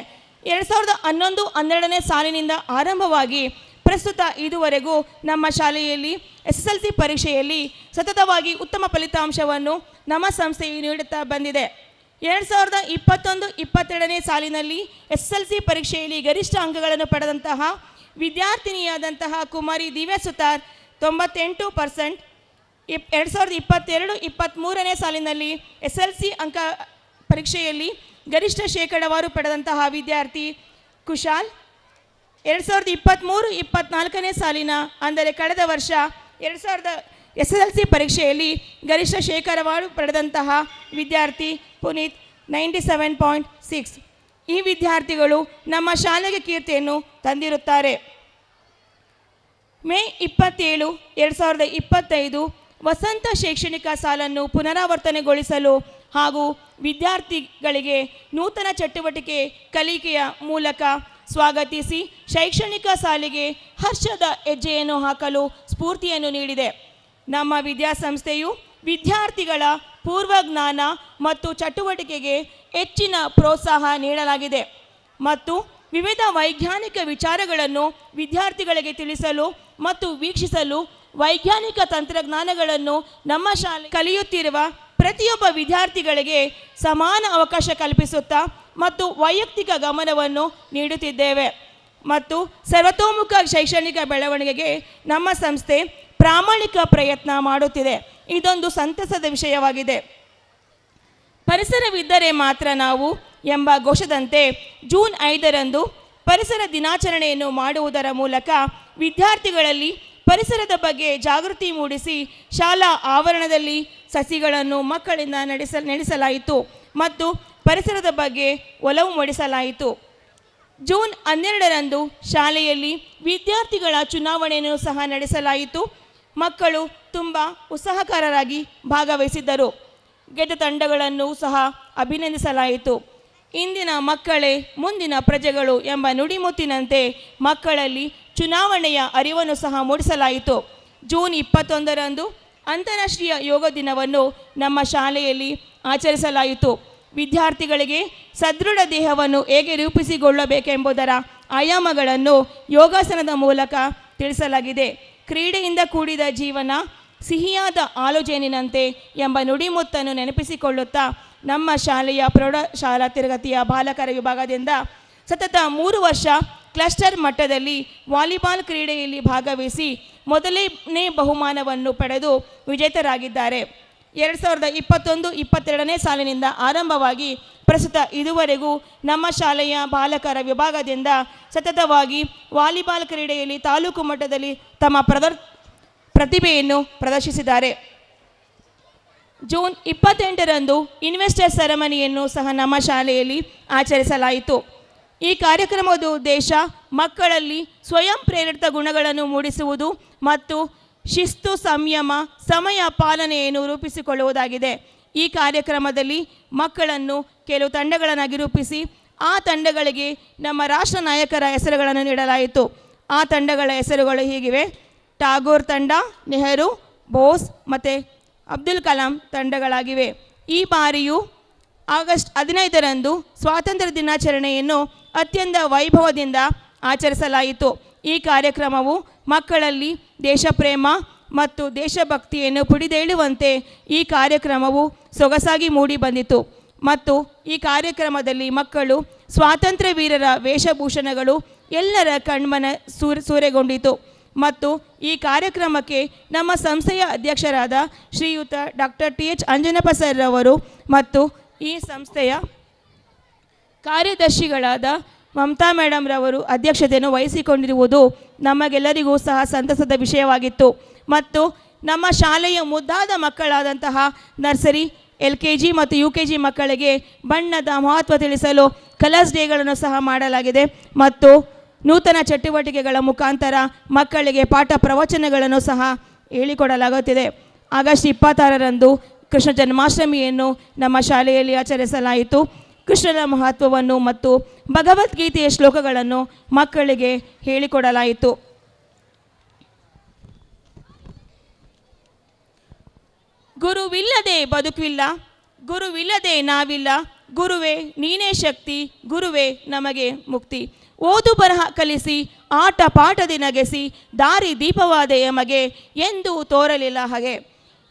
2011-12ನೇ ಸಾಲಿನಿಂದ ಆರಂಭವಾಗಿ ಪ್ರಸ್ತುತ ಇದುವರೆಗೂ ನಮ್ಮ ಶಾಲೆಯಲ್ಲಿ SSLC ಪರೀಕ್ಷೆಯಲ್ಲಿ ಸತತವಾಗಿ ಉತ್ತಮ ಫಲಿತಾಂಶವನ್ನು ನಮ್ಮ ಸಂಸ್ಥೆಯು ನೀಡುತ್ತಾ ಬಂದಿದೆ. 2021-22ನೇ ಸಾಲಿನಲ್ಲಿ SSLC ಪರೀಕ್ಷೆಯಲ್ಲಿ ಗರಿಷ್ಠ ಅಂಕಗಳನ್ನು ಪಡೆದಂತಹ ವಿದ್ಯಾರ್ಥಿನಿಯಾದಂತಹ ಕುಮಾರಿ ದಿವ್ಯಾ ಸುತಾರ್ 98%. 2022-23ನೇ ಸಾಲಿನಲ್ಲಿ SSLC ಪರೀಕ್ಷೆಯಲ್ಲಿ ಗರಿಷ್ಠ ಶೇಕಡಾವಾರು ಪಡೆದಂತಹ ವಿದ್ಯಾರ್ಥಿ ಕುಶಾಲ್. 2023-24ನೇ ಸಾಲಿನ ಅಂದರೆ ಕಳೆದ ವರ್ಷ SSLC ಪರೀಕ್ಷೆಯಲ್ಲಿ ಗರಿಷ್ಠ ಶೇಕಡಾವಾರು ಪಡೆದಂತಹ ವಿದ್ಯಾರ್ಥಿ ಪುನೀತ್ 97.6. ಈ ವಿದ್ಯಾರ್ಥಿಗಳು ನಮ್ಮ ಶಾಲೆಗೆ ಕೀರ್ತಿಯನ್ನು ತಂದಿರುತ್ತಾರೆ. ಮೇ 27, 2025 ವಸಂತ ಶೈಕ್ಷಣಿಕ ಸಾಲನ್ನು ಪುನರಾವರ್ತನೆಗೊಳಿಸಲು ಹಾಗೂ ವಿದ್ಯಾರ್ಥಿಗಳಿಗೆ ನೂತನ ಚಟುವಟಿಕೆ ಕಲಿಕೆಯ ಮೂಲಕ ಸ್ವಾಗತಿಸಿ ಶೈಕ್ಷಣಿಕ ಸಾಲಿಗೆ ಹರ್ಷದ ಹೆಜ್ಜೆಯನ್ನು ಹಾಕಲು ಸ್ಫೂರ್ತಿಯನ್ನು ನೀಡಿದೆ. ನಮ್ಮ ವಿದ್ಯಾಸಂಸ್ಥೆಯು ವಿದ್ಯಾರ್ಥಿಗಳ ಪೂರ್ವಜ್ಞಾನ ಮತ್ತು ಚಟುವಟಿಕೆಗೆ ಹೆಚ್ಚಿನ ಪ್ರೋತ್ಸಾಹ ನೀಡಲಾಗಿದೆ ಮತ್ತು ವಿವಿಧ ವೈಜ್ಞಾನಿಕ ವಿಚಾರಗಳನ್ನು ವಿದ್ಯಾರ್ಥಿಗಳಿಗೆ ತಿಳಿಸಲು ಮತ್ತು ವೀಕ್ಷಿಸಲು ವೈಜ್ಞಾನಿಕ ತಂತ್ರಜ್ಞಾನಗಳನ್ನು ನಮ್ಮ ಶಾಲೆ ಕಲಿಯುತ್ತಿರುವ ಪ್ರತಿಯೊಬ್ಬ ವಿದ್ಯಾರ್ಥಿಗಳಿಗೆ ಸಮಾನ ಅವಕಾಶ ಕಲ್ಪಿಸುತ್ತಾ ಮತ್ತು ವೈಯಕ್ತಿಕ ಗಮನವನ್ನು ನೀಡುತ್ತಿದ್ದೇವೆ ಮತ್ತು ಸರ್ವತೋಮುಖ ಶೈಕ್ಷಣಿಕ ಬೆಳವಣಿಗೆಗೆ ನಮ್ಮ ಸಂಸ್ಥೆ ಪ್ರಾಮಾಣಿಕ ಪ್ರಯತ್ನ ಮಾಡುತ್ತಿದೆ. ಇದೊಂದು ಸಂತಸದ ವಿಷಯವಾಗಿದೆ. ಪರಿಸರವಿದ್ದರೆ ಮಾತ್ರ ನಾವು ಎಂಬ ಘೋಷದಂತೆ ಜೂನ್ 5ರಂದು ಪರಿಸರ ದಿನಾಚರಣೆಯನ್ನು ಮಾಡುವುದರ ಮೂಲಕ ವಿದ್ಯಾರ್ಥಿಗಳಲ್ಲಿ ಪರಿಸರದ ಬಗ್ಗೆ ಜಾಗೃತಿ ಮೂಡಿಸಿ ಶಾಲಾ ಆವರಣದಲ್ಲಿ ಸಸಿಗಳನ್ನು ಮಕ್ಕಳಿಂದ ನಡೆಸಲಾಯಿತು ಮತ್ತು ಪರಿಸರದ ಬಗ್ಗೆ ಒಲವು ಮೂಡಿಸಲಾಯಿತು. ಜೂನ್ 12ರಂದು ಶಾಲೆಯಲ್ಲಿ ವಿದ್ಯಾರ್ಥಿಗಳ ಚುನಾವಣೆಯನ್ನು ಸಹ ನಡೆಸಲಾಯಿತು. ಮಕ್ಕಳು ತುಂಬ ಉತ್ಸಾಹಕರರಾಗಿ ಭಾಗವಹಿಸಿದ್ದರು. ಗೆದ್ದ ತಂಡಗಳನ್ನು ಸಹ ಅಭಿನಂದಿಸಲಾಯಿತು. ಇಂದಿನ ಮಕ್ಕಳೇ ಮುಂದಿನ ಪ್ರಜೆಗಳು ಎಂಬ ನುಡಿಮುತ್ತಿನಂತೆ ಮಕ್ಕಳಲ್ಲಿ ಚುನಾವಣೆಯ ಅರಿವನ್ನು ಸಹ ಮೂಡಿಸಲಾಯಿತು. ಜೂನ್ 21ರಂದು ಅಂತಾರಾಷ್ಟ್ರೀಯ ಯೋಗ ದಿನವನ್ನು ನಮ್ಮ ಶಾಲೆಯಲ್ಲಿ ಆಚರಿಸಲಾಯಿತು. ವಿದ್ಯಾರ್ಥಿಗಳಿಗೆ ಸದೃಢ ದೇಹವನ್ನು ಹೇಗೆ ರೂಪಿಸಿಕೊಳ್ಳಬೇಕೆಂಬುದರ ಆಯಾಮಗಳನ್ನು ಯೋಗಾಸನದ ಮೂಲಕ ತಿಳಿಸಲಾಗಿದೆ. ಕ್ರೀಡೆಯಿಂದ ಕೂಡಿದ ಜೀವನ ಸಿಹಿಯಾದ ಆಲೋಚನೆಯಂತೆ ಎಂಬ ನುಡಿಮುತ್ತನ್ನು ನೆನಪಿಸಿಕೊಳ್ಳುತ್ತಾ ನಮ್ಮ ಶಾಲೆಯ ಪ್ರೌಢಶಾಲಾ ತರಗತಿಯ ಬಾಲಕರ ವಿಭಾಗದಿಂದ ಸತತ 3 ವರ್ಷ ಕ್ಲಸ್ಟರ್ ಮಟ್ಟದಲ್ಲಿ ವಾಲಿಬಾಲ್ ಕ್ರೀಡೆಯಲ್ಲಿ ಭಾಗವಹಿಸಿ ಮೊದಲನೇ ಬಹುಮಾನವನ್ನು ಪಡೆದು ವಿಜೇತರಾಗಿದ್ದಾರೆ. 2021-22ನೇ ಸಾಲಿನಿಂದ ಆರಂಭವಾಗಿ ಪ್ರಸ್ತುತ ಇದುವರೆಗೂ ನಮ್ಮ ಶಾಲೆಯ ಬಾಲಕರ ವಿಭಾಗದಿಂದ ಸತತವಾಗಿ ವಾಲಿಬಾಲ್ ಕ್ರೀಡೆಯಲ್ಲಿ ತಾಲೂಕು ಮಟ್ಟದಲ್ಲಿ ತಮ್ಮ ಪ್ರತಿಭೆಯನ್ನು ಪ್ರದರ್ಶಿಸಿದ್ದಾರೆ. ಜೂನ್ 28ರಂದು ಇನ್ವೆಸ್ಟರ್ ಸೆರೆಮನಿಯನ್ನು ಸಹ ನಮ್ಮ ಶಾಲೆಯಲ್ಲಿ ಆಚರಿಸಲಾಯಿತು. ಈ ಕಾರ್ಯಕ್ರಮದ ಉದ್ದೇಶ ಮಕ್ಕಳಲ್ಲಿ ಸ್ವಯಂ ಪ್ರೇರಿತ ಗುಣಗಳನ್ನು ಮೂಡಿಸುವುದು ಮತ್ತು ಶಿಸ್ತು, ಸಂಯಮ, ಸಮಯ ಪಾಲನೆಯನ್ನು ರೂಪಿಸಿಕೊಳ್ಳುವುದಾಗಿದೆ. ಈ ಕಾರ್ಯಕ್ರಮದಲ್ಲಿ ಮಕ್ಕಳನ್ನು ಕೆಲವು ತಂಡಗಳನ್ನಾಗಿ ರೂಪಿಸಿ ಆ ತಂಡಗಳಿಗೆ ನಮ್ಮ ರಾಷ್ಟ್ರ ನಾಯಕರ ಹೆಸರುಗಳನ್ನು ನೀಡಲಾಯಿತು. ಆ ತಂಡಗಳ ಹೆಸರುಗಳು ಹೀಗಿವೆ: ಟಾಗೋರ್ ತಂಡ, ನೆಹರು, ಬೋಸ್ ಮತ್ತು ಅಬ್ದುಲ್ ಕಲಾಂ ತಂಡಗಳಾಗಿವೆ. ಈ ಬಾರಿಯೂ ಆಗಸ್ಟ್ 15ರಂದು ಸ್ವಾತಂತ್ರ್ಯ ದಿನಾಚರಣೆಯನ್ನು ಅತ್ಯಂತ ವೈಭವದಿಂದ ಆಚರಿಸಲಾಯಿತು. ಈ ಕಾರ್ಯಕ್ರಮವು ಮಕ್ಕಳಲ್ಲಿ ದೇಶಪ್ರೇಮ ಮತ್ತು ದೇಶಭಕ್ತಿಯನ್ನು ಪುಡಿದೇಳುವಂತೆ ಈ ಕಾರ್ಯಕ್ರಮವು ಸೊಗಸಾಗಿ ಮೂಡಿ ಬಂದಿತು ಮತ್ತು ಈ ಕಾರ್ಯಕ್ರಮದಲ್ಲಿ ಮಕ್ಕಳು ಸ್ವಾತಂತ್ರ್ಯ ವೀರರ ವೇಷಭೂಷಣಗಳು ಎಲ್ಲರ ಕಣ್ಮನ ಸೂರೆಗೊಂಡಿತು ಮತ್ತು ಈ ಕಾರ್ಯಕ್ರಮಕ್ಕೆ ನಮ್ಮ ಸಂಸ್ಥೆಯ ಅಧ್ಯಕ್ಷರಾದ ಶ್ರೀಯುತ ಡಾಕ್ಟರ್ TH ಅಂಜನಪ್ಪ ಸರ್ ಅವರು ಮತ್ತು ಈ ಸಂಸ್ಥೆಯ ಕಾರ್ಯದರ್ಶಿಗಳಾದ ಮಮತಾ ಮೇಡಮ್ ರವರು ಅಧ್ಯಕ್ಷತೆಯನ್ನು ವಹಿಸಿಕೊಂಡಿರುವುದು ನಮಗೆಲ್ಲರಿಗೂ ಸಹ ಸಂತಸದ ವಿಷಯವಾಗಿತ್ತು ಮತ್ತು ನಮ್ಮ ಶಾಲೆಯ ಮುದ್ದಾದ ಮಕ್ಕಳಾದಂತಹ ನರ್ಸರಿ, LKG ಮತ್ತು UKG ಮಕ್ಕಳಿಗೆ ಬಣ್ಣದ ಮಹತ್ವ ತಿಳಿಸಲು ಕಲರ್ಸ್ ಡೇಗಳನ್ನು ಸಹ ಮಾಡಲಾಗಿದೆ ಮತ್ತು ನೂತನ ಚಟುವಟಿಕೆಗಳ ಮುಖಾಂತರ ಮಕ್ಕಳಿಗೆ ಪಾಠ ಪ್ರವಚನಗಳನ್ನು ಸಹ ಹೇಳಿಕೊಡಲಾಗುತ್ತಿದೆ. ಆಗಸ್ಟ್ 26ರಂದು ಕೃಷ್ಣ ಜನ್ಮಾಷ್ಟಮಿಯನ್ನು ನಮ್ಮ ಶಾಲೆಯಲ್ಲಿ ಆಚರಿಸಲಾಯಿತು. ಕೃಷ್ಣನ ಮಹತ್ವವನ್ನು ಮತ್ತು ಭಗವದ್ಗೀತೆಯ ಶ್ಲೋಕಗಳನ್ನು ಮಕ್ಕಳಿಗೆ ಹೇಳಿಕೊಡಲಾಯಿತು. ಗುರುವಿಲ್ಲದೆ ಬದುಕಿಲ್ಲ, ಗುರುವಿಲ್ಲದೆ ನಾವಿಲ್ಲ, ಗುರುವೇ ನೀನೇ ಶಕ್ತಿ, ಗುರುವೇ ನಮಗೆ ಮುಕ್ತಿ. ಓದು ಬರಹ ಕಲಿಸಿ ಆಟ ಪಾಠದಿ ನಗೆಸಿ ದಾರಿ ದೀಪವಾದ ಎಮಗೆ ಎಂದೂ ತೋರಲಿಲ್ಲ ಹಾಗೆ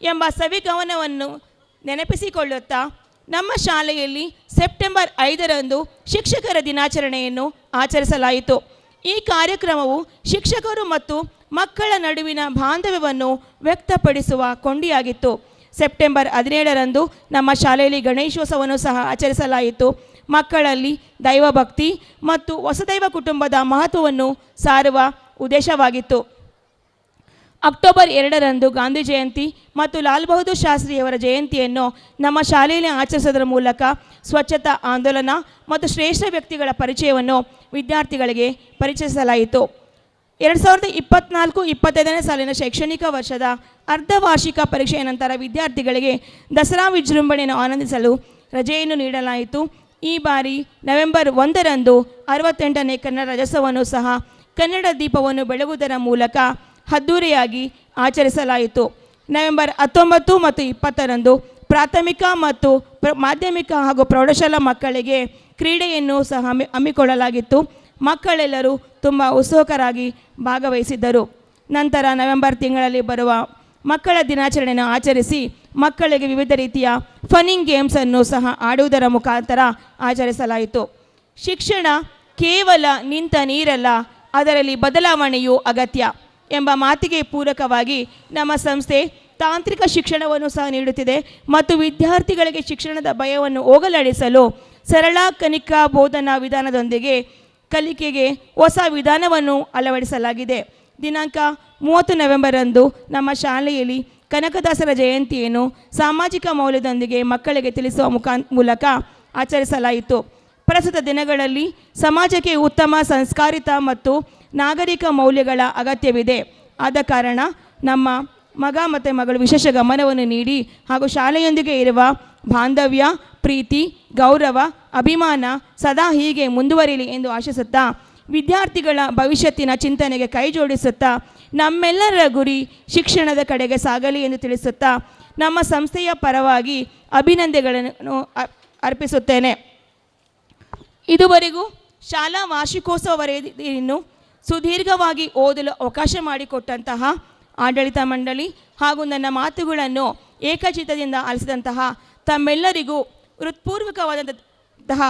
ಎಂಬ ಸವಿಗಮನವನ್ನು ನೆನಪಿಸಿಕೊಳ್ಳುತ್ತಾ ನಮ್ಮ ಶಾಲೆಯಲ್ಲಿ ಸೆಪ್ಟೆಂಬರ್ 5ರಂದು ಶಿಕ್ಷಕರ ದಿನಾಚರಣೆಯನ್ನು ಆಚರಿಸಲಾಯಿತು. ಈ ಕಾರ್ಯಕ್ರಮವು ಶಿಕ್ಷಕರು ಮತ್ತು ಮಕ್ಕಳ ನಡುವಿನ ಬಾಂಧವ್ಯವನ್ನು ವ್ಯಕ್ತಪಡಿಸುವ ಕೊಂಡಿಯಾಗಿತ್ತು. ಸೆಪ್ಟೆಂಬರ್ 17ರಂದು ನಮ್ಮ ಶಾಲೆಯಲ್ಲಿ ಗಣೇಶೋತ್ಸವವನ್ನು ಸಹ ಆಚರಿಸಲಾಯಿತು. ಮಕ್ಕಳಲ್ಲಿ ದೈವಭಕ್ತಿ ಮತ್ತು ವಸುದೈವ ಕುಟುಂಬದ ಮಹತ್ವವನ್ನು ಸಾರುವ ಉದ್ದೇಶವಾಗಿತ್ತು. ಅಕ್ಟೋಬರ್ 2ರಂದು ಗಾಂಧಿ ಜಯಂತಿ ಮತ್ತು ಲಾಲ್ ಬಹದ್ದೂರ್ ಶಾಸ್ತ್ರಿಯವರ ಜಯಂತಿಯನ್ನು ನಮ್ಮ ಶಾಲೆಯಲ್ಲಿ ಆಚರಿಸೋದರ ಮೂಲಕ ಸ್ವಚ್ಛತಾ ಆಂದೋಲನ ಮತ್ತು ಶ್ರೇಷ್ಠ ವ್ಯಕ್ತಿಗಳ ಪರಿಚಯವನ್ನು ವಿದ್ಯಾರ್ಥಿಗಳಿಗೆ ಪರಿಚಯಿಸಲಾಯಿತು. 2024-25ನೇ ಸಾಲಿನ ಶೈಕ್ಷಣಿಕ ವರ್ಷದ ಅರ್ಧವಾರ್ಷಿಕ ಪರೀಕ್ಷೆಯ ನಂತರ ವಿದ್ಯಾರ್ಥಿಗಳಿಗೆ ದಸರಾ ವಿಜೃಂಭಣೆಯನ್ನು ಆನಂದಿಸಲು ರಜೆಯನ್ನು ನೀಡಲಾಯಿತು. ಈ ಬಾರಿ ನವೆಂಬರ್ 1ರಂದು 68ನೇ ಕನ್ನಡ ರಾಜ್ಯೋತ್ಸವವನ್ನು ಸಹ ಕನ್ನಡ ದೀಪವನ್ನು ಬೆಳಗುವುದರ ಮೂಲಕ ಅದ್ದೂರಿಯಾಗಿ ಆಚರಿಸಲಾಯಿತು. ನವೆಂಬರ್ 19 ಮತ್ತು 20ರಂದು ಪ್ರಾಥಮಿಕ ಮತ್ತು ಮಾಧ್ಯಮಿಕ ಹಾಗೂ ಪ್ರೌಢಶಾಲಾ ಮಕ್ಕಳಿಗೆ ಕ್ರೀಡೆಯನ್ನು ಸಹ ಹಮ್ಮಿಕೊಳ್ಳಲಾಗಿತ್ತು. ಮಕ್ಕಳೆಲ್ಲರೂ ತುಂಬ ಉತ್ಸುಕರಾಗಿ ಭಾಗವಹಿಸಿದ್ದರು. ನಂತರ ನವೆಂಬರ್ ತಿಂಗಳಲ್ಲಿ ಬರುವ ಮಕ್ಕಳ ದಿನಾಚರಣೆಯನ್ನು ಆಚರಿಸಿ ಮಕ್ಕಳಿಗೆ ವಿವಿಧ ರೀತಿಯ ಫನ್ನಿಂಗ್ ಗೇಮ್ಸನ್ನು ಸಹ ಆಡುವುದರ ಮುಖಾಂತರ ಆಚರಿಸಲಾಯಿತು. ಶಿಕ್ಷಣ ಕೇವಲ ನಿಂತ ನೀರಲ್ಲ, ಅದರಲ್ಲಿ ಬದಲಾವಣೆಯು ಅಗತ್ಯ ಎಂಬ ಮಾತಿಗೆ ಪೂರಕವಾಗಿ ನಮ್ಮ ಸಂಸ್ಥೆ ತಾಂತ್ರಿಕ ಶಿಕ್ಷಣವನ್ನು ಸಹ ನೀಡುತ್ತಿದೆ ಮತ್ತು ವಿದ್ಯಾರ್ಥಿಗಳಿಗೆ ಶಿಕ್ಷಣದ ಭಯವನ್ನು ಹೋಗಲಾಡಿಸಲು ಸರಳ ಕಲಿಕಾ ಬೋಧನಾ ವಿಧಾನದೊಂದಿಗೆ ಕಲಿಕೆಗೆ ಹೊಸ ವಿಧಾನವನ್ನು ಅಳವಡಿಸಲಾಗಿದೆ. ದಿನಾಂಕ 30 ನವೆಂಬರಂದು ನಮ್ಮ ಶಾಲೆಯಲ್ಲಿ ಕನಕದಾಸರ ಜಯಂತಿಯನ್ನು ಸಾಮಾಜಿಕ ಮೌಲ್ಯದೊಂದಿಗೆ ಮಕ್ಕಳಿಗೆ ತಿಳಿಸುವ ಮೂಲಕ ಆಚರಿಸಲಾಯಿತು. ಪ್ರಸ್ತುತ ದಿನಗಳಲ್ಲಿ ಸಮಾಜಕ್ಕೆ ಉತ್ತಮ ಸಂಸ್ಕಾರಿತ ಮತ್ತು ನಾಗರಿಕ ಮೌಲ್ಯಗಳ ಅಗತ್ಯವಿದೆ. ಆದ ಕಾರಣ ನಮ್ಮ ಮಗ ಮತ್ತು ಮಗಳು ವಿಶೇಷ ಗಮನವನ್ನು ನೀಡಿ ಹಾಗೂ ಶಾಲೆಯೊಂದಿಗೆ ಇರುವ ಬಾಂಧವ್ಯ, ಪ್ರೀತಿ, ಗೌರವ, ಅಭಿಮಾನ ಸದಾ ಹೀಗೆ ಮುಂದುವರಿಯಲಿ ಎಂದು ಆಶಿಸುತ್ತಾ ವಿದ್ಯಾರ್ಥಿಗಳ ಭವಿಷ್ಯತ್ತಿನ ಚಿಂತನೆಗೆ ಕೈ ಜೋಡಿಸುತ್ತಾ ನಮ್ಮೆಲ್ಲರ ಗುರಿ ಶಿಕ್ಷಣದ ಕಡೆಗೆ ಸಾಗಲಿ ಎಂದು ತಿಳಿಸುತ್ತಾ ನಮ್ಮ ಸಂಸ್ಥೆಯ ಪರವಾಗಿ ಅಭಿನಂದನೆಗಳನ್ನು ಅರ್ಪಿಸುತ್ತೇನೆ. ಇದುವರೆಗೂ ಶಾಲಾ ವಾರ್ಷಿಕೋತ್ಸವ ವರದಿಯನ್ನು ಸುದೀರ್ಘವಾಗಿ ಓದಲು ಅವಕಾಶ ಮಾಡಿಕೊಟ್ಟಂತಹ ಆಡಳಿತ ಮಂಡಳಿ ಹಾಗೂ ನನ್ನ ಮಾತುಗಳನ್ನು ಏಕಚಿತ್ತದಿಂದ ಆಲಿಸಿದಂತಹ ತಮ್ಮೆಲ್ಲರಿಗೂ ಹೃತ್ಪೂರ್ವಕವಾದಂತಹ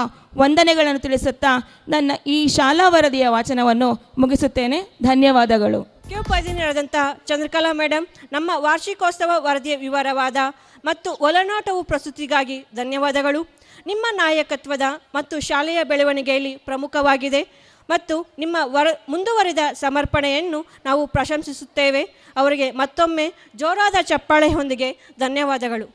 ವಂದನೆಗಳನ್ನು ತಿಳಿಸುತ್ತಾ ನನ್ನ ಈ ಶಾಲಾ ವರದಿಯ ವಾಚನವನ್ನು ಮುಗಿಸುತ್ತೇನೆ. ಧನ್ಯವಾದಗಳು. ಮುಖ್ಯೋಪಾಧ್ಯಾಯರಾದಂಥ ನಡೆದಂಥ ಚಂದ್ರಕಲಾ ಮೇಡಮ್, ನಮ್ಮ ವಾರ್ಷಿಕೋತ್ಸವ ವರದಿಯ ವಿವರವಾದ ಮತ್ತು ಒಳನೋಟವು ಪ್ರಸ್ತುತಿಗಾಗಿ ಧನ್ಯವಾದಗಳು. ನಿಮ್ಮ ನಾಯಕತ್ವದ ಮತ್ತು ಶಾಲೆಯ ಬೆಳವಣಿಗೆಯಲ್ಲಿ ಪ್ರಮುಖವಾಗಿದೆ ಮತ್ತು ನಿಮ್ಮ ಮುಂದುವರಿದ ಸಮರ್ಪಣೆಯನ್ನು ನಾವು ಪ್ರಶಂಸಿಸುತ್ತೇವೆ. ಅವರಿಗೆ ಮತ್ತೊಮ್ಮೆ ಜೋರಾದ ಚಪ್ಪಾಳೆಯೊಂದಿಗೆ ಧನ್ಯವಾದಗಳು.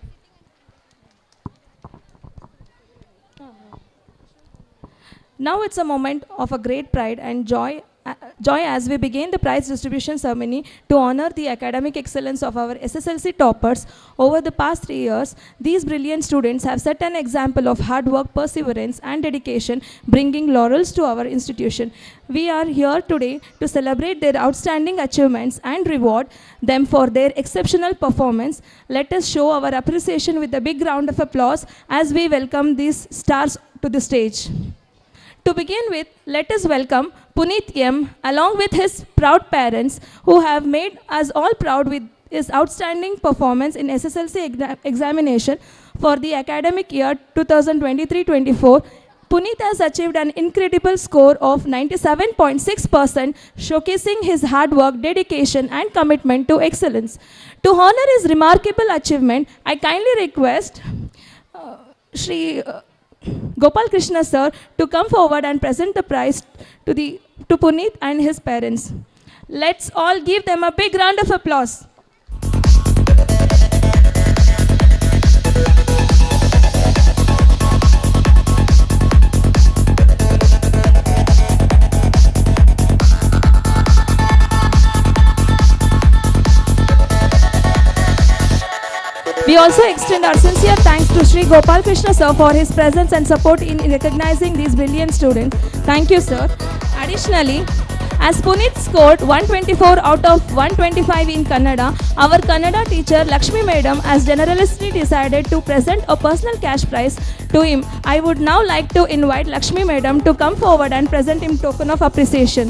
Now it's a moment of a great pride and joy as we begin the prize distribution ceremony to honor the academic excellence of our SSLC toppers. Over the past 3 years, these brilliant students have set an example of hard work, perseverance, and dedication, bringing laurels to our institution. We are here today to celebrate their outstanding achievements and reward them for their exceptional performance. Let us show our appreciation with a big round of applause as we welcome these stars to the stage. To begin with, let us welcome Puneet M. along with his proud parents who have made us all proud with his outstanding performance in SSLC examination for the academic year 2023-24. Puneet has achieved an incredible score of 97.6%, showcasing his hard work, dedication, and commitment to excellence. To honor his remarkable achievement, I kindly request Shri Gopal Krishna sir to come forward and present the prize to Puneet and his parents. Let's all give them a big round of applause. We also extend our sincere thanks to Shri Gopal Krishna sir for his presence and support in recognizing these brilliant students. Thank you, sir. Additionally, as Puneet scored 124 out of 125 in Kannada, our Kannada teacher Lakshmi Madam has generously decided to present a personal cash prize to him. I would now like to invite Lakshmi Madam to come forward and present him token of appreciation.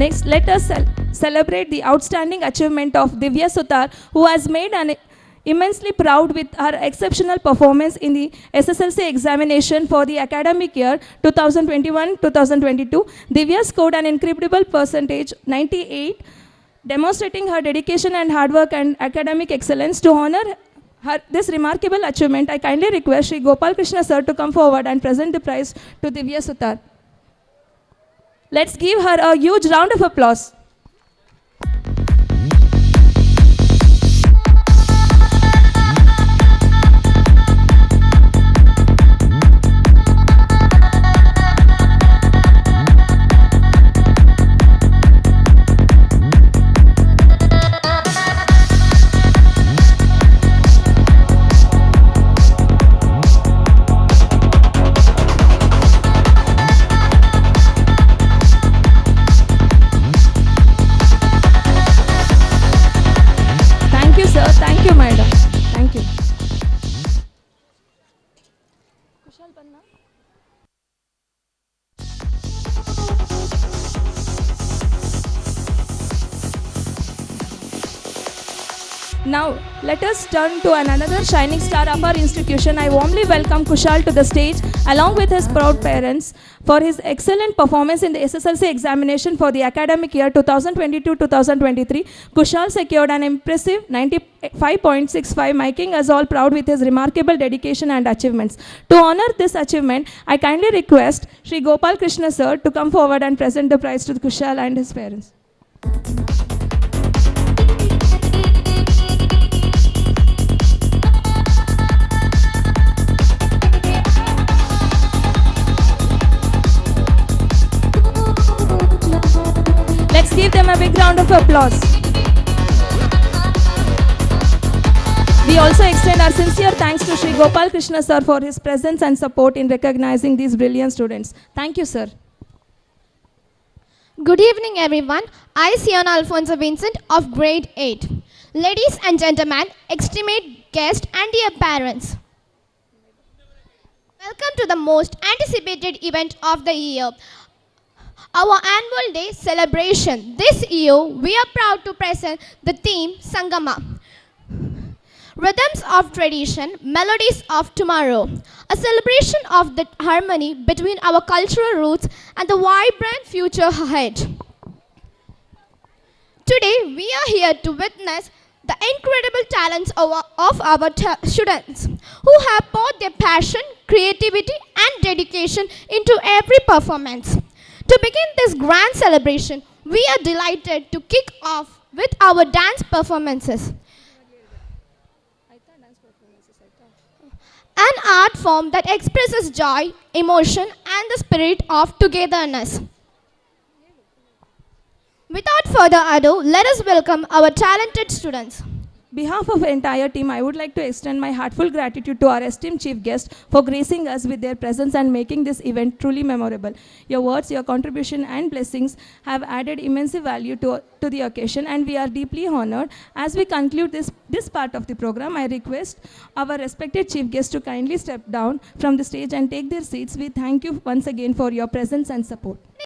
Next, let us celebrate the outstanding achievement of Divya Sutar, who has made an immensely proud with her exceptional performance in the SSLC examination for the academic year 2021-2022. Divya scored an incredible percentage, 98, demonstrating her dedication and hard work and academic excellence. To honor this remarkable achievement, I kindly request Shri Gopal Krishna sir to come forward and present the prize to Divya Sutar. Let's give her a huge round of applause. Now, let us turn to another shining star of our institution. I warmly welcome Kushal to the stage along with his proud parents for his excellent performance in the SSLC examination for the academic year 2022-2023. Kushal secured an impressive 95.65, making us all proud with his remarkable dedication and achievements. To honor this achievement, I kindly request Shri Gopal Krishna sir to come forward and present the prize to Kushal and his parents. Let's give them a big round of applause. We also extend our sincere thanks to Shri Gopal Krishna sir for his presence and support in recognizing these brilliant students. Thank you, sir. Good evening, everyone. I, Sienna Alfonso Vincent of grade 8. Ladies and gentlemen, estimate guests and dear parents. Welcome to the most anticipated event of the year, our annual day celebration. This year, we are proud to present the theme Sangama. Rhythms of tradition, melodies of tomorrow. A celebration of the harmony between our cultural roots and the vibrant future ahead. Today, we are here to witness the incredible talents of our students who have poured their passion, creativity, and dedication into every performance. To begin this grand celebration, we are delighted to kick off with our dance performances. An art form that expresses joy, emotion, and the spirit of togetherness. Without further ado, let us welcome our talented students. Behalf of the entire team, I would like to extend my heartfelt gratitude to our esteemed chief guest for gracing us with their presence and making this event truly memorable. Your words, your contribution and blessings have added immense value to the occasion, and we are deeply honored. As we conclude this part of the program, I request our respected chief guests to kindly step down from the stage and take their seats. We thank you once again for your presence and support.